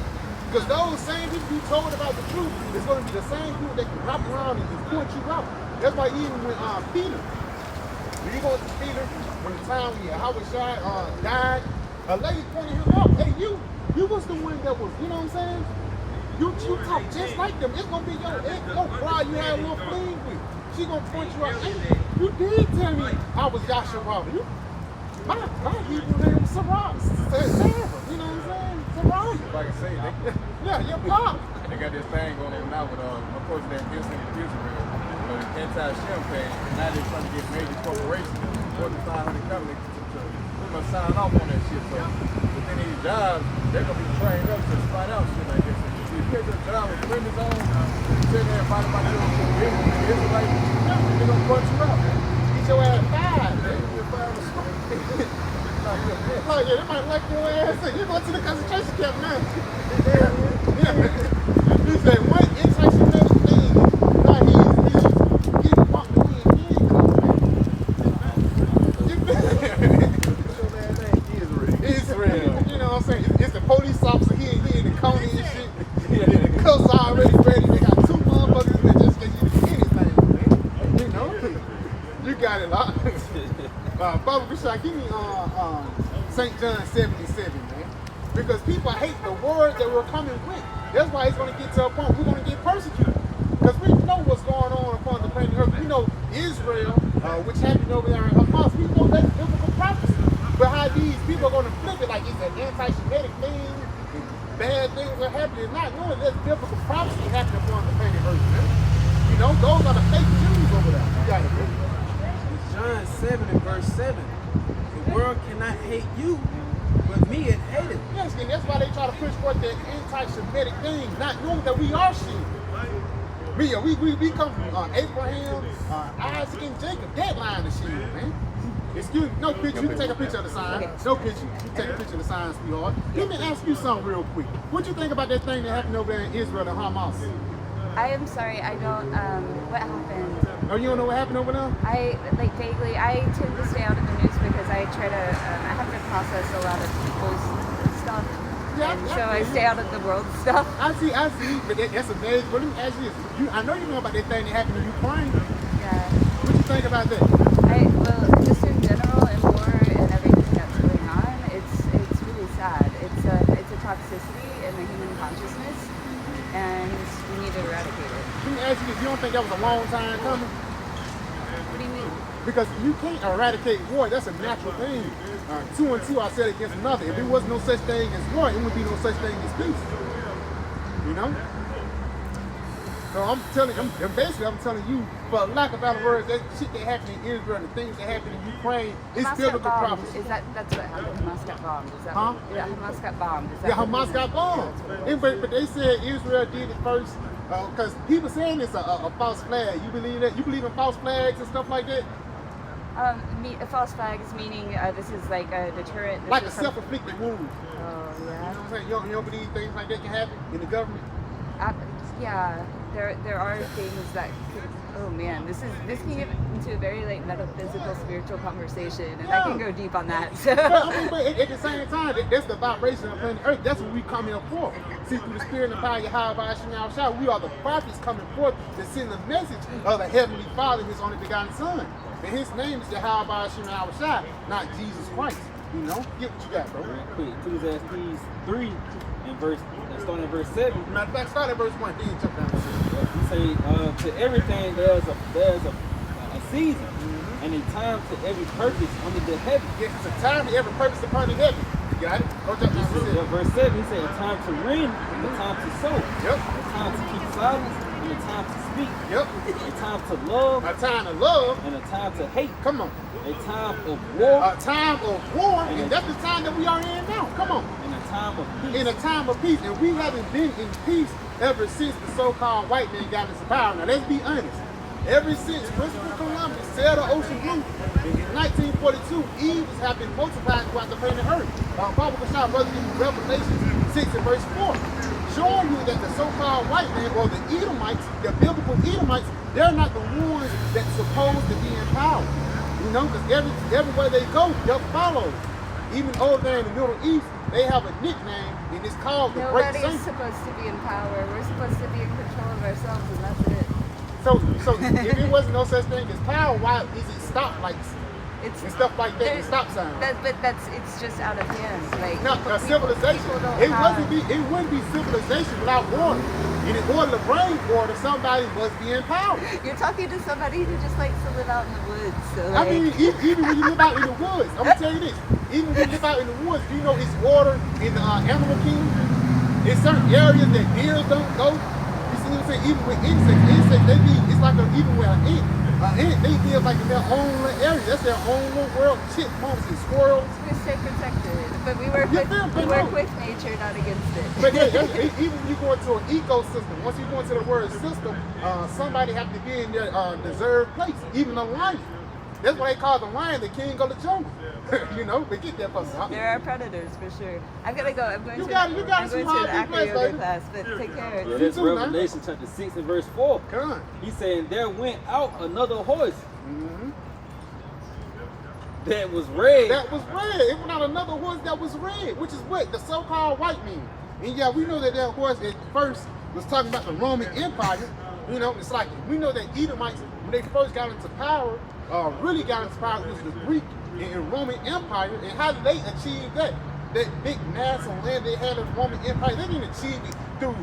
Because those same people you told about the truth is going to be the same people that can wrap around and just point you out. That's why even when Peter, when you go to Peter, when the time when Yahushua died, a lady pointed him out. Hey, you was the one that was, you know what I'm saying? You talk just like them. It's going to be your bride you had a little fling with. She going to point you out. Hey, you did tell me I was Yahshua. My Hebrew name was Sarah. You know what I'm saying? Sarah. Like I say, Yeah, your pop. they got this thing going on now with, of course, they're against Israel, the anti-Shem thing. Now they're trying to get major corporations, 4,500 companies, to pretty much sign off on that shit. So within these jobs, they're going to be trained up to spot out shit like this. If you get your job with friends on, sitting there and fighting about your Israelite, they're going to punch you out. Get your ass fired, man. Oh yeah, they might like your ass. You go to the concentration camp now. You say what anti-Semitic thing? Now he's getting bumped again. Israel. You know what I'm saying? It's the police officer here in the county and shit. The cuffs already ready. They got 2 motherfuckers that just get you to anything, man. You know? You got it locked. Bubba Bishop, give me St. John 77, man. Because people hate the word that we're coming with. That's why it's going to get to a point we're going to get persecuted. Because we know what's going on upon the planet Earth. We know Israel, which happened over there in Hamas. We know that's biblical prophecy. But how these people are going to flip it like it's an anti-Semitic thing, bad things are happening, not knowing there's biblical prophecy happening upon the planet Earth, man. You know, those are the fake Jews over there. You got it, man. John 7 and verse 7. The world cannot hate you, but me it hated. Yes, and that's why they try to push forth that anti-Semitic thing, not knowing that we are sheep. We come from Abraham, Isaac, and Jacob. That line of sheep, man. Excuse me, no picture. You can take a picture of the sign. No picture. You can take a picture of the sign, sweetheart. Let me ask you something real quick. What you think about that thing that happened over there in Israel and Hamas? I am sorry, I don't, what happened? Oh, you don't know what happened over there? Vaguely, I tend to stay out of the news because I try to, I have to process a lot of people's stuff. Yeah, and so I stay out of the world stuff. I see, but that's a vague. But let me ask you this. I know you know about that thing that happened in Ukraine. Yeah. What you think about that? Well, just in general and war and everything that's going on, it's really sad. It's a toxicity in the human consciousness, and we need to eradicate it. Let me ask you this. You don't think that was a long time coming? What do you mean? Because you can't eradicate war. That's a natural thing. 2 and 2 are set against another. If there was no such thing as war, it would be no such thing as peace. You know? So I'm telling you, for lack of better words, that shit that happened in Israel, the things that happened in Ukraine, it's biblical prophecy. That's what happened? Hamas got bombed. Is that Huh? Yeah, Hamas got bombed. Is that Yeah, Hamas got bombed. But they said Israel did it first. Because people saying it's a false flag. You believe that? You believe in false flags and stuff like that? A false flag is meaning this is like a deterrent. Like a self-inflicted wound. Oh, You know yeah. what I'm saying? You don't believe things like that can happen in the government? Yeah. there are things that could, oh man, this can get into a very like metaphysical, spiritual conversation, and I can go deep on that. So. But at the same time, that's the vibration of planet Earth. That's what we come here for. See, through the spirit and power of Yahweh Shemel Shah, we are the prophets coming forth to send the message of the Heavenly Father, His only begotten Son. And His name is Yahweh Shemel Shah, not Jesus Christ. You know, get what you got, bro. Real quick, Ecclesiastes 3 and starting at verse 7. Matter of fact, start at verse 1, then you jump down to 6. He say, to everything there's a season and a time to every purpose under the heaven. Yes, it's a time to every purpose upon the heaven. You got it? Go jump down to 6. Verse 7, he said, a time to reign and a time to sow. Yep. A time to keep silence and a time to speak. Yep. A time to love A time to love. and a time to hate. Come on. A time of war A time of war, and that's the time that we are in now. Come on. and a time of peace. In a time of peace, and we haven't been in peace ever since the so-called white man got into power. Now let's be honest. Ever since Christopher Columbus sailed the ocean blue in 1942, evils have been multiplied throughout the planet Earth. Bible Kashah, brother, in Revelation 6 and verse 4, showing you that the so-called white man or the Edomites, the biblical Edomites, they're not the ones that's supposed to be in power. You know, because everywhere they go, they're followed. Even over there in the Middle East, they have a nickname, and it's called the Great Nobody's Saint. supposed to be in power. We're supposed to be in control of ourselves, and that's it. So if it wasn't no such thing as power, why is it stoplights It's and stuff like that, and there's- stop signs? But it's just out of hand. Like No, civilization. people don't It have- wouldn't be civilization without order. And in order to bring order, somebody must be in power. You're talking to somebody who just likes to live out in the woods. So I like, mean, even when you live out in the woods, I'm gonna tell you this. Even when you live out in the woods, do you know it's order in the animal kingdom? In certain areas that deers don't go. You see what I'm saying? Even with insects, they be. It's like even with an ant, they live like in their own little area. That's their own little world. Chipmunks and squirrels. we stay protected, but we work Yeah, with nature, not against it. But yeah, even when you go into an ecosystem, once you go into the word system, somebody have to be in their deserved place. Even a lion. That's why they call the lion the king of the jungle. You know, but get that person. There are predators for sure. I'm gonna go. I'm going You to. got it, I'm going to an sweetheart. acro Be yoga blessed, class, but take care. Yeah, You that's too, man. Revelation chapter 6 and verse 4. Come on. He saying there went out another horse that was red. That was red. It went out another horse that was red, which is what? The so-called white man. And yeah, we know that horse at first was talking about the Roman Empire. You know, it's like, we know that Edomites, when they first got into power, really got into power, was the Greek and Roman Empire. And how did they achieve that? That big mass of land they had in the Roman Empire, they didn't achieve it through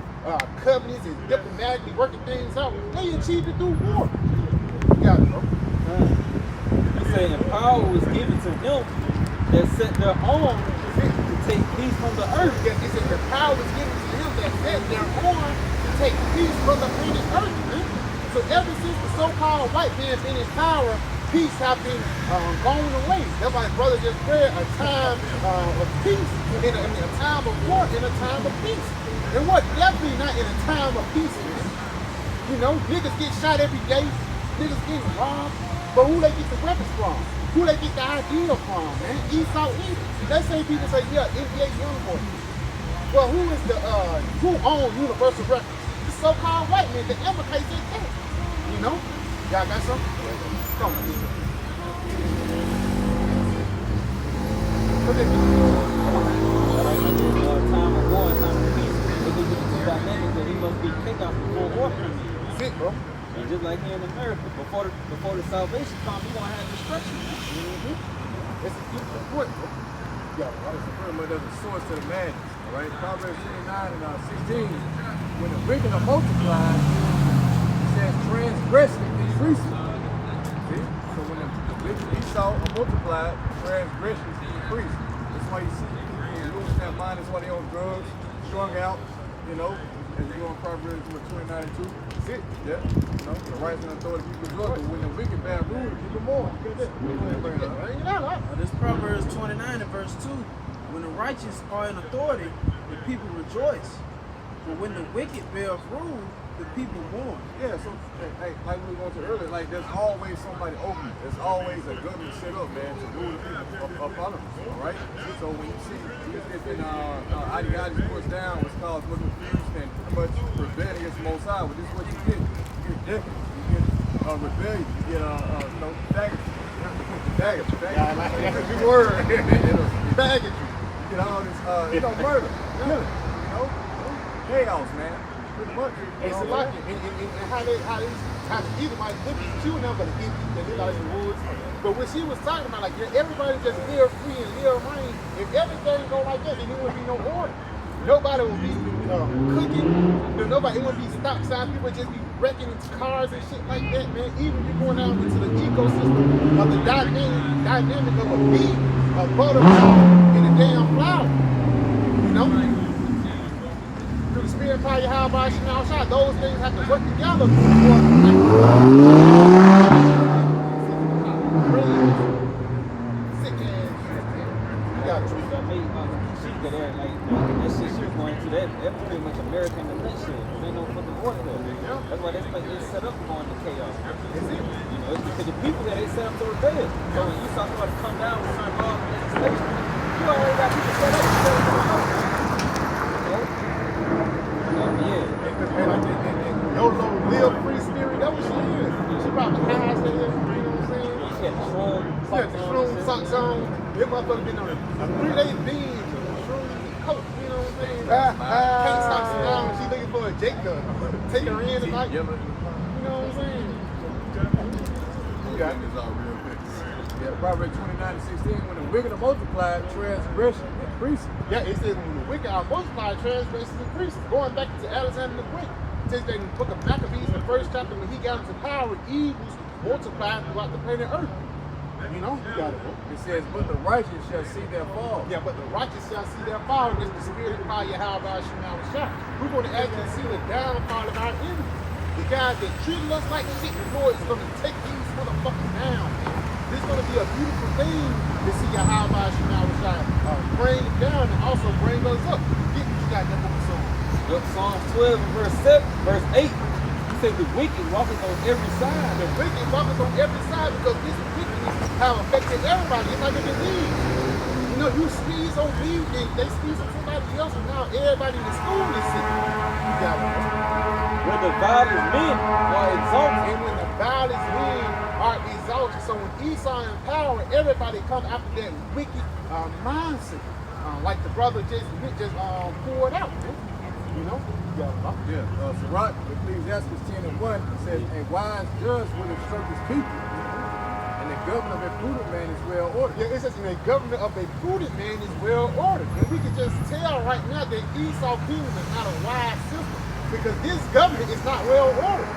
covenants and diplomatically working things out. They achieved it through war. You got it, bro. He saying power was given to him that set their arm to take peace from the earth. Yes, it said the power was given to him that set their arm to take peace from the planet Earth, man. So ever since the so-called white man been in power, peace have been going away. That's why brother just read a time of peace, a time of war, and a time of peace. And what? Definitely not in a time of peace, man. You know, niggas get shot every day, niggas getting robbed, but who they get the weapons from? Who they get the idea from, man? Esau Edom. Let's say people say, yeah, NBA Youngboy. Well, who is who owns Universal Records? The so-called white man that implicates their case. You know? Y'all got something? Come on. Time of war, time of peace. It was the dynamic that he must be chaos before war comes in. That's it, bro. And just like here in America, before the salvation comes, you're gonna have destruction. It's a good point, bro. Yeah, That's pretty much the source to the madness. All right, Proverbs 29 and 16. When the wicked are multiplied, it says transgression increases. See? So when the wicked Esau are multiplied, transgressions increase. That's why you see people losing their mind. That's why they on drugs, strung out. You know, as you go on Proverbs 29 and 2. That's it. Yeah. You know, the rights and authority people drugs, but when the wicked bear rule, people more. This Proverbs 29 and verse 2. When the righteous are in authority, the people rejoice. But when the wicked bear rule, the people want. Yeah, so like we were going to earlier, like there's always somebody open. There's always a government set up, man, to rule the people up on them. All right. So when you see it's been ideology pushed down, what's caused much confusion and much rebellion against the Most High. But this is what you get. You get decadence. You get rebellion. You get baggage. Baggage. Yeah, that's a good word. Baggage. You get all this, murder, killing. Chaos, man. Pretty much. It's a lot. And how these Edomites look at you and them, but again, they live out in the woods. But when she was talking about, like, everybody just live free and live reign, if everything go like that, then there wouldn't be no order. Nobody would be cooking. Nobody, it wouldn't be stop signs. People would just be wrecking into cars and shit like that, man. Even if you're going out into the ecosystem of the dynamic of a bee, a butterfly, and a damn flower. You know? Through the spirit power, how about outside, those things have to work together. Sick ass. You got to that shit she was going to that was pretty much American in a nutshell. There ain't no fucking order there. Yeah. That's why this place is set up for going to chaos. Is it? You know, it's because the people that they set up to rebel. So when you saw somebody come down with certain laws and legislation, you already got people set up to set up. YOLO, live free spirit, that what she is. She probably has that, you know what I'm saying? She had the Shroom socks on. This motherfucker been on a 3-day binge of shroom coat, you know what I'm saying? Can't stop sitting down when she looking for a Jacob. Take her in tonight. You know what I'm saying? You got it. Yeah, Proverbs 29:16, when the wicked are multiplied, transgression increases. Yeah, it says when the wicked are multiplied, transgressions increases. Going back to Alexander the Great, it says that in the book of Maccabees, in the first chapter, when he got into power, evils multiplied throughout the planet Earth. You know, you got it. It says, but the righteous shall see their fall. Yeah, but the righteous shall see their fall. It's the spirit of fire, how about Shemal Shah. We're going to actually see the downfall of our enemies. The guys that treated us like shit, the Lord is going to take these motherfuckers down. This is going to be a beautiful thing to see how about Shemal Shah bring it down and also bring us up. Get what you got in that book of Psalms. Psalms 12 and verse 8. He said the wicked walketh on every side. The wicked walketh on every side because this wickedness have affected everybody. It's like a disease. You know, you sneeze on me, and they sneeze on somebody else, and now everybody in the school is sick. You got it. When the vilest men are exalted. And when the vilest men are exalted. So when Esau in power, everybody come after that wicked mindset. Like the brother just poured out. You know? Yeah. Sirach, Ecclesiastes 10:1 says, a wise judge will instruct his people, and the government of a prudent man is well ordered. Yeah, it says, and the government of a prudent man is well ordered. And we can just tell right now that Esau kingdom is not a wise system, because this government is not well ordered.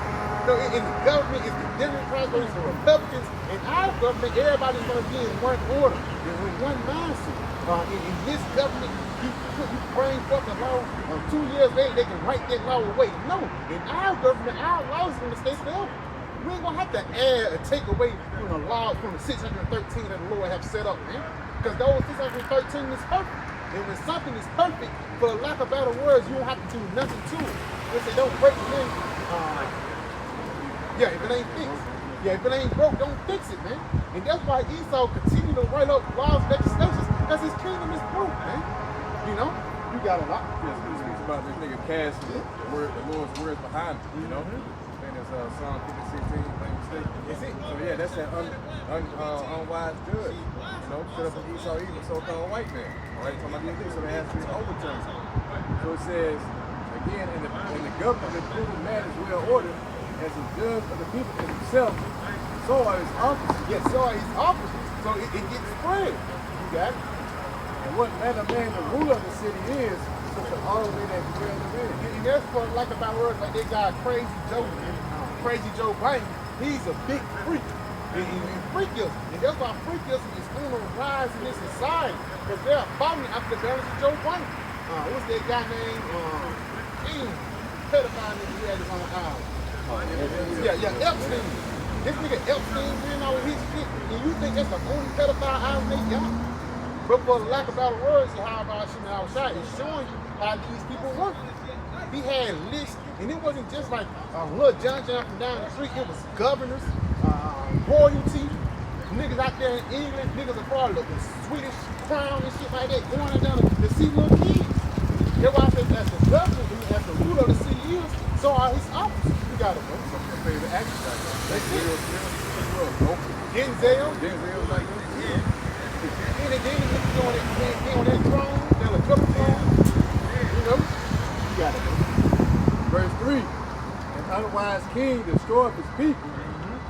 So in the government is the Democrats versus the Republicans. In our government, everybody's going to be in one order, in one mindset. In this government, you bring forth a law, 2 years later they can write that law away. No, in our government, our laws are going to stay forever. We ain't going to have to add or take away from the laws from the 613 that the Lord have set up, man. Because those 613 is perfect. And when something is perfect, for lack of better words, you don't have to do nothing to it. If they don't break it in, if it ain't fixed. Yeah, if it ain't broke, don't fix it, man. And that's why Esau continue to write up laws and legislations, because his kingdom is broke, man. You know? You got a lot. Yes, he speaks about this nigga casting the Lord's words behind him, you know? I think it's Psalm 50:16, if I'm not mistaken. That's it. So yeah, that's that unwise judge. You know, set up an Esau even so-called white man. All right, talking about these things, so they have to be overturned. So it says, again, in the government, the prudent man is well ordered, as a judge of the people and himself, so are his officers. Yes, so are his officers. So it gets spread. You got it. And what manner of man the ruler of the city is, such an all way that dwell therein. And that's what I like about words like they got Crazy Joe Biden. He's a big freak. And freakism. And that's why freakism is on the rise in this society. Because they're following after the balance of Joe Biden. What's that guy named? Pedophile nigga who had his own island. Yeah, Epstein. This nigga Epstein doing all his shit. And you think that's the only pedophile island they got? But for the lack of better words, how about Shemal Shah is showing you how these people work. He had lists And it wasn't just like little John from down the street. It was governors, royalty, niggas out there in England, niggas abroad looking Swedish crown and shit like that, going down to see little kids. That's why I said as the governor, as the ruler of the city is, so are his officers. You got it, bro. Some of your favorite actors like that. That's it. Denzel. Denzel like that. Yeah. And then he was on that throne, down a double throne. You know, you got it, bro. Verse 3. An unwise king destroyed his people,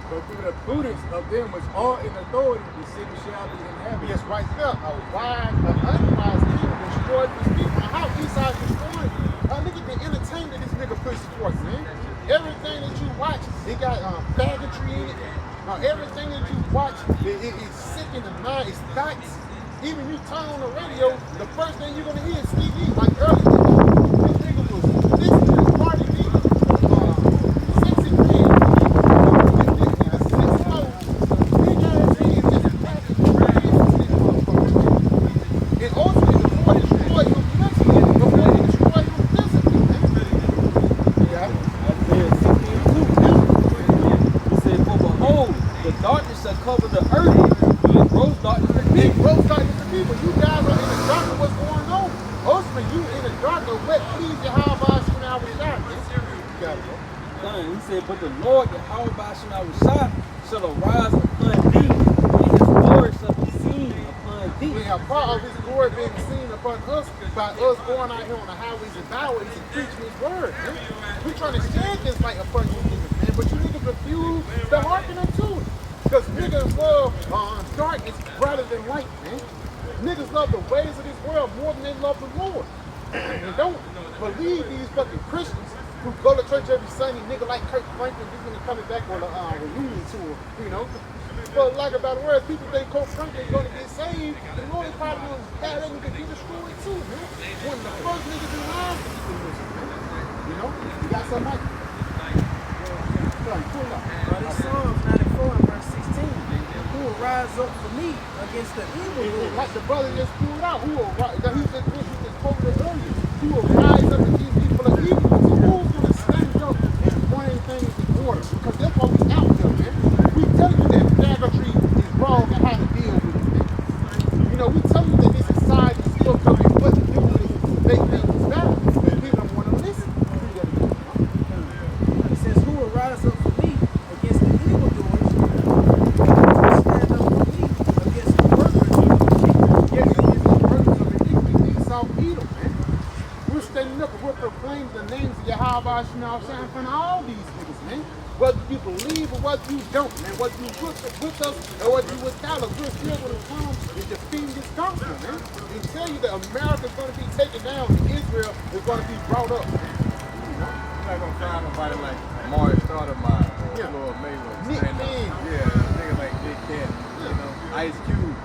but through the prudence of them which are in authority, the city shall be inhabited. Yes, right there. An unwise king destroyed his people. Now, how Esau destroyed? Look at the entertainment this nigga puts forth, man. Everything that you watch, it got faggotry in it. Everything that you watch, it is sick in the mind. It's thoughts. Even you turn on the radio, the first thing you're gonna hear is TV. Like earlier, this nigga was listening to party music, sexy man, this nigga 6'4", big ass head, just packing crazy to this motherfucker. And ultimately, the more destroy him mentally, the more they destroy him physically, man. Yeah. Isaiah 16:2. He said, for behold, the darkness shall cover the earth, and gross darkness the Big people. road starting to people. You guys are in the dark of what's going on. Ultimately, you in the dark of what please your how about you now with God. You got it, bro. He said, but the Lord, Yahweh Shah, shall arise upon thee, and his glory shall be seen upon thee. We have part of his glory being seen upon us by us going out here on the highways and byways and preaching his word, man. We trying to shed this light upon you niggas, man, but you niggas refuse to hearken unto it. Because niggas love darkness rather than light, man. Niggas love the ways of this world more than they love the Lord. And don't believe these fucking Christians who go to church every Sunday, nigga like Kirk Franklin, he's gonna coming back on a reunion tour, you know. But like about the word, people think Kirk Franklin is gonna get saved, the Lord probably will have that nigga get destroyed too, man. One of the first niggas in line to get destroyed, man. You know? You got something like pull up. This Psalms 94 and verse 16. Who will rise up for me against the evil? Like the brother just pulled out, who will rise, he just quoted it earlier. Who will rise up against people of evil? So who's going to stand up and bring things in order? Because that's what we out there, man. We tell you that faggotry is wrong and how to deal with it, man. You know, we tell you that this society is still coming, what to do with it to make things better. And people don't want to listen. It says, who will rise up for me against the evildoers? Stand up for me against the workers of iniquity. Yeah, against the workers of iniquity, Esau, Edom, man. We're standing up and we're proclaiming the names of Yahweh Shema in front of all these niggas, man. Whether you believe or whether you don't, man. Whether you with us or whether you without us, we're still going to come and defeat this gospel, man. And tell you that America's going to be taken down and Israel is going to be brought up, man. You know? You're not gonna find nobody like Mario Stoudemire or Yeah. Floyd Mayweather. Nick stand up. Cannon. Yeah, nigga like Nick Cannon. You know, Ice Cube.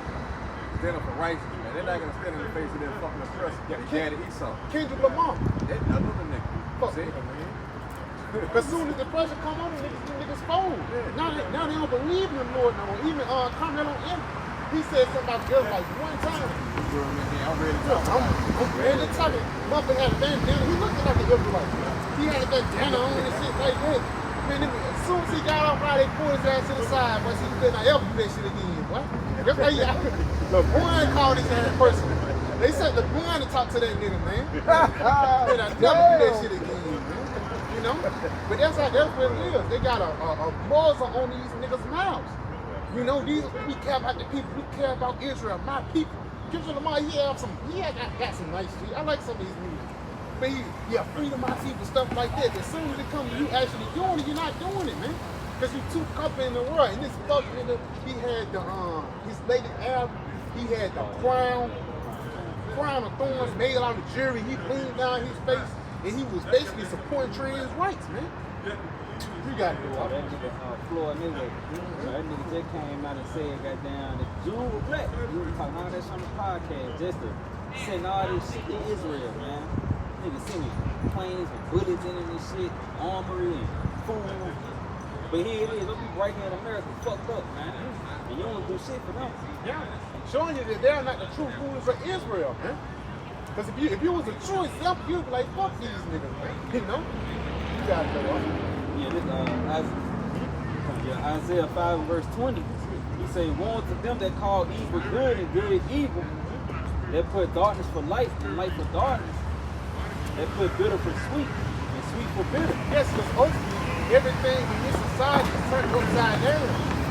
Stand up for righteousness, man. They're not gonna stand in the face of their fucking oppressor. Yeah, They had to eat something. Kendrick Lamar. That's another nigga. Fuck See? nigga, man. As soon as the pressure come on, niggas fold. Now they don't believe in the Lord no more. Even Carmelo Anthony, he said something about girls like one time. I'm ready to talk. I'm ready to talk it. Muffin had a bandana. He looked like an Israelite. He had that bandana on and shit like that. Man, as soon as he got off, they pulled his ass to the side. But he better not ever do that shit again, boy. That's why LeBron called his ass person. They said LeBron to talk to that nigga, man. Better not never do that shit again, man. You know? But that's how everywhere it is. They got a muzzle on these niggas' mouths. You know, we care about the people. We care about Israel, my people. Kendrick Lamar, he got some nice shit. I like some of his music. But freedom my people, stuff like that. As soon as it comes to you actually doing it, you're not doing it, man. Because you too up in the world. And this fuck nigga, he had his latest album, he had the crown of thorns made out of jewelry. He leaned down his face and he was basically supporting trans rights, man. You got to do all That that. nigga Floyd Mayweather. So that nigga just came out and said, goddamn, the Jew was black. He was talking all that shit on the podcast just to send all this shit to Israel, man. Nigga sending planes with bullets in it and shit, armory and food. But here it is, those people right here in America fucked up, man. And you don't do shit for them. Yeah. Showing you that they're not the true rulers of Israel, man. Because if you was a true example, you'd be like, fuck these niggas, man. You know? got it, though. Yeah, this Isaiah 5 verse 20. He say, "Woe to them that call evil good and good evil, that put darkness for light and light for darkness, that put bitter for sweet and sweet for bitter." Yes, because ultimately everything in this society is turned upside down.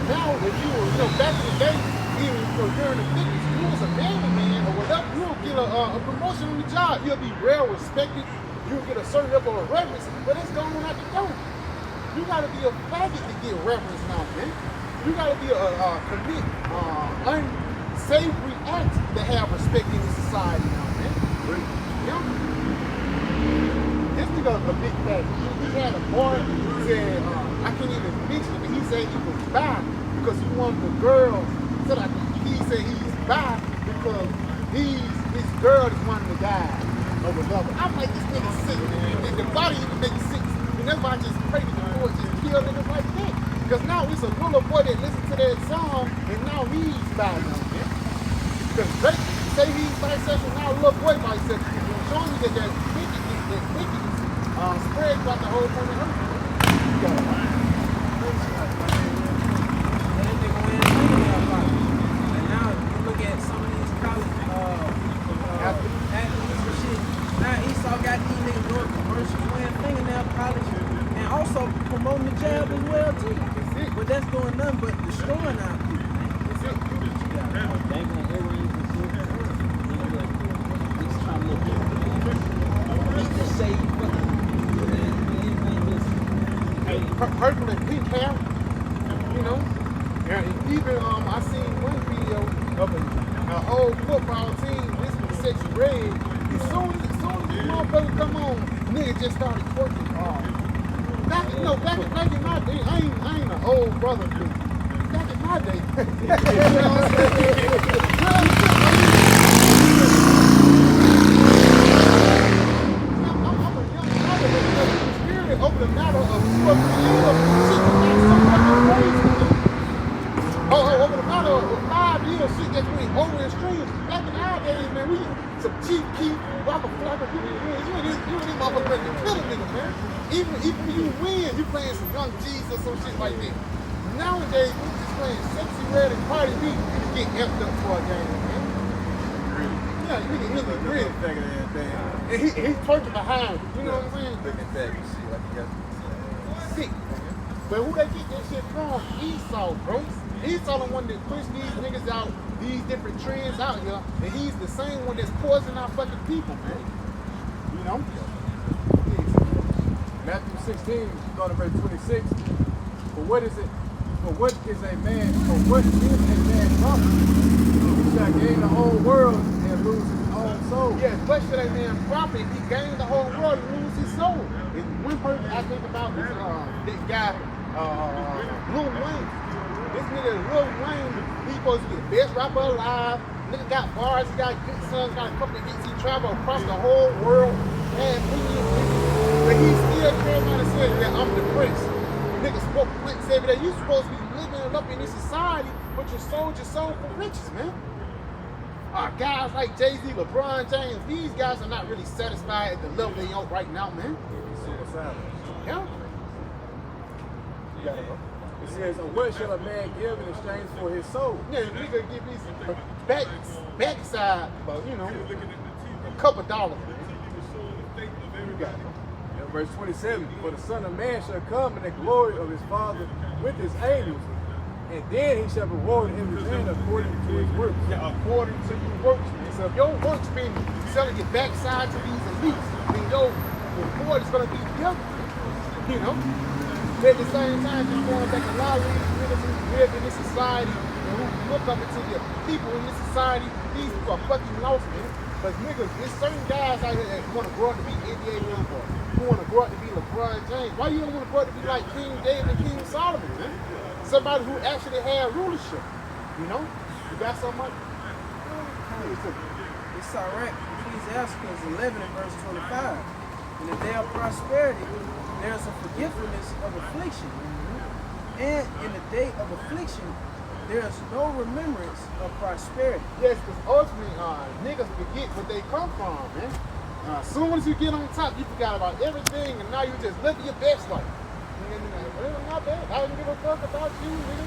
Now, if you were, back in the day, even during the 50s, you was a man or whatever, you'll get a promotion on the job. You'll be well respected. You'll get a certain level of reverence, but it's going out the door. You gotta be a faggot to get reverence now, man. You gotta be commit unsavory act to have respect in this society now, man. You know? This nigga a big faggot. He had a boy said, I can't even mention it, but he said he was bi because he wanted the girl. He said he's bi because his girl is one of the guys or whatever. I'm like, this nigga sick, man. And the body even makes sick. And that's why I just pray to the Lord just kill niggas like that. Because now it's a little boy that listens to that song and now he's bi now, man. Because Drake say he's bisexual, now a little boy bisexual. It's showing you that wickedness spread throughout the whole planet Earth. And now you look at some of these college athletes and shit. Now Esau got these niggas doing commercials, wearing fingernail polish, and also promoting the jab as well too. But that's doing nothing but destroying our people. That's it. Dangling earrings and shit. He's trying to look good. He's just say fucking. Purple and pink hair, and even I seen one video of an old football team. This was sexy red. As soon as the motherfucker come on, nigga just started twerking. Back in my day, I ain't an old brother, dude. Back in my day, you know what I'm saying? I'm a young brother, over the matter of over the matter of 5 years, shit just went over extreme. Back in our days, man, we some cheap keep, waka flocka, you ain't motherfuckers ready to kill a nigga, man. Even when you win, you playing some Young G's or some shit like that. Nowadays, we just playing Sexy Red and Cardi B and get amped up for a game, man. Yeah, nigga gritty. And he's twerking behind, you know what I'm saying? Looking back and shit like you got Sick, man. But who they get that shit from? Esau, bro. Esau the one that pushed these niggas out, these different trends out here, and he's the same one that's poisoning our fucking people, man. You know? Matthew 16, starting verse 26. For what is a man profit? He shall gain the whole world and lose his own soul. Yes, what should a man profit if he gain the whole world and lose his soul? And one person I think about is that guy, Lil Wayne. This nigga Lil Wayne, he's supposed to be the best rapper alive. Nigga got bars, he got good sons, got a couple of hits. He traveled across the whole world, had but he still came out and said that I'm the prince. Nigga spoke prince every day. You supposed to be living it up in this society, but you sold your soul for riches, man. Guys like Jay-Z, LeBron James, these guys are not really satisfied at the level they are right now, man. Yeah. You gotta go. It says, what shall a man give in exchange for his soul? Yeah, nigga give me some backside, but a couple dollars. You got it. Verse 27, for the Son of Man shall come in the glory of his Father with his angels, and then he shall reward him his man according to his works. Yeah, according to your works. So if your works been selling your backside to these elites, then your reward is going to be different, But at the same time, you're going back a lot of these niggas who live in this society and who look up into the people in this society, these people are fucking lost, man. Because niggas, there's certain guys out here that want to grow up to be NBA members, who want to grow up to be LeBron James. Why you don't want to grow up to be like King David and King Solomon, man? Somebody who actually had rulership, You got so much? It's all right. Ecclesiastes 11 and verse 25. In the day of prosperity, there is a forgiveness of affliction. And in the day of affliction, there is no remembrance of prosperity. Yes, because ultimately, niggas forget where they come from, man. As soon as you get on top, you forgot about everything, and now you just living your best life. And then like, well, not bad. I don't give a fuck about you, nigga.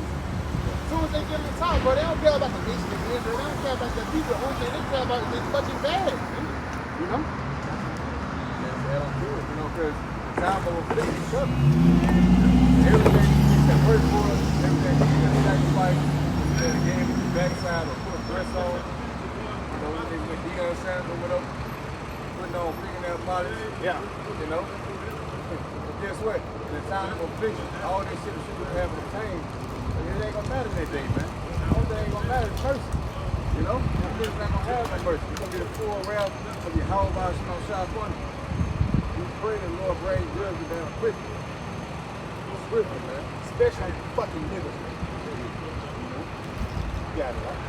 As soon as they get on top, bro, they don't care about the nation of Israel. They don't care about the people. The only thing they care about is this fucking bad, man. You know? That's how I'm doing, you know, because the time of affliction is coming. Everything you can work for, everything you can sacrifice, you can again, the backside or put a dress on. You know, when they with Deion Sanders or whatever, putting on fingernail polish. Yeah. You know? But guess what? In the time of affliction, all this shit that you have obtained, it ain't gonna matter that day, man. The only thing ain't gonna matter is mercy. You know? It's not gonna have no mercy. You're gonna get a full wrath of your whole body, no shot for you. We pray the Lord bring judgment down quickly. Swiftly, man. Especially on you fucking niggas, man. You know? You got it, right?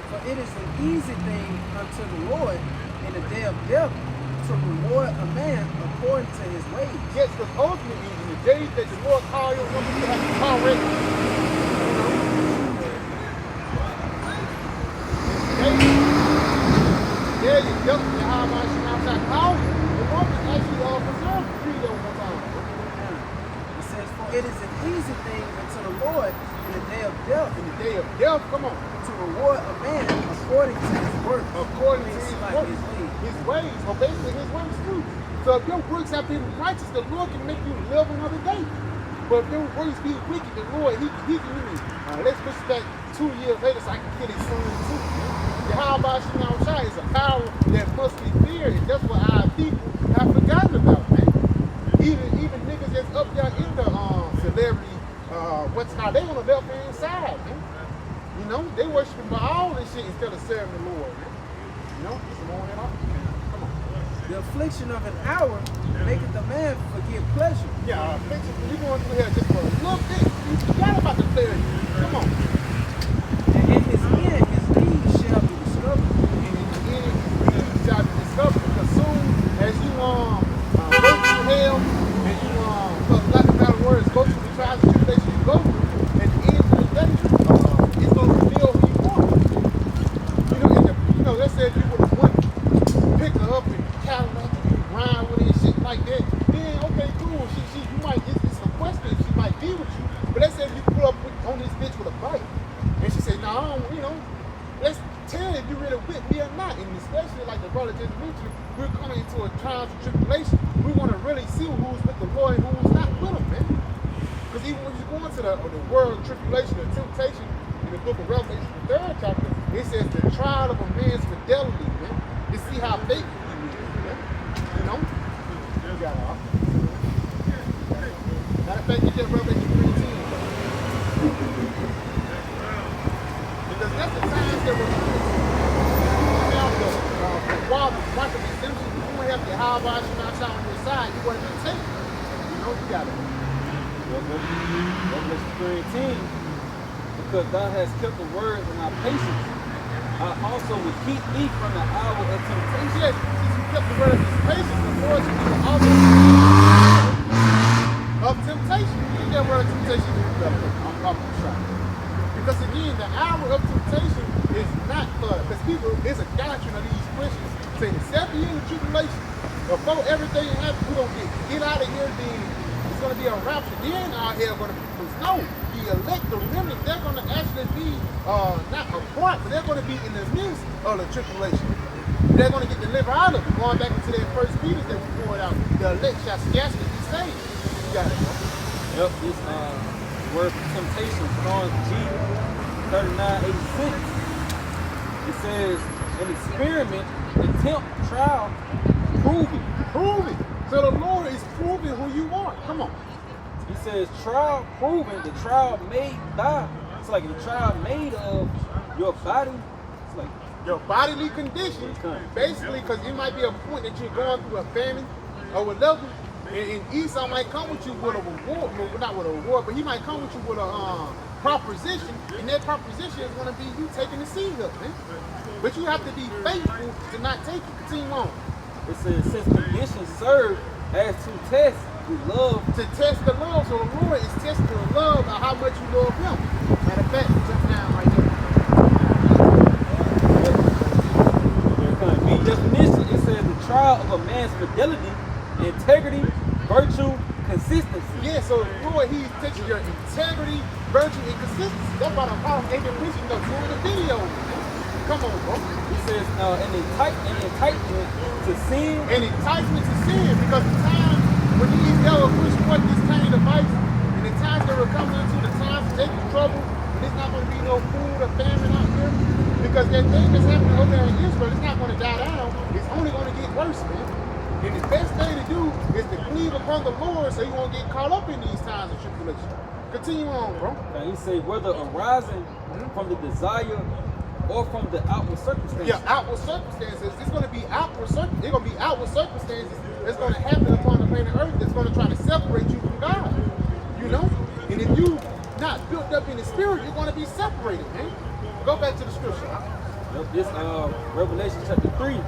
For it is an easy thing unto the Lord in the day of death to reward a man according to his ways. Yes, because ultimately, in the days that the Lord call your woman, you have to call ready. You know? Yeah, you jump in how much you have to call you. The woman actually preserve the tree there one time. It says, for it is an easy thing unto the Lord in the day of death In the day of death, come on. to reward a man according to his work. According to his like works, his ways. his ways, or basically his ways too. So if your works have been righteous, the Lord can make you live another day. But if your works be wicked, the Lord, he can let's push back 2 years later so I can kill his son too. Yahweh Shem Shai is a power that must be feared, and that's what our people have forgotten about, man. Even niggas that's up there in the celebrity, what's now they on the left hand side, man. You know, they worshiping by all this shit instead of serving the Lord, man. You know, some more than all. Come on. The affliction of an hour maketh the man forget pleasure. Yeah, you going through here just for a little bit. You forgot about the pleasure. Come on. And in his end, his deeds shall be discovered. And in the end, you shall be discovered. Because soon as you go through hell and you for lack of better words, go through the trials and tribulations you go through, at the end of the day, it's gonna reveal who you are. You know, let's say if you would have went, pick her up and Cadillac and ride with her and shit like that, then okay, cool. She you might it's a question. She might be with you, but let's say if you pull up on this bitch with a bike, and she say, "No, you know, let's tell if you really with me or not." And especially like the brother just mentioned, we're coming into a trials and tribulation. We want to really see who's with the Lord and who's not with him, man. Because even when you go into the world tribulation, the temptation in the book of Revelation, the 3rd chapter, it says the trial of a man's fidelity, man. To see how faithful he is, man. You know? You got it. Matter of fact, you get Revelation 3:10. Because that's the times that we're while the mark of redemption, you want to have your high rise from outside on your side, you want to be taken. You know, you got it. Revelation 3:18, because thou hast kept the words and our patience, I also will keep thee from the hour of temptation. Yes, since you kept the word of his patience, the Lord should be the author of temptation. You get that word of temptation, I'm trying. Because again, the hour of temptation is not for, because people, there's a doctrine of these Christians saying the 7 years of tribulation, before everything happens, we're going to get out of here, then it's going to be a rapture, then our hell going to be closed. No, the elect, the remnant, they're going to actually be not apart, but they're going to be in the midst of the tribulation. They're going to get delivered out of it. Going back into that 1 Peter that we poured out, the elect shall scarcely be saved. You got it, bro. Yep, this word for temptation, Psalms G39:86. It says, an experiment, attempt, trial, proving. Prove it. So the Lord is proving who you are. Come on. He says, trial, proving, the trial made by. It's like the trial made of your body. It's like Your bodily condition, basically, because it might be a point that you're going through a famine or whatever, and Esau might come with you with a reward, not with a reward, but he might come with you with a proposition, and that proposition is going to be you taking the seed up, man. But you have to be faithful to not take it. Continue on. it says, since conditions serve as to test the love. To test the love, so the Lord is testing the love of how much you love him. Matter of fact, jump down right there. There's going to be definition. to your integrity, virtue, and consistency. That's why the Apostle ain't been preaching no during the video. Come on, bro. He says, an enticement to sin. An enticement to sin, because the time when these devils push forth this kind of device, and the times that we're coming into, the times of taking trouble, and there's not going to be no food or famine out here, because that thing that's happening over there in Israel, it's not going to die down. It's only going to get worse, man. And the best thing to do is to cleave upon the Lord so you won't get caught up in these times of tribulation. Continue on, bro. And he say, whether arising from the desire or from the outward circumstances. Yeah, outward circumstances. It's going to be outward circumstances. It's going to be outward circumstances that's going to happen upon the planet Earth that's going to try to separate you from God. You know? And if you not built up in the spirit, you're going to be separated, man. Go back to the scripture. This Revelation chapter 3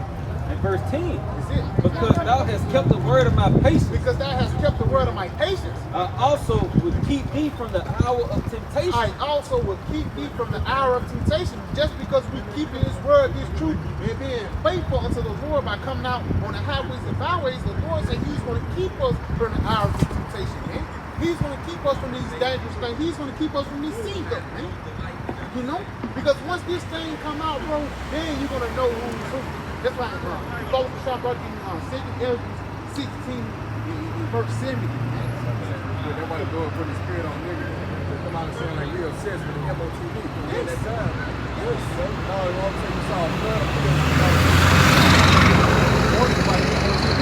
and verse 10. Is it? Because thou hast kept the word of my patience. Because thou hast kept the word of my patience. I also would keep thee from the hour of temptation. I also will keep thee from the hour of temptation. Just because we keeping his word, his truth, and being faithful unto the Lord by coming out on the highways and byways, the Lord said he's going to keep us from the hour of temptation, man. He's going to keep us from these dangerous things. He's going to keep us from these seed up, man. You know? Because once this thing come out, bro, then you're going to know who's who. That's why follow the shop out in 2 Ezra 16 in verse 70. Everybody going for the spirit on niggas. They come out and saying like we obsessed with the MOTV. At that time. Yes. No, you know what I'm saying? You saw a flood of people. Warning about the MOTV.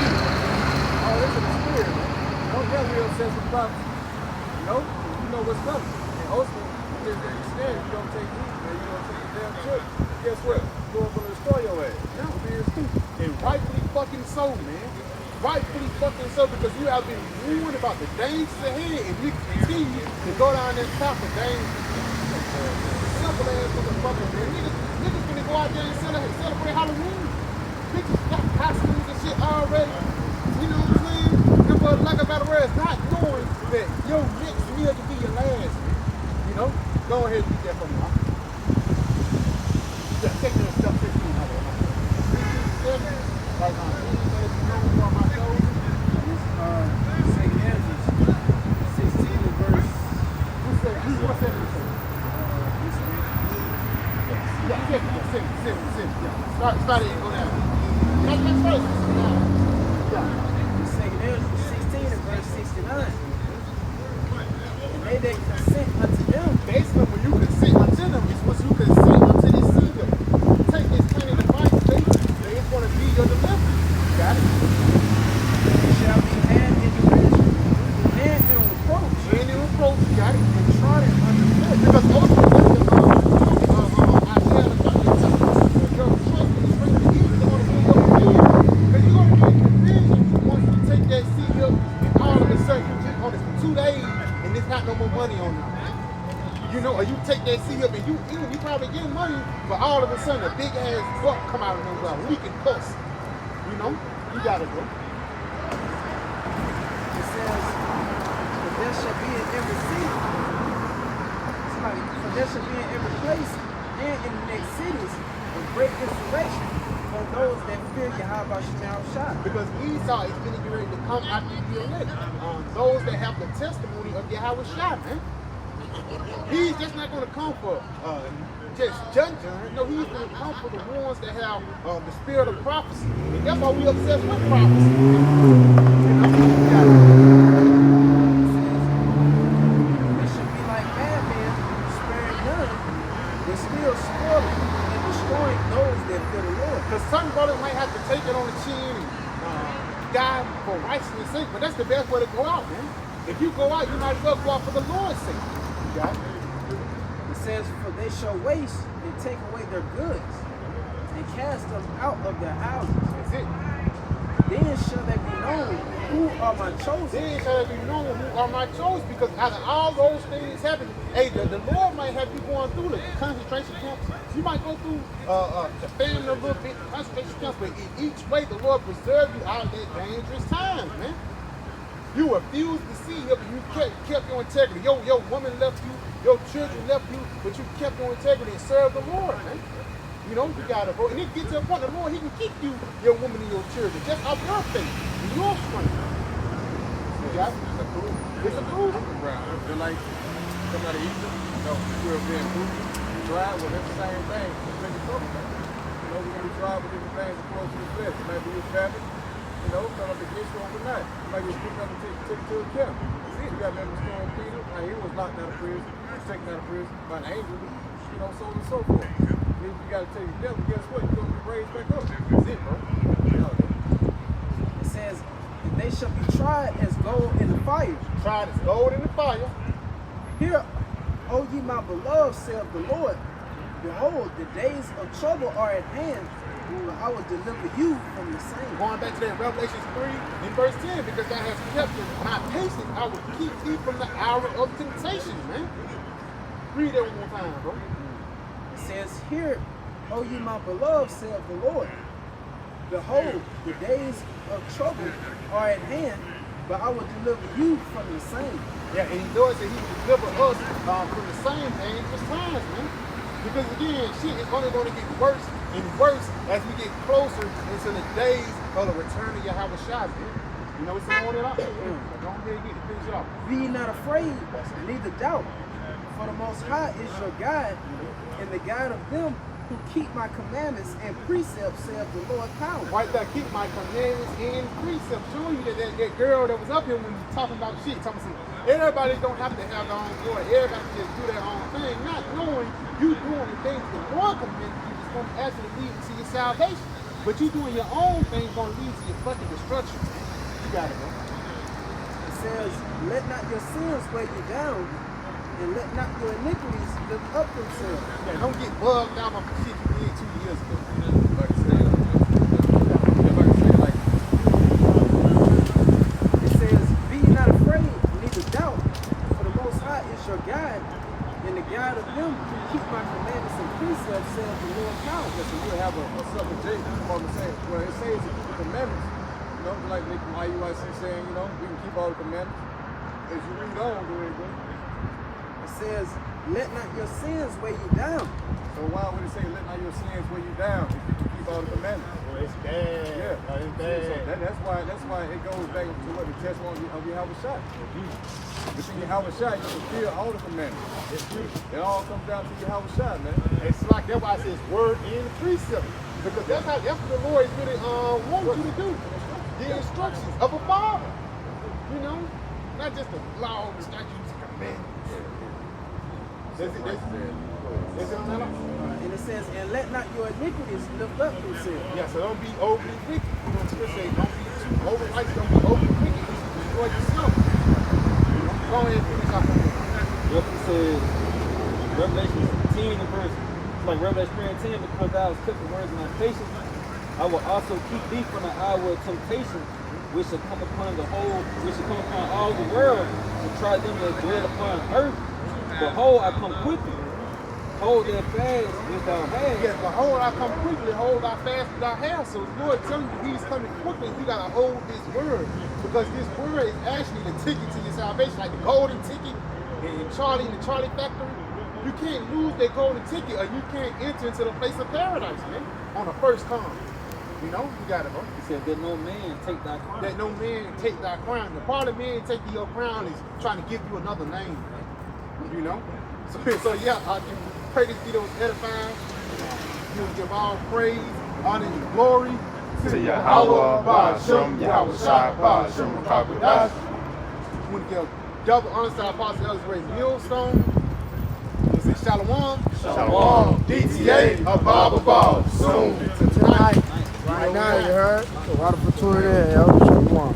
Oh, this is the spirit, man. Don't get we obsessed with prophecy. You know? You know what's coming. And ultimately, you just understand you don't take heat, man. You don't take the damn church. Guess what? You're going to destroy your ass. No, and rightfully fucking so, man. Rightfully fucking so, because you have been warned about the dangers ahead, and you continue to go down this path of danger. Simple ass motherfucker, man. Niggas gonna go out there and celebrate Halloween. Bitches got costumes and shit already. You know what I'm saying? And for lack of better words, not knowing that your next meal can be your last, man. You know? Go ahead and get that from me, huh? Yeah, take that stuff 15. Like, my show. St. Andrews 16 verse. What's that? Yeah. Start it and go down. That's first. Yeah. St. Andrews 16 and verse 69. And they that consent unto them. Basically, when you consent unto them, it's once you consent unto this seeker. Take this kind of advice, basically, it's going to be your deliverance. Got it? Shall be hand in derision and in reproach. And in reproach, you got it? And trodden underfoot. Because ultimately, Isaiah the 30th chapter, your trust in the strength of evil is going to be your fear. Because you're going to be in confusion once you take that seed up and all of a sudden you just on this for 2 days and there's not no more money on it. You know, or you take that seed up and you probably get money, but all of a sudden a big ass buck come out of nowhere, leaking pus. You know, you gotta go. It says, for there shall be in every city. For there shall be in every place and in the next cities a great insurrection for those that fear Yahweh Shemel Shah. Because Esau is getting ready to come after the elect. Those that have the testimony of Yahweh Shah, man. He's just not going to come for just judging. No, he's going to come for the ones that have the spirit of prophecy. And that's why we obsessed with prophecy. It should be like madmen, sparing none, but still spoiling and destroying those that fear the Lord. Because some brothers might have to take it on the chin and die for righteousness' sake, but that's the best way to go out, man. If you go out, you might as well go out for the Lord's sake. You got it? It says, for they shall waste and take away their goods and cast them out of their houses. That's it. Then shall they be known who are my chosen. Then shall it be known who are my chosen, because out of all those things happening, hey, the Lord might have you going through the concentration camps. You might go through the famine a little bit, concentration camps, but in each way, the Lord preserve you out of that dangerous time, man. You refused to see him, and you kept your integrity. Your woman left you, your children left you, but you kept your integrity and served the Lord, man. You know, you gotta go. And it gets to a point, the Lord, he can keep you, your woman and your children, just off your faith and your strength. got it. It's a food. They're like coming out of Egypt, we're being brutal, dry, well, that's the same thing. It's been trouble. We're going to be dry with different things according to the flesh. It might be your family, come up against you overnight. It might be picking up and take you to a camp. See, you got members Storm Peter, he was locked out of prison, taken out of prison by an angel, so on and so forth. Then you got to tell your devil, guess what? You're going to be raised back up. That's it, bro. It says, and they shall be tried as gold in the fire. Tried as gold in the fire. Hear, O ye my beloved, saith the Lord, behold, the days of trouble are at hand, but I will deliver you from the same. Going back to that Revelation 3 in verse 10, because thou hast kept my patience, I will keep thee from the hour of temptation, man. Read that one more time, bro. It says, hear, O ye my beloved, saith the Lord, behold, the days of trouble are at hand, but I will deliver you from the same. Yeah, and he knows that he will deliver us from the same dangerous times, man. Because again, shit is only going to get worse and worse as we get closer into the days of the return of Yahweh Shai, man. You know what's going on? Go ahead and get the finish off. Be ye not afraid, neither doubt, for the Most High is your guide, and the guide of them who keep my commandments and precepts, saith the Lord power. Right there, keep my commandments and precepts. Showing you that girl that was up here when we talking about shit, talking about everybody don't have to have their own glory. Everybody just do their own thing, not knowing you doing the things the Lord commanded you is going to actually lead to your salvation. But you doing your own thing is going to lead to your fucking destruction. You got it, bro. It says, let not your sins weigh you down, and let not your iniquities lift up themselves. Yeah, don't get bugged down on the shit you did 2 years ago. Like I said, like, it says, be ye not afraid, neither doubt, for the Most High is your guide, and the guide of them who keep my commandments and precepts, saith the Lord power. listen, you have a subject J, what I'm saying. Well, it says to keep the commandments. Like IUIC saying, we can keep all the commandments. As you read on, go ahead, bro. It says, let not your sins weigh you down. So why would it say, let not your sins weigh you down if you can keep all the commandments? Well, it's bad. Yeah, it's bad. So that's why it goes back to what the testimony of Yahweh Shai. But in Yahweh Shai, you fulfill all the commandments. It's true. It all comes down to Yahweh Shai, man. It's like that's why it says word and precept. Because that's what the Lord is really wants you to do. The instructions of a father. Not just the law, the statutes, and commandments. That's it on that law? And it says, and let not your iniquities lift up themselves. Yeah, so don't be overly wicked. You know what Scripture says, don't be too overly righteous, don't be overly wicked. You should destroy yourself. Go ahead and finish off on that. Yep, it says, Revelation 10 and verse, it's like Revelation 3 and 10, because thou hast kept the words of my patience, I will also keep thee from the hour of temptation, which shall come upon all the world, to try them that dwell upon earth. Behold, I come quickly. Hold that fast which thou hast. Yes, behold, I come quickly, hold thy fast with thy hands. So the Lord telling you he's coming quickly, you gotta hold this word. Because this word is actually the ticket to your salvation, like the golden ticket in Charlie in the Charlie factory. You can't lose that golden ticket or you can't enter into the place of paradise, man, on the first come. You got it, bro. He said, that no man take thy crown. That no man take thy crown. The part of man taking your crown is trying to give you another name, man. So yeah, I pray this video was edifying. You give all praise, honor, and glory to Yahweh, Ba'ashem, Yahweh Shai, Ba'ashem, Makabadas. We want to give double honor to our Apostle Elder Ray Millstone. We say Shalom. Shalom, DTA, Abba, soon. Tonight, right now, you heard? So, a lot of tuning in, yo. Shalom.